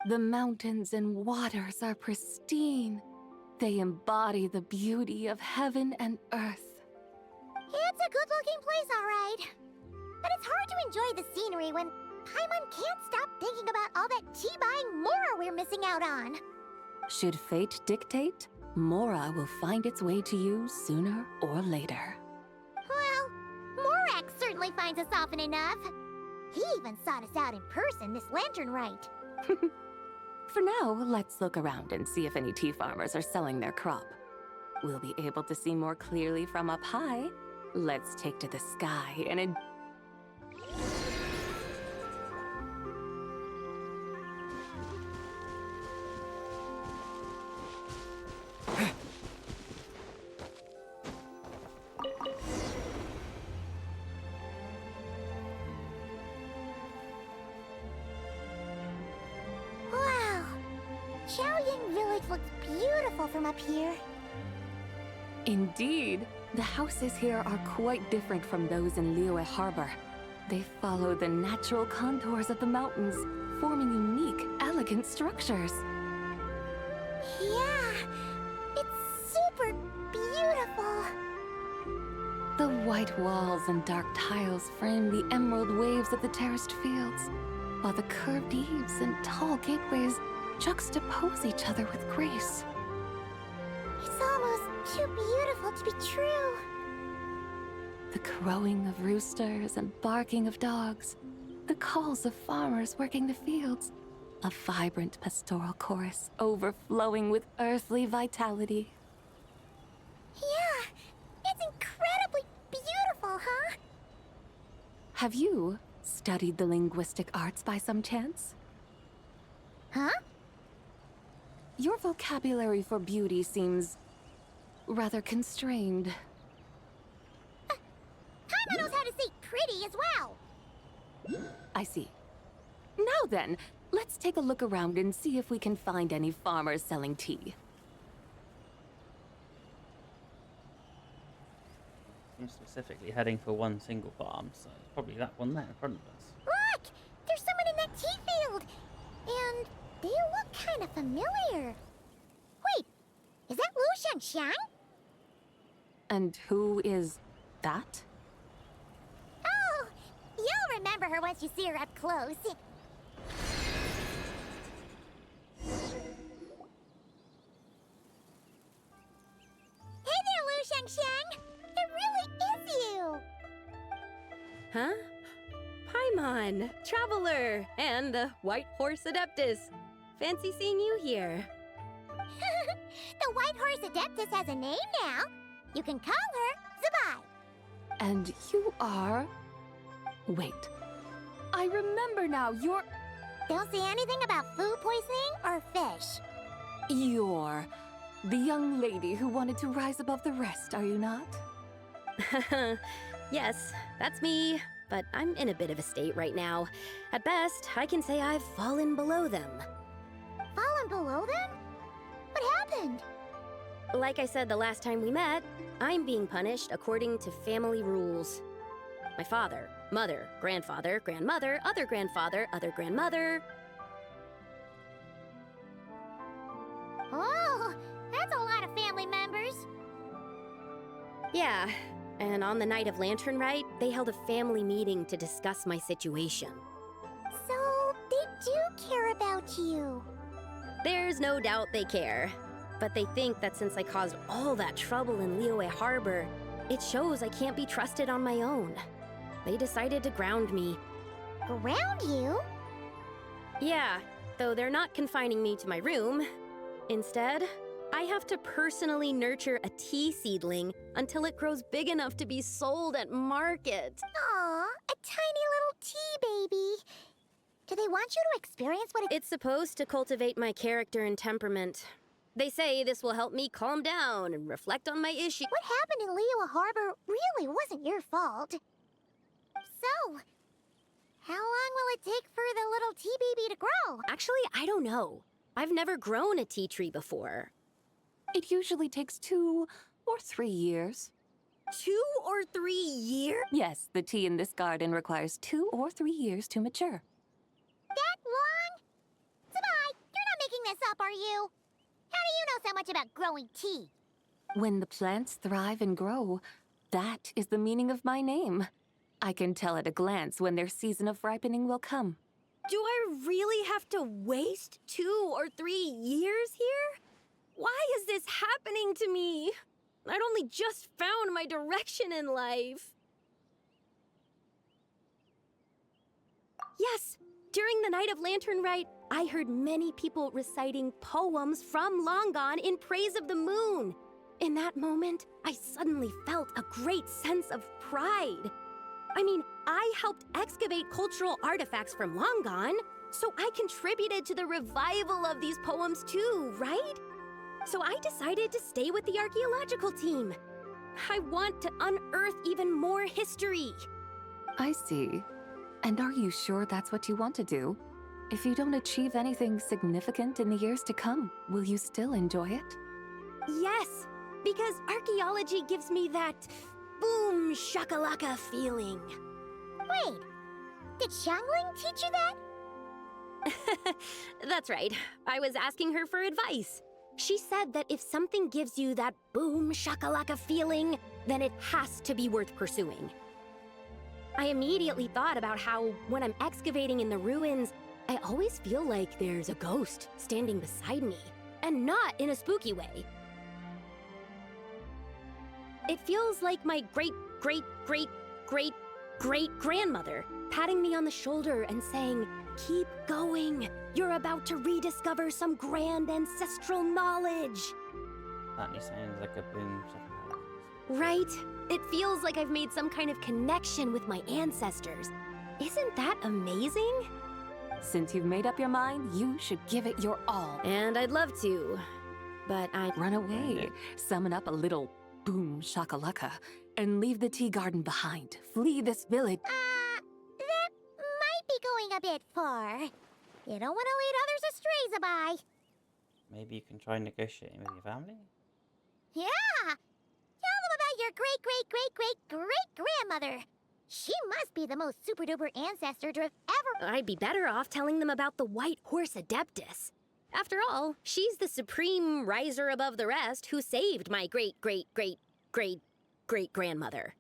Speaker 12: The mountains and waters are pristine. They embody the beauty of heaven and earth.
Speaker 10: It's a good-looking place, all right. But it's hard to enjoy the scenery when Paimon can't stop thinking about all that tea-buying Mora we're missing out on.
Speaker 12: Should fate dictate, Mora will find its way to you sooner or later.
Speaker 10: Well, Morak certainly finds us often enough. He even sought us out in person this lantern rite.
Speaker 12: for now, let's look around and see if any tea farmers are selling their crop. We'll be able to see more clearly from up high. Let's take to the sky and
Speaker 10: Wow! Xiaoying Village looks beautiful from up here.
Speaker 12: Indeed, the houses here are quite different from those in Liyue Harbor. They follow the natural contours of the mountains, forming unique, elegant structures.
Speaker 10: Yeah, it's super beautiful.
Speaker 12: The white walls and dark tiles frame the emerald waves of the terraced fields, while the curved eaves and tall gateways juxtapose each other with grace.
Speaker 10: It's almost too beautiful to be true.
Speaker 12: The crowing of roosters and barking of dogs, the calls of farmers working the fields, a vibrant pastoral chorus overflowing with earthly vitality.
Speaker 10: Yeah, it's incredibly beautiful, huh?
Speaker 12: Have you studied the linguistic arts by some chance?
Speaker 10: Huh?
Speaker 12: Your vocabulary for beauty seems rather constrained.
Speaker 10: Paimon knows how to say pretty as well.
Speaker 12: I see. Now then, let's take a look around and see if we can find any farmers selling tea.
Speaker 1: I'm specifically heading for one single farm, so it's probably that one there in front of us.
Speaker 10: Look! There's someone in that tea field! And they look kind of familiar. Wait, is that Lu Xiangxiang?
Speaker 12: And who is that?
Speaker 10: Oh, you'll remember her once you see her up close. Hey there, Lu Xiangxiang! It really is you!
Speaker 16: Huh? Paimon, Traveler, and the White Horse Adeptus. Fancy seeing you here.
Speaker 10: The White Horse Adeptus has a name now. You can call her Zabai.
Speaker 12: And you are... Wait. I remember now, you're...
Speaker 10: Don't say anything about food poisoning or fish.
Speaker 12: You're the young lady who wanted to rise above the rest, are you not?
Speaker 16: Yes, that's me, but I'm in a bit of a state right now. At best, I can say I've fallen below them.
Speaker 10: Fallen below them? What happened?
Speaker 16: Like I said the last time we met, I'm being punished according to family rules. My father, mother, grandfather, grandmother, other grandfather, other grandmother.
Speaker 10: Oh, that's a lot of family members.
Speaker 16: Yeah, and on the night of Lantern Rite, they held a family meeting to discuss my situation.
Speaker 10: So, they do care about you.
Speaker 16: There's no doubt they care. But they think that since I caused all that trouble in Liyue Harbor, it shows I can't be trusted on my own. They decided to ground me.
Speaker 10: Ground you?
Speaker 16: Yeah, though they're not confining me to my room. Instead, I have to personally nurture a tea seedling until it grows big enough to be sold at market.
Speaker 10: Aw, a tiny little tea baby. Do they want you to experience what
Speaker 16: It's supposed to cultivate my character and temperament. They say this will help me calm down and reflect on my issue.
Speaker 10: What happened in Liyue Harbor really wasn't your fault. So, how long will it take for the little tea baby to grow?
Speaker 16: Actually, I don't know. I've never grown a tea tree before.
Speaker 12: It usually takes 2 or 3 years.
Speaker 16: 2 or 3 years?
Speaker 12: Yes, the tea in this garden requires 2 or 3 years to mature.
Speaker 10: That long? Zabai, you're not making this up, are you? How do you know so much about growing tea?
Speaker 12: When the plants thrive and grow, that is the meaning of my name. I can tell at a glance when their season of ripening will come.
Speaker 16: Do I really have to waste 2 or 3 years here? Why is this happening to me? I'd only just found my direction in life. Yes, during the night of Lantern Rite, I heard many people reciting poems from Long Gone in praise of the moon. In that moment, I suddenly felt a great sense of pride. I mean, I helped excavate cultural artifacts from Long Gone, so I contributed to the revival of these poems too, right? So I decided to stay with the archaeological team. I want to unearth even more history.
Speaker 5: I see. And are you sure that's what you want to do? If you don't achieve anything significant in the years to come, will you still enjoy it?
Speaker 16: Yes, because archaeology gives me that boom shakalaka feeling.
Speaker 10: Wait, did Xiangling teach you that?
Speaker 16: That's right. I was asking her for advice. She said that if something gives you that boom shakalaka feeling, then it has to be worth pursuing. I immediately thought about how when I'm excavating in the ruins, I always feel like there's a ghost standing beside me, and not in a spooky way. It feels like my great-great-great-great-great-grandmother patting me on the shoulder and saying, "Keep going. You're about to rediscover some grand ancestral knowledge."
Speaker 1: That sounds like a boom shakalaka.
Speaker 16: Right? It feels like I've made some kind of connection with my ancestors. Isn't that amazing?
Speaker 5: Since you've made up your mind, you should give it your all.
Speaker 16: And I'd love to, but I...
Speaker 5: Run away. Summon up a little boom shakalaka and leave the tea garden behind. Flee this village.
Speaker 10: That might be going a bit far. You don't want to lead others astray, Zabai.
Speaker 1: Maybe you can try negotiating with your family?
Speaker 10: Yeah! Tell them about your great-great-great-great-great-grandmother. She must be the most super-duper ancestor to have ever...
Speaker 16: I'd be better off telling them about the White Horse Adeptus. After all, she's the supreme riser above the rest who saved my great-great-great-great-great-grandmother.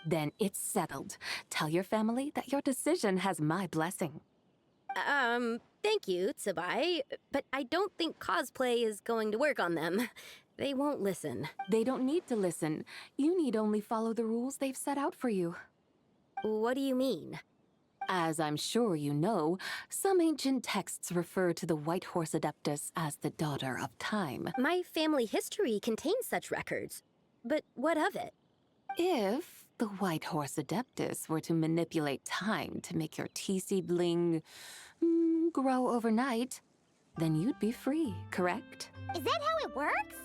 Speaker 5: Then it's settled. Tell your family that your decision has my blessing.
Speaker 16: Thank you, Tsubai, but I don't think cosplay is going to work on them. They won't listen.
Speaker 5: They don't need to listen. You need only follow the rules they've set out for you.
Speaker 16: What do you mean?
Speaker 5: As I'm sure you know, some ancient texts refer to the White Horse Adeptus as the Daughter of Time.
Speaker 16: My family history contains such records. But what of it?
Speaker 5: If the White Horse Adeptus were to manipulate time to make your tea seedling grow overnight, then you'd be free, correct?
Speaker 10: Is that how it works?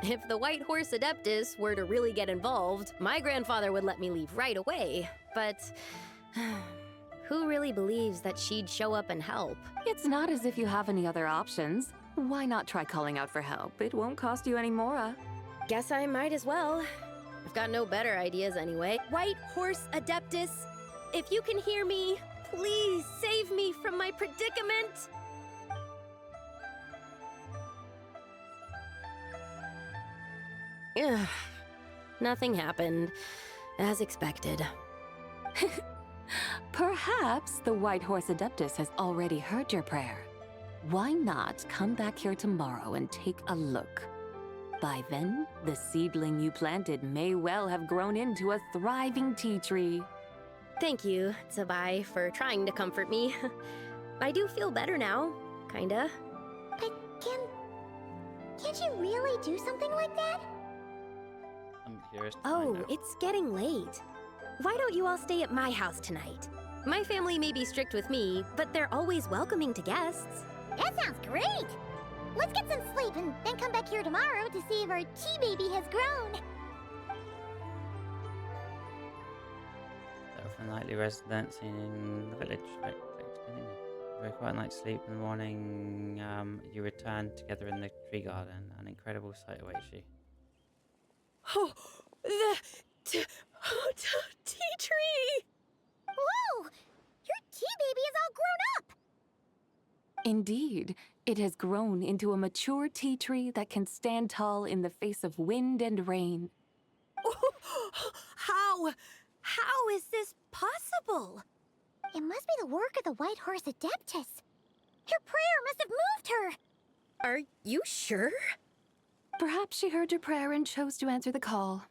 Speaker 16: If the White Horse Adeptus were to really get involved, my grandfather would let me leave right away. But who really believes that she'd show up and help?
Speaker 5: It's not as if you have any other options. Why not try calling out for help? It won't cost you any more.
Speaker 16: Guess I might as well. I've got no better ideas anyway. White Horse Adeptus, if you can hear me, please save me from my predicament. Ugh. Nothing happened, as expected.
Speaker 5: Perhaps the White Horse Adeptus has already heard your prayer. Why not come back here tomorrow and take a look? By then, the seedling you planted may well have grown into a thriving tea tree.
Speaker 16: Thank you, Tsubai, for trying to comfort me. I do feel better now, kinda.
Speaker 10: But can't you really do something like that?
Speaker 1: I'm curious to
Speaker 16: Oh,
Speaker 1: find out.
Speaker 16: it's getting late. Why don't you all stay at my house tonight? My family may be strict with me, but they're always welcoming to guests.
Speaker 10: That sounds great! Let's get some sleep and then come back here tomorrow to see if our tea baby has grown.
Speaker 1: They're often nightly residents in the village. Right, continue. Very quiet night's sleep. In the morning, you return together in the tree garden. An incredible sight awaits you.
Speaker 16: Oh, the tea tree!
Speaker 10: Whoa! Your tea baby is all grown up!
Speaker 5: Indeed, it has grown into a mature tea tree that can stand tall in the face of wind and rain.
Speaker 16: How is this possible?
Speaker 10: It must be the work of the White Horse Adeptus. Your prayer must have moved her!
Speaker 16: Are you sure?
Speaker 5: Perhaps she heard your prayer and chose to answer the call.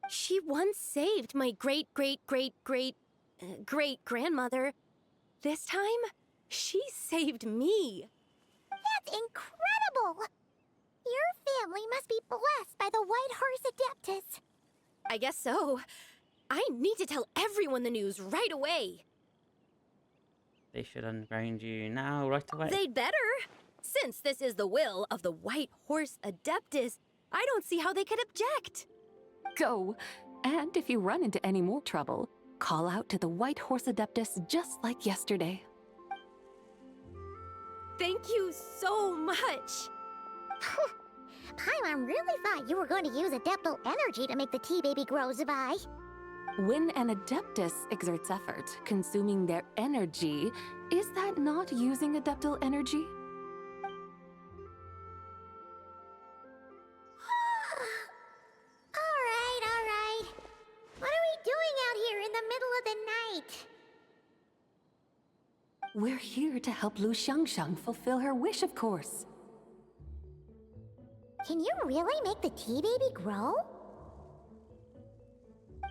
Speaker 16: She once saved my great-great-great-great... great-grandmother. This time, she saved me.
Speaker 10: That's incredible! Your family must be blessed by the White Horse Adeptus.
Speaker 16: I guess so. I need to tell everyone the news right away.
Speaker 1: They should unground you now, right away.
Speaker 16: They'd better. Since this is the will of the White Horse Adeptus, I don't see how they could object.
Speaker 5: Go. And if you run into any more trouble, call out to the White Horse Adeptus just like yesterday.
Speaker 16: Thank you so much.
Speaker 10: Paimon really thought you were going to use Adeptal energy to make the tea baby grow, Zabai.
Speaker 5: When an Adeptus exerts effort, consuming their energy, is that not using Adeptal energy?
Speaker 10: All right. What are we doing out here in the middle of the night?
Speaker 5: We're here to help Lu Xiangxiang fulfill her wish, of course.
Speaker 10: Can you really make the tea baby grow?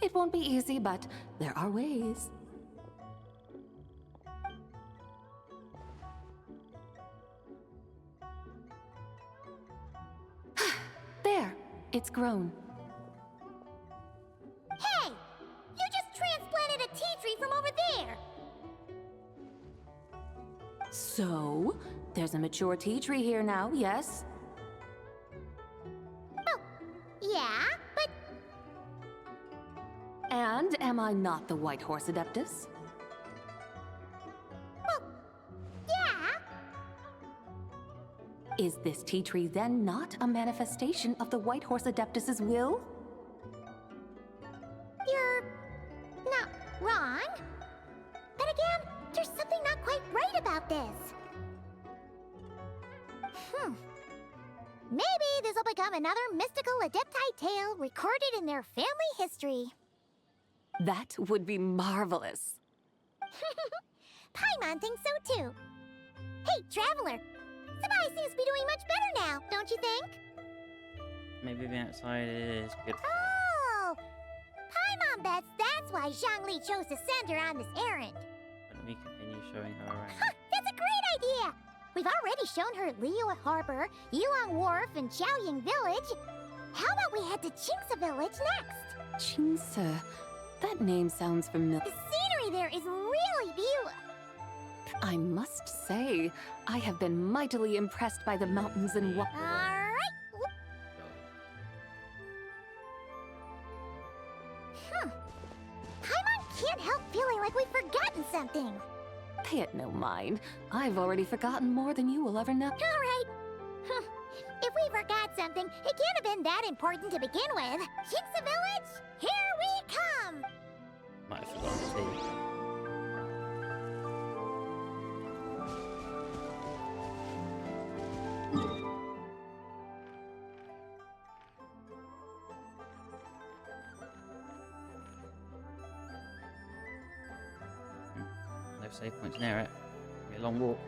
Speaker 5: It won't be easy, but there are ways. There, it's grown.
Speaker 10: Hey! You just transplanted a tea tree from over there!
Speaker 5: So, there's a mature tea tree here now, yes?
Speaker 10: Oh, yeah, but...
Speaker 5: And am I not the White Horse Adeptus?
Speaker 10: Well, yeah.
Speaker 5: Is this tea tree then not a manifestation of the White Horse Adeptus's will?
Speaker 10: You're not wrong. Then again, there's something not quite right about this. Maybe this will become another mystical Adepti tale recorded in their family history.
Speaker 5: That would be marvelous.
Speaker 10: Paimon thinks so too. Hey, Traveler! Sabai seems to be doing much better now, don't you think?
Speaker 1: Maybe being outside is good.
Speaker 10: Oh! Paimon bets that's why Zhongli chose to send her on this errand.
Speaker 1: Why don't we continue showing her around?
Speaker 10: That's a great idea! We've already shown her Liyue Harbor, Yulong Wharf, and Xiaoying Village. How about we head to Qingce Village next?
Speaker 5: Qingce. That name sounds familiar.
Speaker 10: The scenery there is really beautiful.
Speaker 5: I must say, I have been mightily impressed by the mountains and
Speaker 10: All right. Paimon can't help feeling like we've forgotten something.
Speaker 5: Pay it no mind. I've already forgotten more than you will ever know.
Speaker 10: All right. If we forgot something, it can't have been that important to begin with. Qingce Village, here we come!
Speaker 1: Might have forgotten tea. No save points near it. Be a long walk.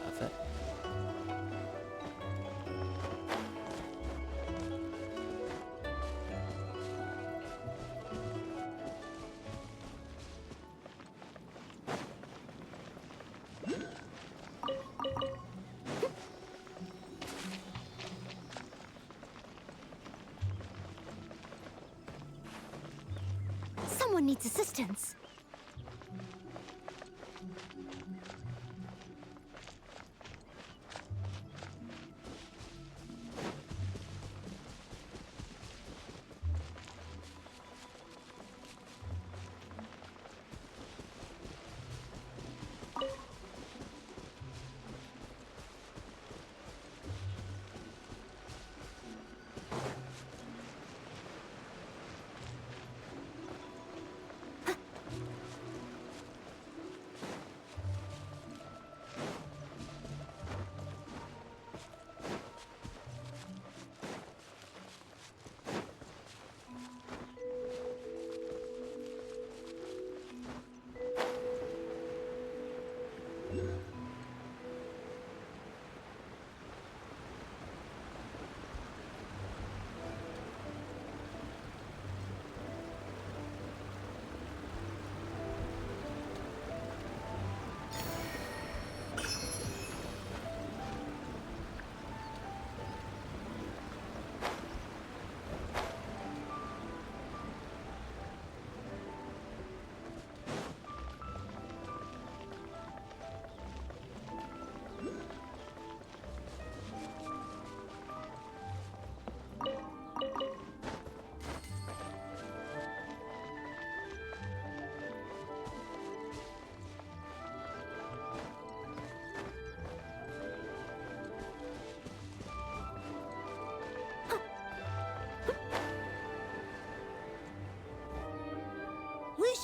Speaker 1: Perfect.
Speaker 2: Someone needs assistance.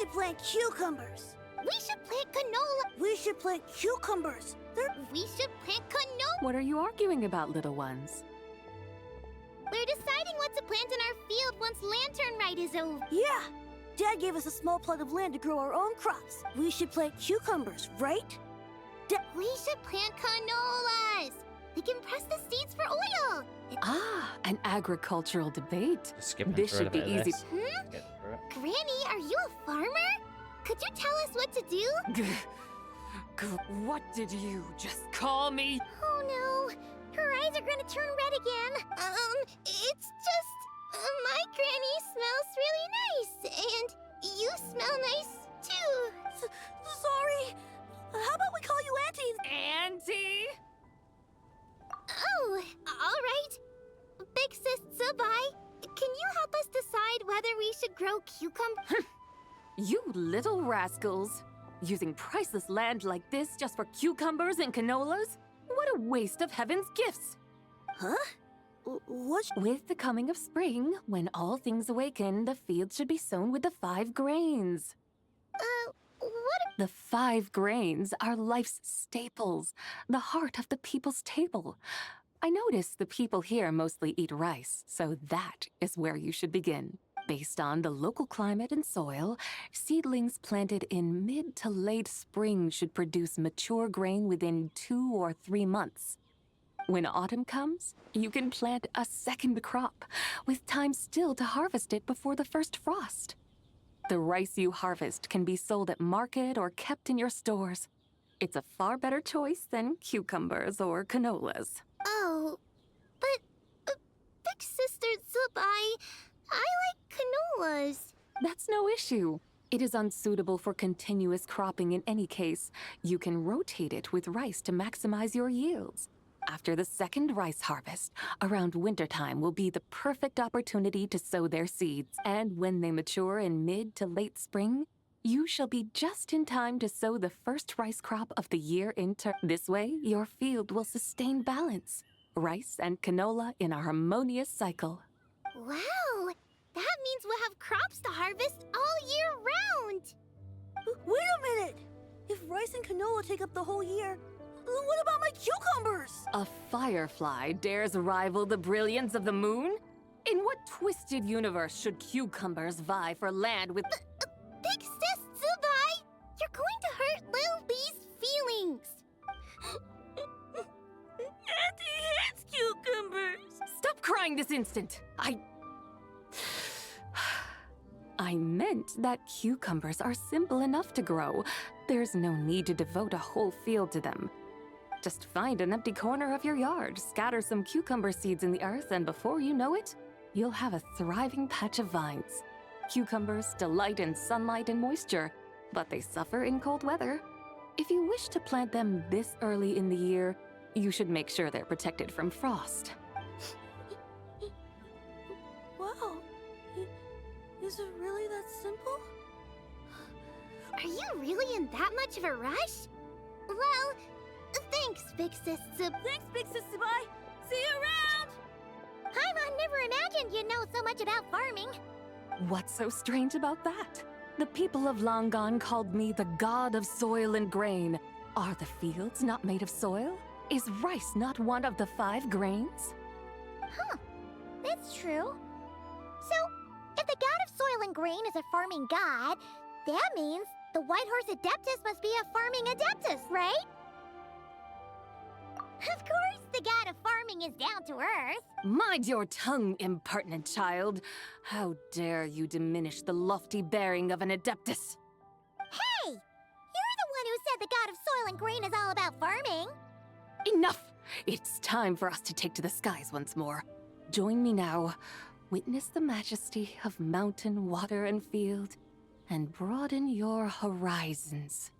Speaker 2: should plant cucumbers.
Speaker 10: We should plant canola.
Speaker 2: We should plant cucumbers.
Speaker 10: We should plant canola.
Speaker 5: What are you arguing about, little ones?
Speaker 10: We're deciding what to plant in our field once Lantern Rite is over.
Speaker 2: Yeah. Dad gave us a small plot of land to grow our own crops. We should plant cucumbers, right?
Speaker 10: We should plant canolas. We can press the seeds for oil.
Speaker 5: An agricultural debate.
Speaker 1: Skipping
Speaker 5: This
Speaker 1: through a
Speaker 5: should be
Speaker 1: bit of
Speaker 5: easy.
Speaker 1: this. Get through it.
Speaker 10: Granny, are you a farmer? Could you tell us what to do?
Speaker 5: What did you just call me?
Speaker 10: Oh no, her eyes are gonna turn red again. It's just my granny smells really nice, and you smell nice too.
Speaker 2: Sorry. How about we call you Auntie?
Speaker 5: Auntie?
Speaker 10: Oh, all right. Big Sis Zubai, can you help us decide whether we should grow cucumbers?
Speaker 5: You little rascals! Using priceless land like this just for cucumbers and canolas? What a waste of heaven's gifts!
Speaker 2: Huh? What?
Speaker 5: With the coming of spring, when all things awaken, the fields should be sown with the 5 grains.
Speaker 10: What?
Speaker 5: The 5 grains are life's staples, the heart of the people's table. I notice the people here mostly eat rice, so that is where you should begin. Based on the local climate and soil, seedlings planted in mid to late spring should produce mature grain within 2 or 3 months. When autumn comes, you can plant a second crop, with time still to harvest it before the first frost. The rice you harvest can be sold at market or kept in your stores. It's a far better choice than cucumbers or canolas.
Speaker 10: Oh, but Big Sister Zubai, I like canolas.
Speaker 5: That's no issue. It is unsuitable for continuous cropping in any case. You can rotate it with rice to maximize your yields. After the second rice harvest, around wintertime will be the perfect opportunity to sow their seeds. And when they mature in mid to late spring, you shall be just in time to sow the first rice crop of the year in turn. This way, your field will sustain balance. Rice and canola in a harmonious cycle.
Speaker 10: Wow, that means we'll have crops to harvest all year round.
Speaker 2: Wait a minute! If rice and canola take up the whole year, what about my cucumbers?
Speaker 5: A firefly dares rival the brilliance of the moon? In what twisted universe should cucumbers vie for land with...
Speaker 10: Big Sis Zubai, you're going to hurt Lil Bee's feelings.
Speaker 2: Auntie hates cucumbers.
Speaker 5: Stop crying this instant! I meant that cucumbers are simple enough to grow. There's no need to devote a whole field to them. Just find an empty corner of your yard, scatter some cucumber seeds in the earth, and before you know it, you'll have a thriving patch of vines. Cucumbers delight in sunlight and moisture, but they suffer in cold weather. If you wish to plant them this early in the year, you should make sure they're protected from frost.
Speaker 2: Wow. Is it really that simple?
Speaker 10: Are you really in that much of a rush? Well, thanks, Big Sis Zubai.
Speaker 2: Thanks, Big Sis Zubai. See you around!
Speaker 10: Paimon never imagined you'd know so much about farming.
Speaker 5: What's so strange about that? The people of Langan called me the god of soil and grain. Are the fields not made of soil? Is rice not one of the 5 grains?
Speaker 10: Huh, that's true. So, if the god of soil and grain is a farming god, that means the White Horse Adeptus must be a farming adeptus, right? Of course, the god of farming is down to earth.
Speaker 5: Mind your tongue, impertinent child. How dare you diminish the lofty bearing of an adeptus?
Speaker 10: Hey! You're the one who said the god of soil and grain is all about farming.
Speaker 5: Enough! It's time for us to take to the skies once more. Join me now. Witness the majesty of mountain, water, and field, and broaden your horizons.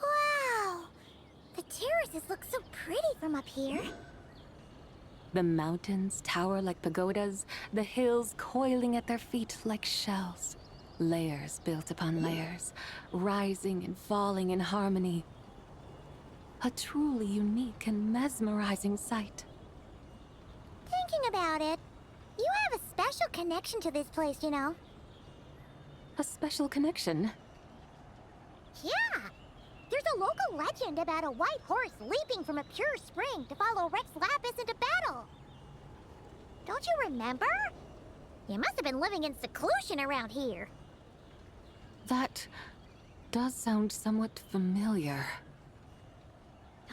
Speaker 10: Wow! The terraces look so pretty from up here.
Speaker 5: The mountains tower like pagodas, the hills coiling at their feet like shells. Layers built upon layers, rising and falling in harmony. A truly unique and mesmerizing sight.
Speaker 10: Thinking about it, you have a special connection to this place, you know.
Speaker 5: A special connection?
Speaker 10: Yeah! There's a local legend about a white horse leaping from a pure spring to follow Rex Lapis into battle. Don't you remember? You must have been living in seclusion around here.
Speaker 5: That does sound somewhat familiar.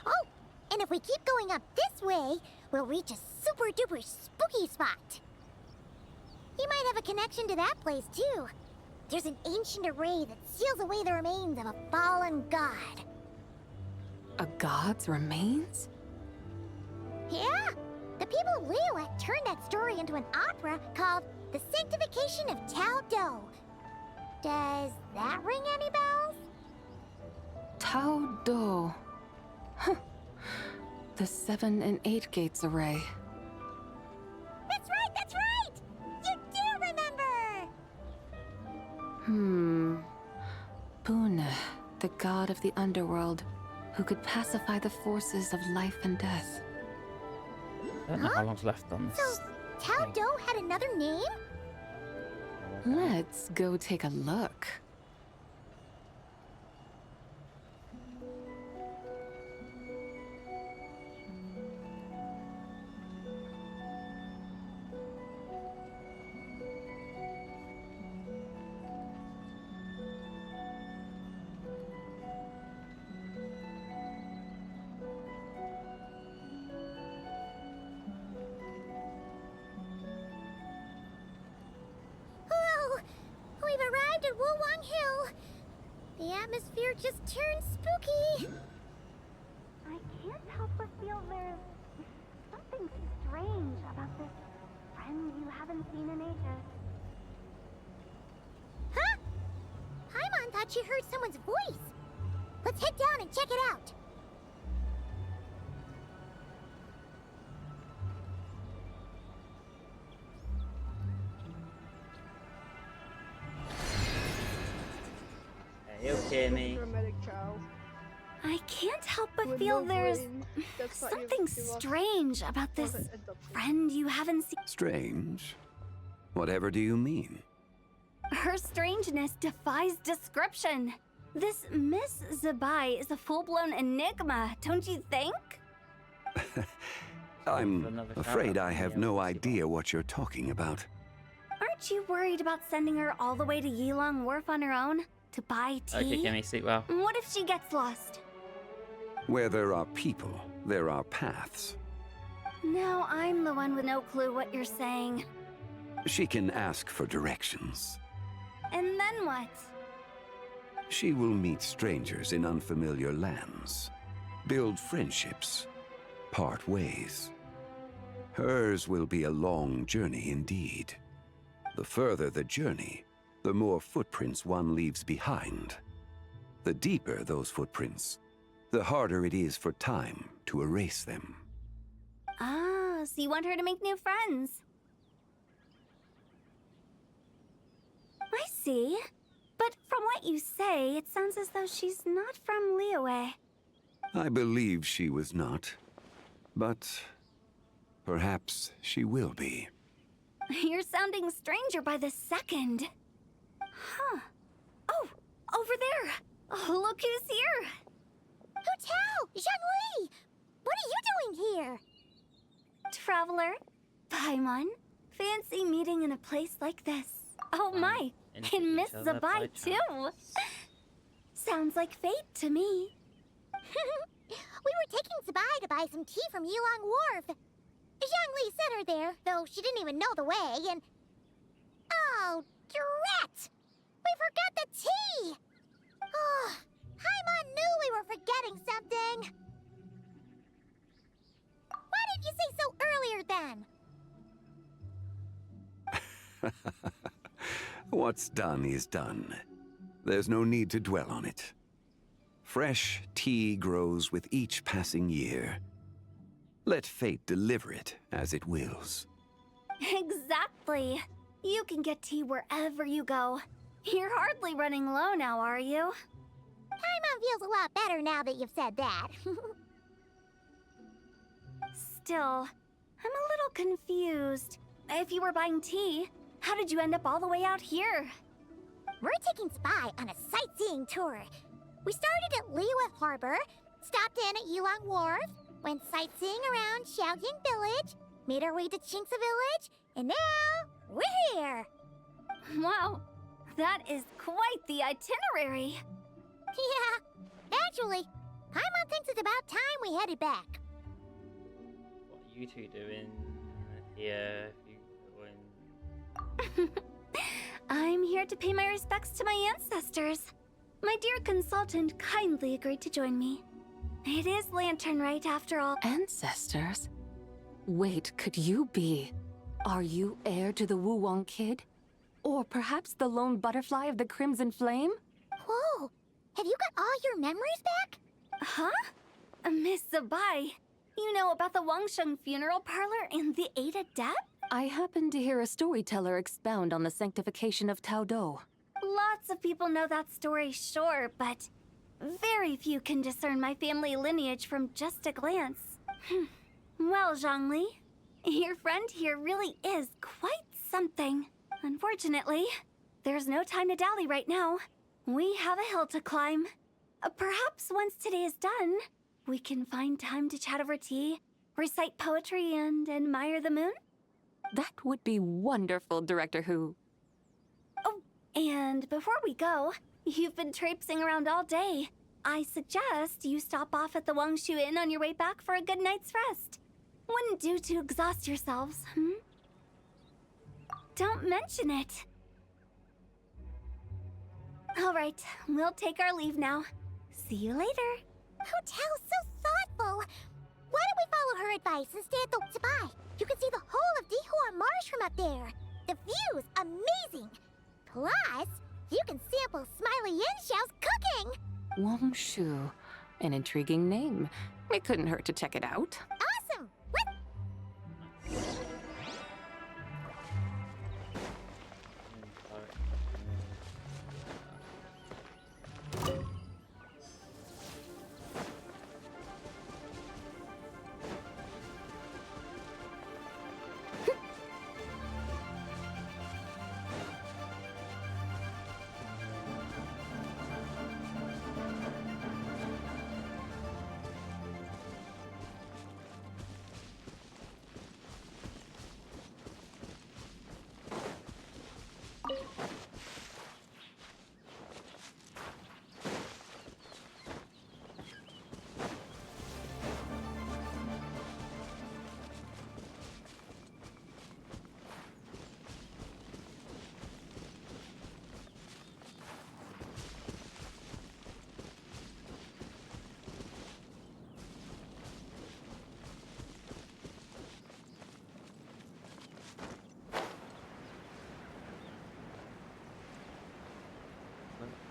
Speaker 10: Oh, and if we keep going up this way, we'll reach a super duper spooky spot. You might have a connection to that place too. There's an ancient array that seals away the remains of a fallen god.
Speaker 5: A god's remains?
Speaker 10: Yeah, the people of Liyue turned that story into an opera called The Sanctification of Tao Do. Does that ring any bells?
Speaker 5: Tao Do. Huh. The 7 and 8 gates array.
Speaker 10: That's right, that's right! You do remember!
Speaker 5: Buna, the god of the underworld, who could pacify the forces of life and death.
Speaker 1: I don't know how long's left on this.
Speaker 10: So, Tao Do had another name?
Speaker 5: Let's go take a look.
Speaker 10: We've arrived at Wulwang Hill. The atmosphere just turned spooky. I can't help but feel there's something strange about this friend you haven't seen in ages. Huh? Paimon thought she heard someone's voice. Let's head down and check it out.
Speaker 1: Hey, okay, me.
Speaker 2: I can't help but feel there's something strange about this friend you haven't seen.
Speaker 14: Strange? Whatever do you mean?
Speaker 2: Her strangeness defies description. This Miss Zabai is a full-blown enigma, don't you think?
Speaker 14: I'm afraid I have no idea what you're talking about.
Speaker 2: Aren't you worried about sending her all the way to Yilong Wharf on her own? To buy tea?
Speaker 1: Okay, Kimmy, sleep well.
Speaker 2: What if she gets lost?
Speaker 14: Where there are people, there are paths.
Speaker 2: Now I'm the one with no clue what you're saying.
Speaker 14: She can ask for directions.
Speaker 2: And then what?
Speaker 14: She will meet strangers in unfamiliar lands, build friendships, part ways. Hers will be a long journey indeed. The further the journey, the more footprints one leaves behind. The deeper those footprints, the harder it is for time to erase them.
Speaker 2: Ah, so you want her to make new friends? I see. But from what you say, it sounds as though she's not from Liyue.
Speaker 14: I believe she was not, but perhaps she will be.
Speaker 2: You're sounding stranger by the second. Huh. Oh, over there. Oh, look who's here.
Speaker 10: Hu Tao! Zhongli! What are you doing here?
Speaker 2: Traveler, Paimon, fancy meeting in a place like this. Oh my, and Miss Zabai too. Sounds like fate to me.
Speaker 10: We were taking Zabai to buy some tea from Yilong Wharf. Zhongli sent her there, though she didn't even know the way, and... Oh, drat! We forgot the tea! Oh, Paimon knew we were forgetting something. Why didn't you say so earlier then?
Speaker 14: What's done is done. There's no need to dwell on it. Fresh tea grows with each passing year. Let fate deliver it as it wills.
Speaker 2: Exactly. You can get tea wherever you go. You're hardly running low now, are you?
Speaker 10: Paimon feels a lot better now that you've said that.
Speaker 2: Still, I'm a little confused. If you were buying tea, how did you end up all the way out here?
Speaker 10: We're taking Spy on a sightseeing tour. We started at Liyue Harbor, stopped in at Yulong Wharf, went sightseeing around Xiaojing Village, made our way to Qingce Village, and now we're here.
Speaker 2: Wow, that is quite the itinerary.
Speaker 10: Yeah, actually, Paimon thinks it's about time we headed back.
Speaker 1: What are you two doing here? You going...
Speaker 2: I'm here to pay my respects to my ancestors. My dear consultant kindly agreed to join me. It is Lantern Rite, after all.
Speaker 5: Ancestors? Wait, could you be? Are you heir to the Wu Wong kid? Or perhaps the lone butterfly of the Crimson Flame?
Speaker 10: Whoa! Have you got all your memories back?
Speaker 2: Huh? Miss Zabai, you know about the Wangsheng funeral parlor and the Ada death?
Speaker 5: I happened to hear a storyteller expound on the sanctification of Tao Do.
Speaker 2: Lots of people know that story, sure, but very few can discern my family lineage from just a glance. Well, Zhongli, your friend here really is quite something. Unfortunately, there's no time to dally right now. We have a hill to climb. Perhaps once today is done, we can find time to chat over tea, recite poetry, and admire the moon?
Speaker 5: That would be wonderful, Director Hu.
Speaker 2: Oh, and before we go, you've been traipsing around all day. I suggest you stop off at the Wangshu Inn on your way back for a good night's rest. Wouldn't do to exhaust yourselves, Don't mention it. All right, we'll take our leave now. See you later.
Speaker 10: Hotel's so thoughtful. Why don't we follow her advice and stay at the Zabai? You can see the whole of Dihua Marsh from up there. The view's amazing. Plus, you can sample Smiley Yin-Xiao's cooking.
Speaker 5: Wang Shu. An intriguing name. It couldn't hurt to check it out.
Speaker 10: Awesome. What?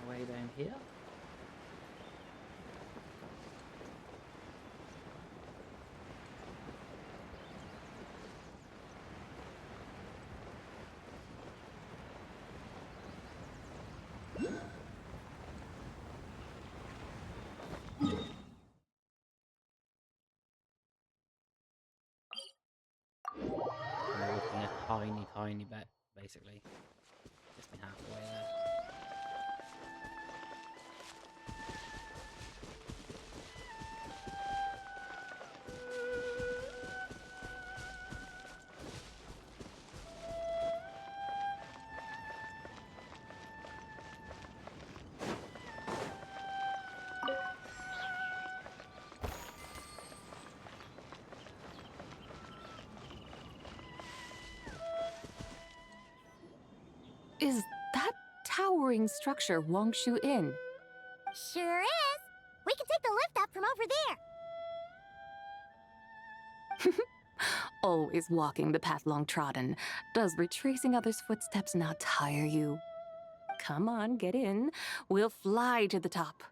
Speaker 1: Way down here. I'm walking a tiny bit, basically. Just be halfway there.
Speaker 5: Is that towering structure Wangshu Inn?
Speaker 10: Sure is. We can take the lift up from over there.
Speaker 5: Always walking the path long trodden. Does retracing others' footsteps not tire you? Come on, get in. We'll fly to the top.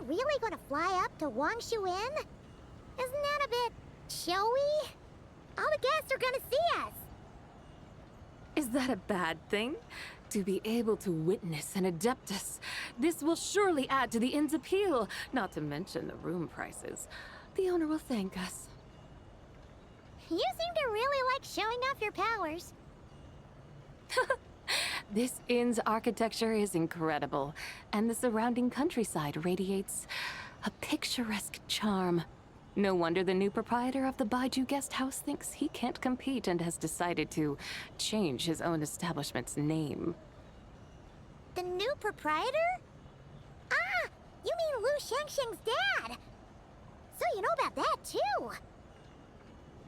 Speaker 10: really gonna fly up to Wangshu Inn? Isn't that a bit showy? All the guests are gonna see us.
Speaker 5: Is that a bad thing? To be able to witness an Adeptus. This will surely add to the inn's appeal, not to mention the room prices. The owner will thank us.
Speaker 10: You seem to really like showing off your powers.
Speaker 5: This inn's architecture is incredible, and the surrounding countryside radiates a picturesque charm. No wonder the new proprietor of the Baiju guest house thinks he can't compete and has decided to change his own establishment's name.
Speaker 10: The new proprietor? Ah, you mean Lu Shengsheng's dad. So you know about that too.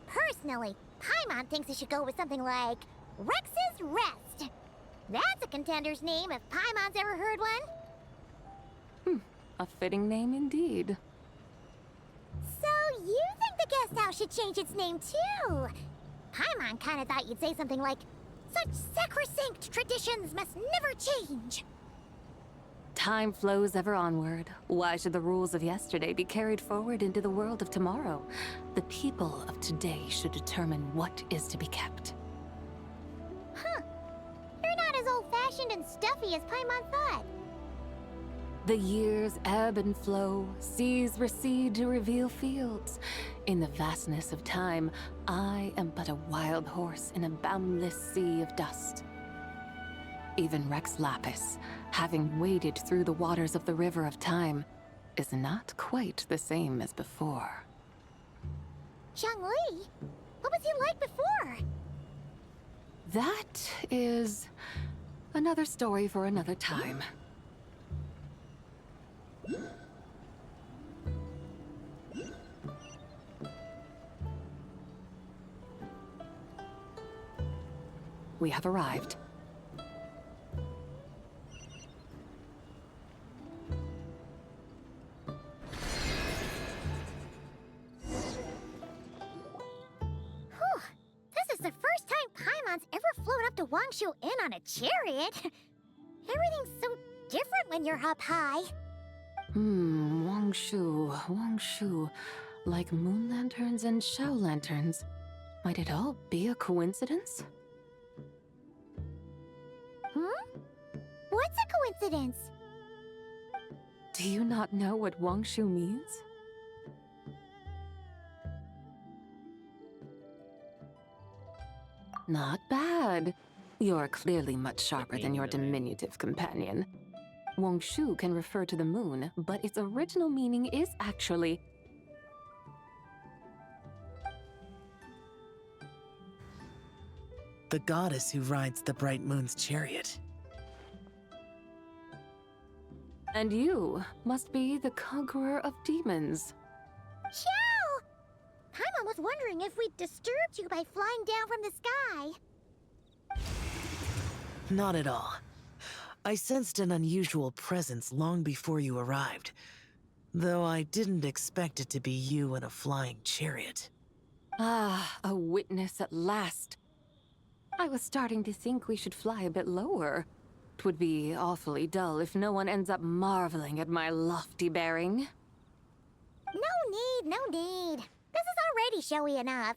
Speaker 10: Personally, Paimon thinks it should go with something like Rex's Rest. That's a contender's name if Paimon's ever heard one.
Speaker 5: A fitting name indeed.
Speaker 10: So you think the guest house should change its name too? Paimon kinda thought you'd say something like, such sacrosanct traditions must never change.
Speaker 5: Time flows ever onward. Why should the rules of yesterday be carried forward into the world of tomorrow? The people of today should determine what is to be kept.
Speaker 10: Huh. You're not as old-fashioned and stuffy as Paimon thought.
Speaker 5: The years ebb and flow, seas recede to reveal fields. In the vastness of time, I am but a wild horse in a boundless sea of dust. Even Rex Lapis, having waded through the waters of the river of time, is not quite the same as before.
Speaker 10: Zhongli? What was he like before?
Speaker 5: That is another story for another time. We have arrived.
Speaker 10: This is the first time Paimon's ever flown up to Wangshu Inn on a chariot. Everything's so different when you're up high.
Speaker 5: Wangshu. Like moon lanterns and shao lanterns. Might it all be a coincidence?
Speaker 10: What's a coincidence?
Speaker 5: Do you not know what Wangshu means? Not bad. You're clearly much sharper than your diminutive companion. Wangshu can refer to the moon, but its original meaning is actually...
Speaker 8: the goddess who rides the bright moon's chariot.
Speaker 5: And you must be the conqueror of demons.
Speaker 10: Xiao! Paimon was wondering if we'd disturbed you by flying down from the sky.
Speaker 8: Not at all. I sensed an unusual presence long before you arrived, though I didn't expect it to be you in a flying chariot.
Speaker 5: Ah, a witness at last. I was starting to think we should fly a bit lower. It would be awfully dull if no one ends up marveling at my lofty bearing.
Speaker 10: No need. This is already showy enough.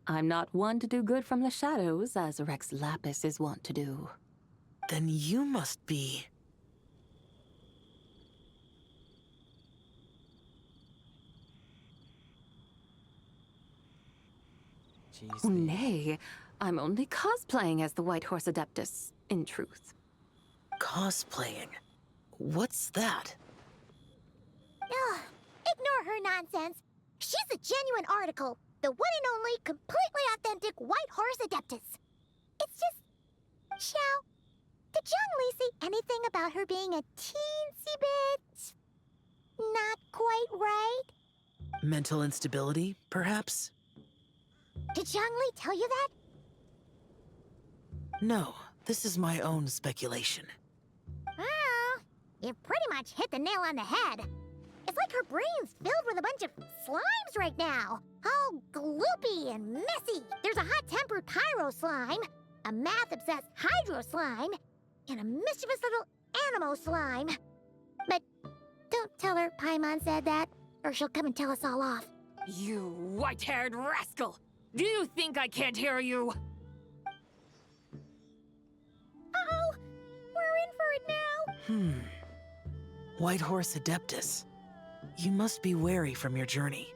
Speaker 5: I'm not one to do good from the shadows, as Rex Lapis is wont to do.
Speaker 8: Then you must be...
Speaker 5: Nay, I'm only cosplaying as the White Horse Adeptus, in truth.
Speaker 8: Cosplaying? What's that?
Speaker 10: Ugh, ignore her nonsense. She's a genuine article. The one and only, completely authentic White Horse Adeptus. It's just... Xiao, did Zhongli say anything about her being a teensy bit... not quite right?
Speaker 8: Mental instability, perhaps?
Speaker 10: Did Zhongli tell you that?
Speaker 8: No, this is my own speculation.
Speaker 10: Well, you pretty much hit the nail on the head. It's like her brain's filled with a bunch of slimes right now. All gloopy and messy. There's a hot-tempered pyro slime, a math-obsessed hydro slime, and a mischievous little animo slime. But Don't tell her Paimon said that, or she'll come and tell us all off.
Speaker 5: You white-haired rascal! Do you think I can't hear you?
Speaker 10: Uh-oh! We're in for it now!
Speaker 8: White Horse Adeptus. You must be weary from your journey.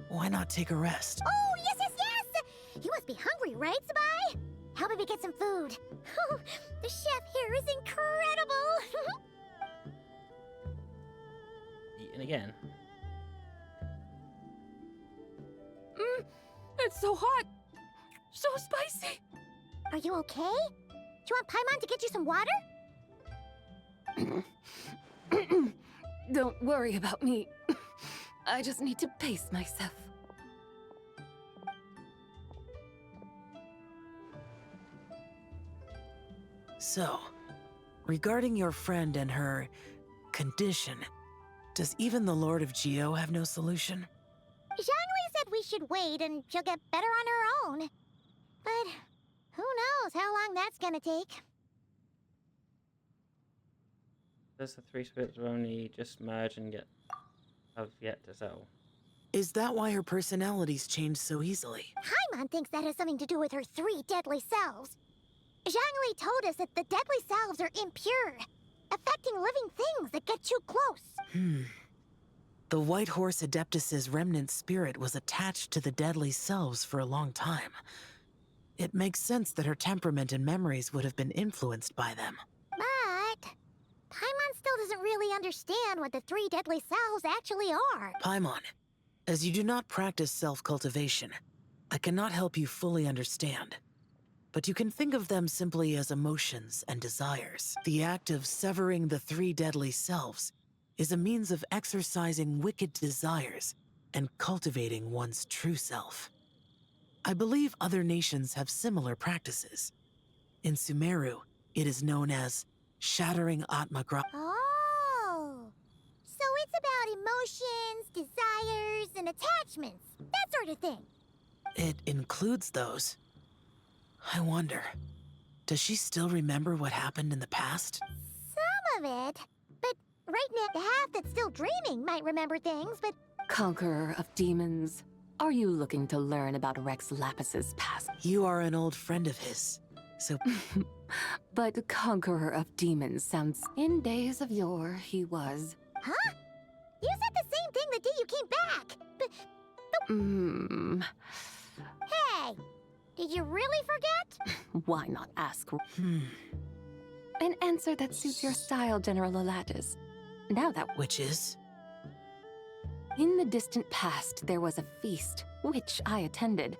Speaker 8: Why not take a rest?
Speaker 10: Oh, yes, yes, yes! You must be hungry, right, Sabai? How about we get some food? Oh, the chef here is incredible!
Speaker 1: Eating again.
Speaker 5: It's so hot! So spicy!
Speaker 10: Are you okay? Do you want Paimon to get you some water?
Speaker 5: Don't worry about me. I just need to pace myself.
Speaker 8: So, regarding your friend and her condition, does even the Lord of Geo have no solution?
Speaker 10: Zhangli said we should wait and she'll get better on her own. But who knows how long that's gonna take.
Speaker 1: Does the three spirits only just merge and have yet to settle?
Speaker 8: Is that why her personalities change so easily?
Speaker 10: Paimon thinks that has something to do with her 3 deadly selves. Zhangli told us that the deadly selves are impure, affecting living things that get too close.
Speaker 8: The White Horse Adeptus's remnant spirit was attached to the deadly selves for a long time. It makes sense that her temperament and memories would have been influenced by them.
Speaker 10: But Paimon still doesn't really understand what the 3 deadly selves actually are.
Speaker 8: Paimon, as you do not practice self-cultivation, I cannot help you fully understand. But you can think of them simply as emotions and desires. The act of severing the 3 deadly selves is a means of exercising wicked desires and cultivating one's true self. I believe other nations have similar practices. In Sumeru, it is known as shattering Atmagra.
Speaker 10: Oh! So it's about emotions, desires, and attachments. That sort of thing.
Speaker 8: It includes those. I wonder, does she still remember what happened in the past?
Speaker 10: Some of it. But right now, the half that's still dreaming might remember things, but...
Speaker 5: Conqueror of demons, are you looking to learn about Rex Lapis's past?
Speaker 8: You are an old friend of his, so...
Speaker 5: But Conqueror of demons sounds... In days of yore, he was...
Speaker 10: Huh? You said the same thing the day you came back, but... Hey! Did you really forget?
Speaker 5: Why not ask? An answer that suits your style, General Olatus. Now that...
Speaker 8: Which is?
Speaker 5: In the distant past, there was a feast, which I attended.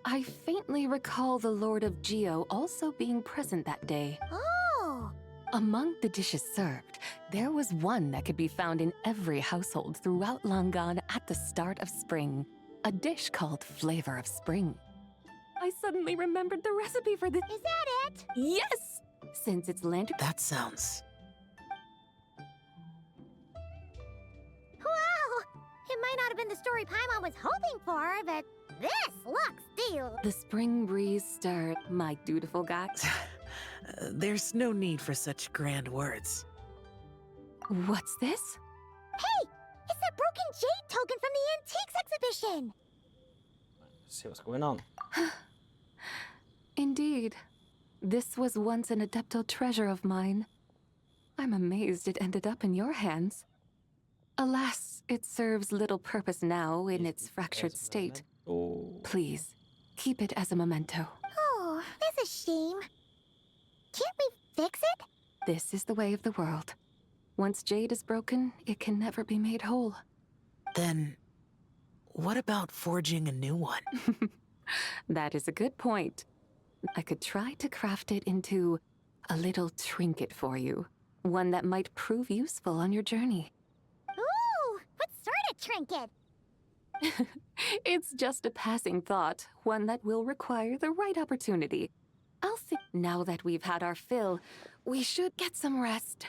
Speaker 5: I faintly recall the Lord of Geo also being present that day.
Speaker 10: Oh!
Speaker 5: Among the dishes served, there was one that could be found in every household throughout Langan at the start of spring. A dish called Flavor of Spring. I suddenly remembered the recipe for this.
Speaker 10: Is that it?
Speaker 5: Yes! Since it's lantern...
Speaker 8: That sounds...
Speaker 10: Wow! It might not have been the story Paimon was hoping for, but this looks deal.
Speaker 5: The spring breeze stirred, my dutiful guy.
Speaker 8: There's no need for such grand words.
Speaker 5: What's this?
Speaker 10: Hey! It's that broken jade token from the antiques exhibition!
Speaker 1: Let's see what's going on.
Speaker 5: Indeed. This was once an Adeptal treasure of mine. I'm amazed it ended up in your hands. Alas, it serves little purpose now in its fractured state. Please, keep it as a memento.
Speaker 10: Oh, that's a shame. Can't we fix it?
Speaker 5: This is the way of the world. Once jade is broken, it can never be made whole.
Speaker 8: Then, what about forging a new one?
Speaker 5: That is a good point. I could try to craft it into a little trinket for you. One that might prove useful on your journey.
Speaker 10: Ooh, what sort of trinket?
Speaker 5: It's just a passing thought, one that will require the right opportunity. I'll see. Now that we've had our fill, we should get some rest.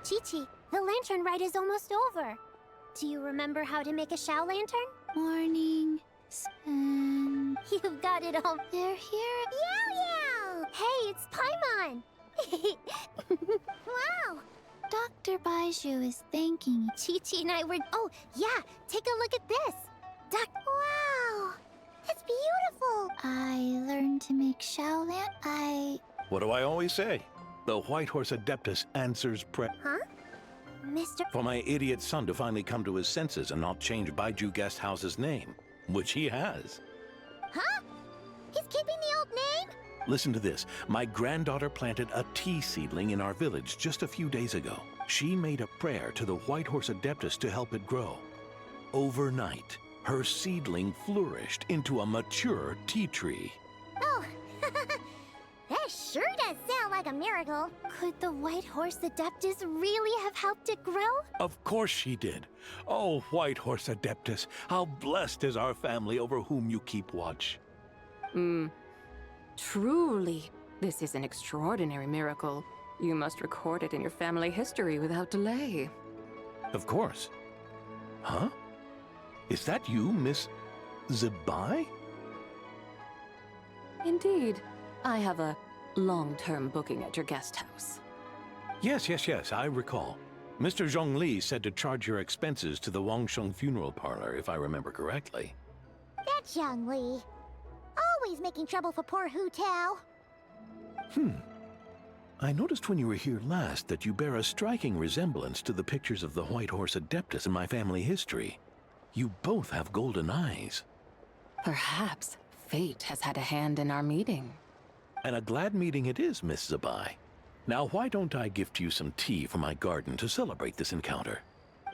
Speaker 10: Chi-Chi, the lantern rite is almost over. Do you remember how to make a Shao lantern?
Speaker 2: Morning, spin.
Speaker 10: You've got it all. They're here. Yow yow! Hey, it's Paimon! Wow!
Speaker 2: Dr. Baiju is thanking you.
Speaker 10: Chi-Chi and I were... Oh, yeah, take a look at this. Wow! It's beautiful!
Speaker 2: I learned to make Shao
Speaker 7: What do I always say? The White Horse Adeptus answers
Speaker 10: Huh? Mr.
Speaker 7: for my idiot son to finally come to his senses and not change Baiju Guest House's name, which he has.
Speaker 10: Huh? He's keeping the old name?
Speaker 7: Listen to this. My granddaughter planted a tea seedling in our village just a few days ago. She made a prayer to the White Horse Adeptus to help it grow. Overnight, her seedling flourished into a mature tea tree.
Speaker 10: Oh, that sure does sound like a miracle. Could the White Horse Adeptus really have helped it grow?
Speaker 7: Of course she did. Oh, White Horse Adeptus, how blessed is our family over whom you keep watch.
Speaker 5: Truly, this is an extraordinary miracle. You must record it in your family history without delay.
Speaker 7: Of course. Huh? Is that you, Miss Zabai?
Speaker 5: Indeed. I have a long-term booking at your guest house.
Speaker 7: Yes, I recall. Mr. Zhongli said to charge your expenses to the Wangsheng funeral parlor, if I remember correctly.
Speaker 10: That's Young Li. Always making trouble for poor Hu Tao.
Speaker 7: I noticed when you were here last that you bear a striking resemblance to the pictures of the White Horse Adeptus in my family history. You both have golden eyes.
Speaker 5: Perhaps fate has had a hand in our meeting.
Speaker 7: And a glad meeting it is, Miss Zabai. Now, why don't I gift you some tea from my garden to celebrate this encounter?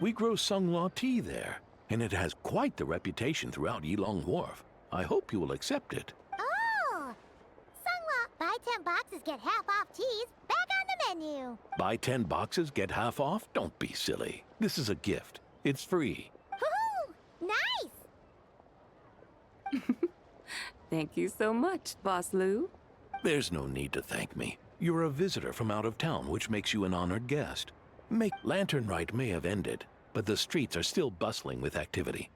Speaker 7: We grow Sunglaw tea there, and it has quite the reputation throughout Yilong Wharf. I hope you will accept it.
Speaker 10: Oh! Sunglaw, buy 10 boxes, get half off teas. Back on the menu.
Speaker 7: Buy 10 boxes, get half off? Don't be silly. This is a gift. It's free.
Speaker 10: Woohoo! Nice!
Speaker 5: Thank you so much, Boss Lu.
Speaker 7: There's no need to thank me. You're a visitor from out of town, which makes you an honored guest. Lantern Rite may have ended, but the streets are still bustling with activity.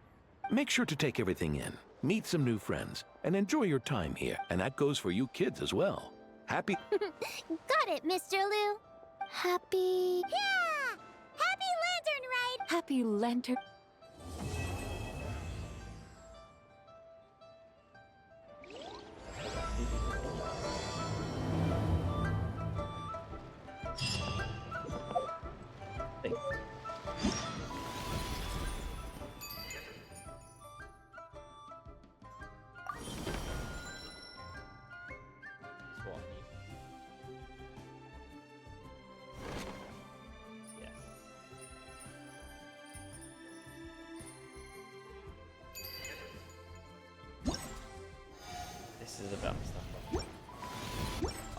Speaker 7: Make sure to take everything in, meet some new friends, and enjoy your time here. And that goes for you kids as well. Happy...
Speaker 10: Got it, Mr. Lu.
Speaker 2: Happy...
Speaker 10: Yeah! Happy Lantern Rite!
Speaker 5: Happy Lantern...
Speaker 1: This is about stuff.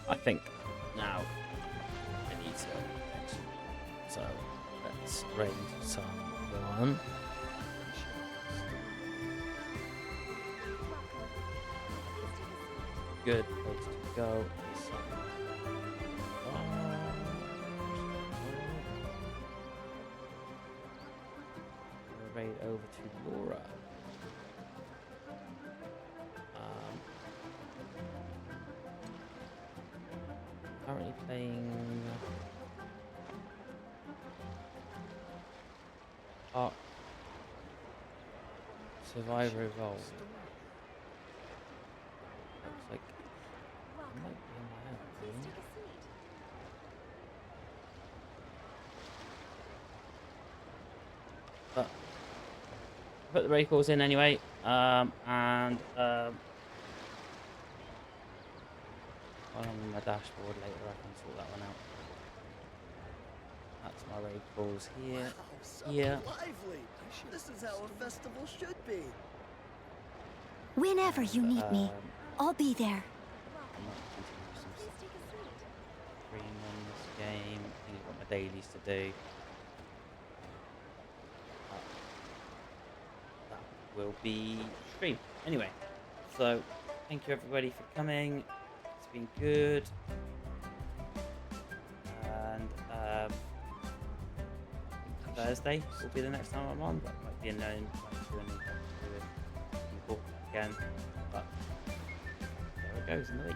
Speaker 1: I think now I need to attention. So let's raid someone. Good place to go. Raid over to Laura. Currently playing Ark Survivor Evolved. Looks like I might be in my own. But put the raid calls in anyway, on my dashboard later, I can sort that one out. That's my raid calls here.
Speaker 22: Wow, so
Speaker 1: Here.
Speaker 22: lively. This is how a festival should be.
Speaker 10: Whenever you need me, I'll be there.
Speaker 1: I might continue some stream on this game. I think I've got my dailies to do. That will be stream. Anyway, so thank you everybody for coming. It's been good. And Thursday will be the next time I'm on, but it might be unknown. Might do anything to do with again. But there it goes in the week.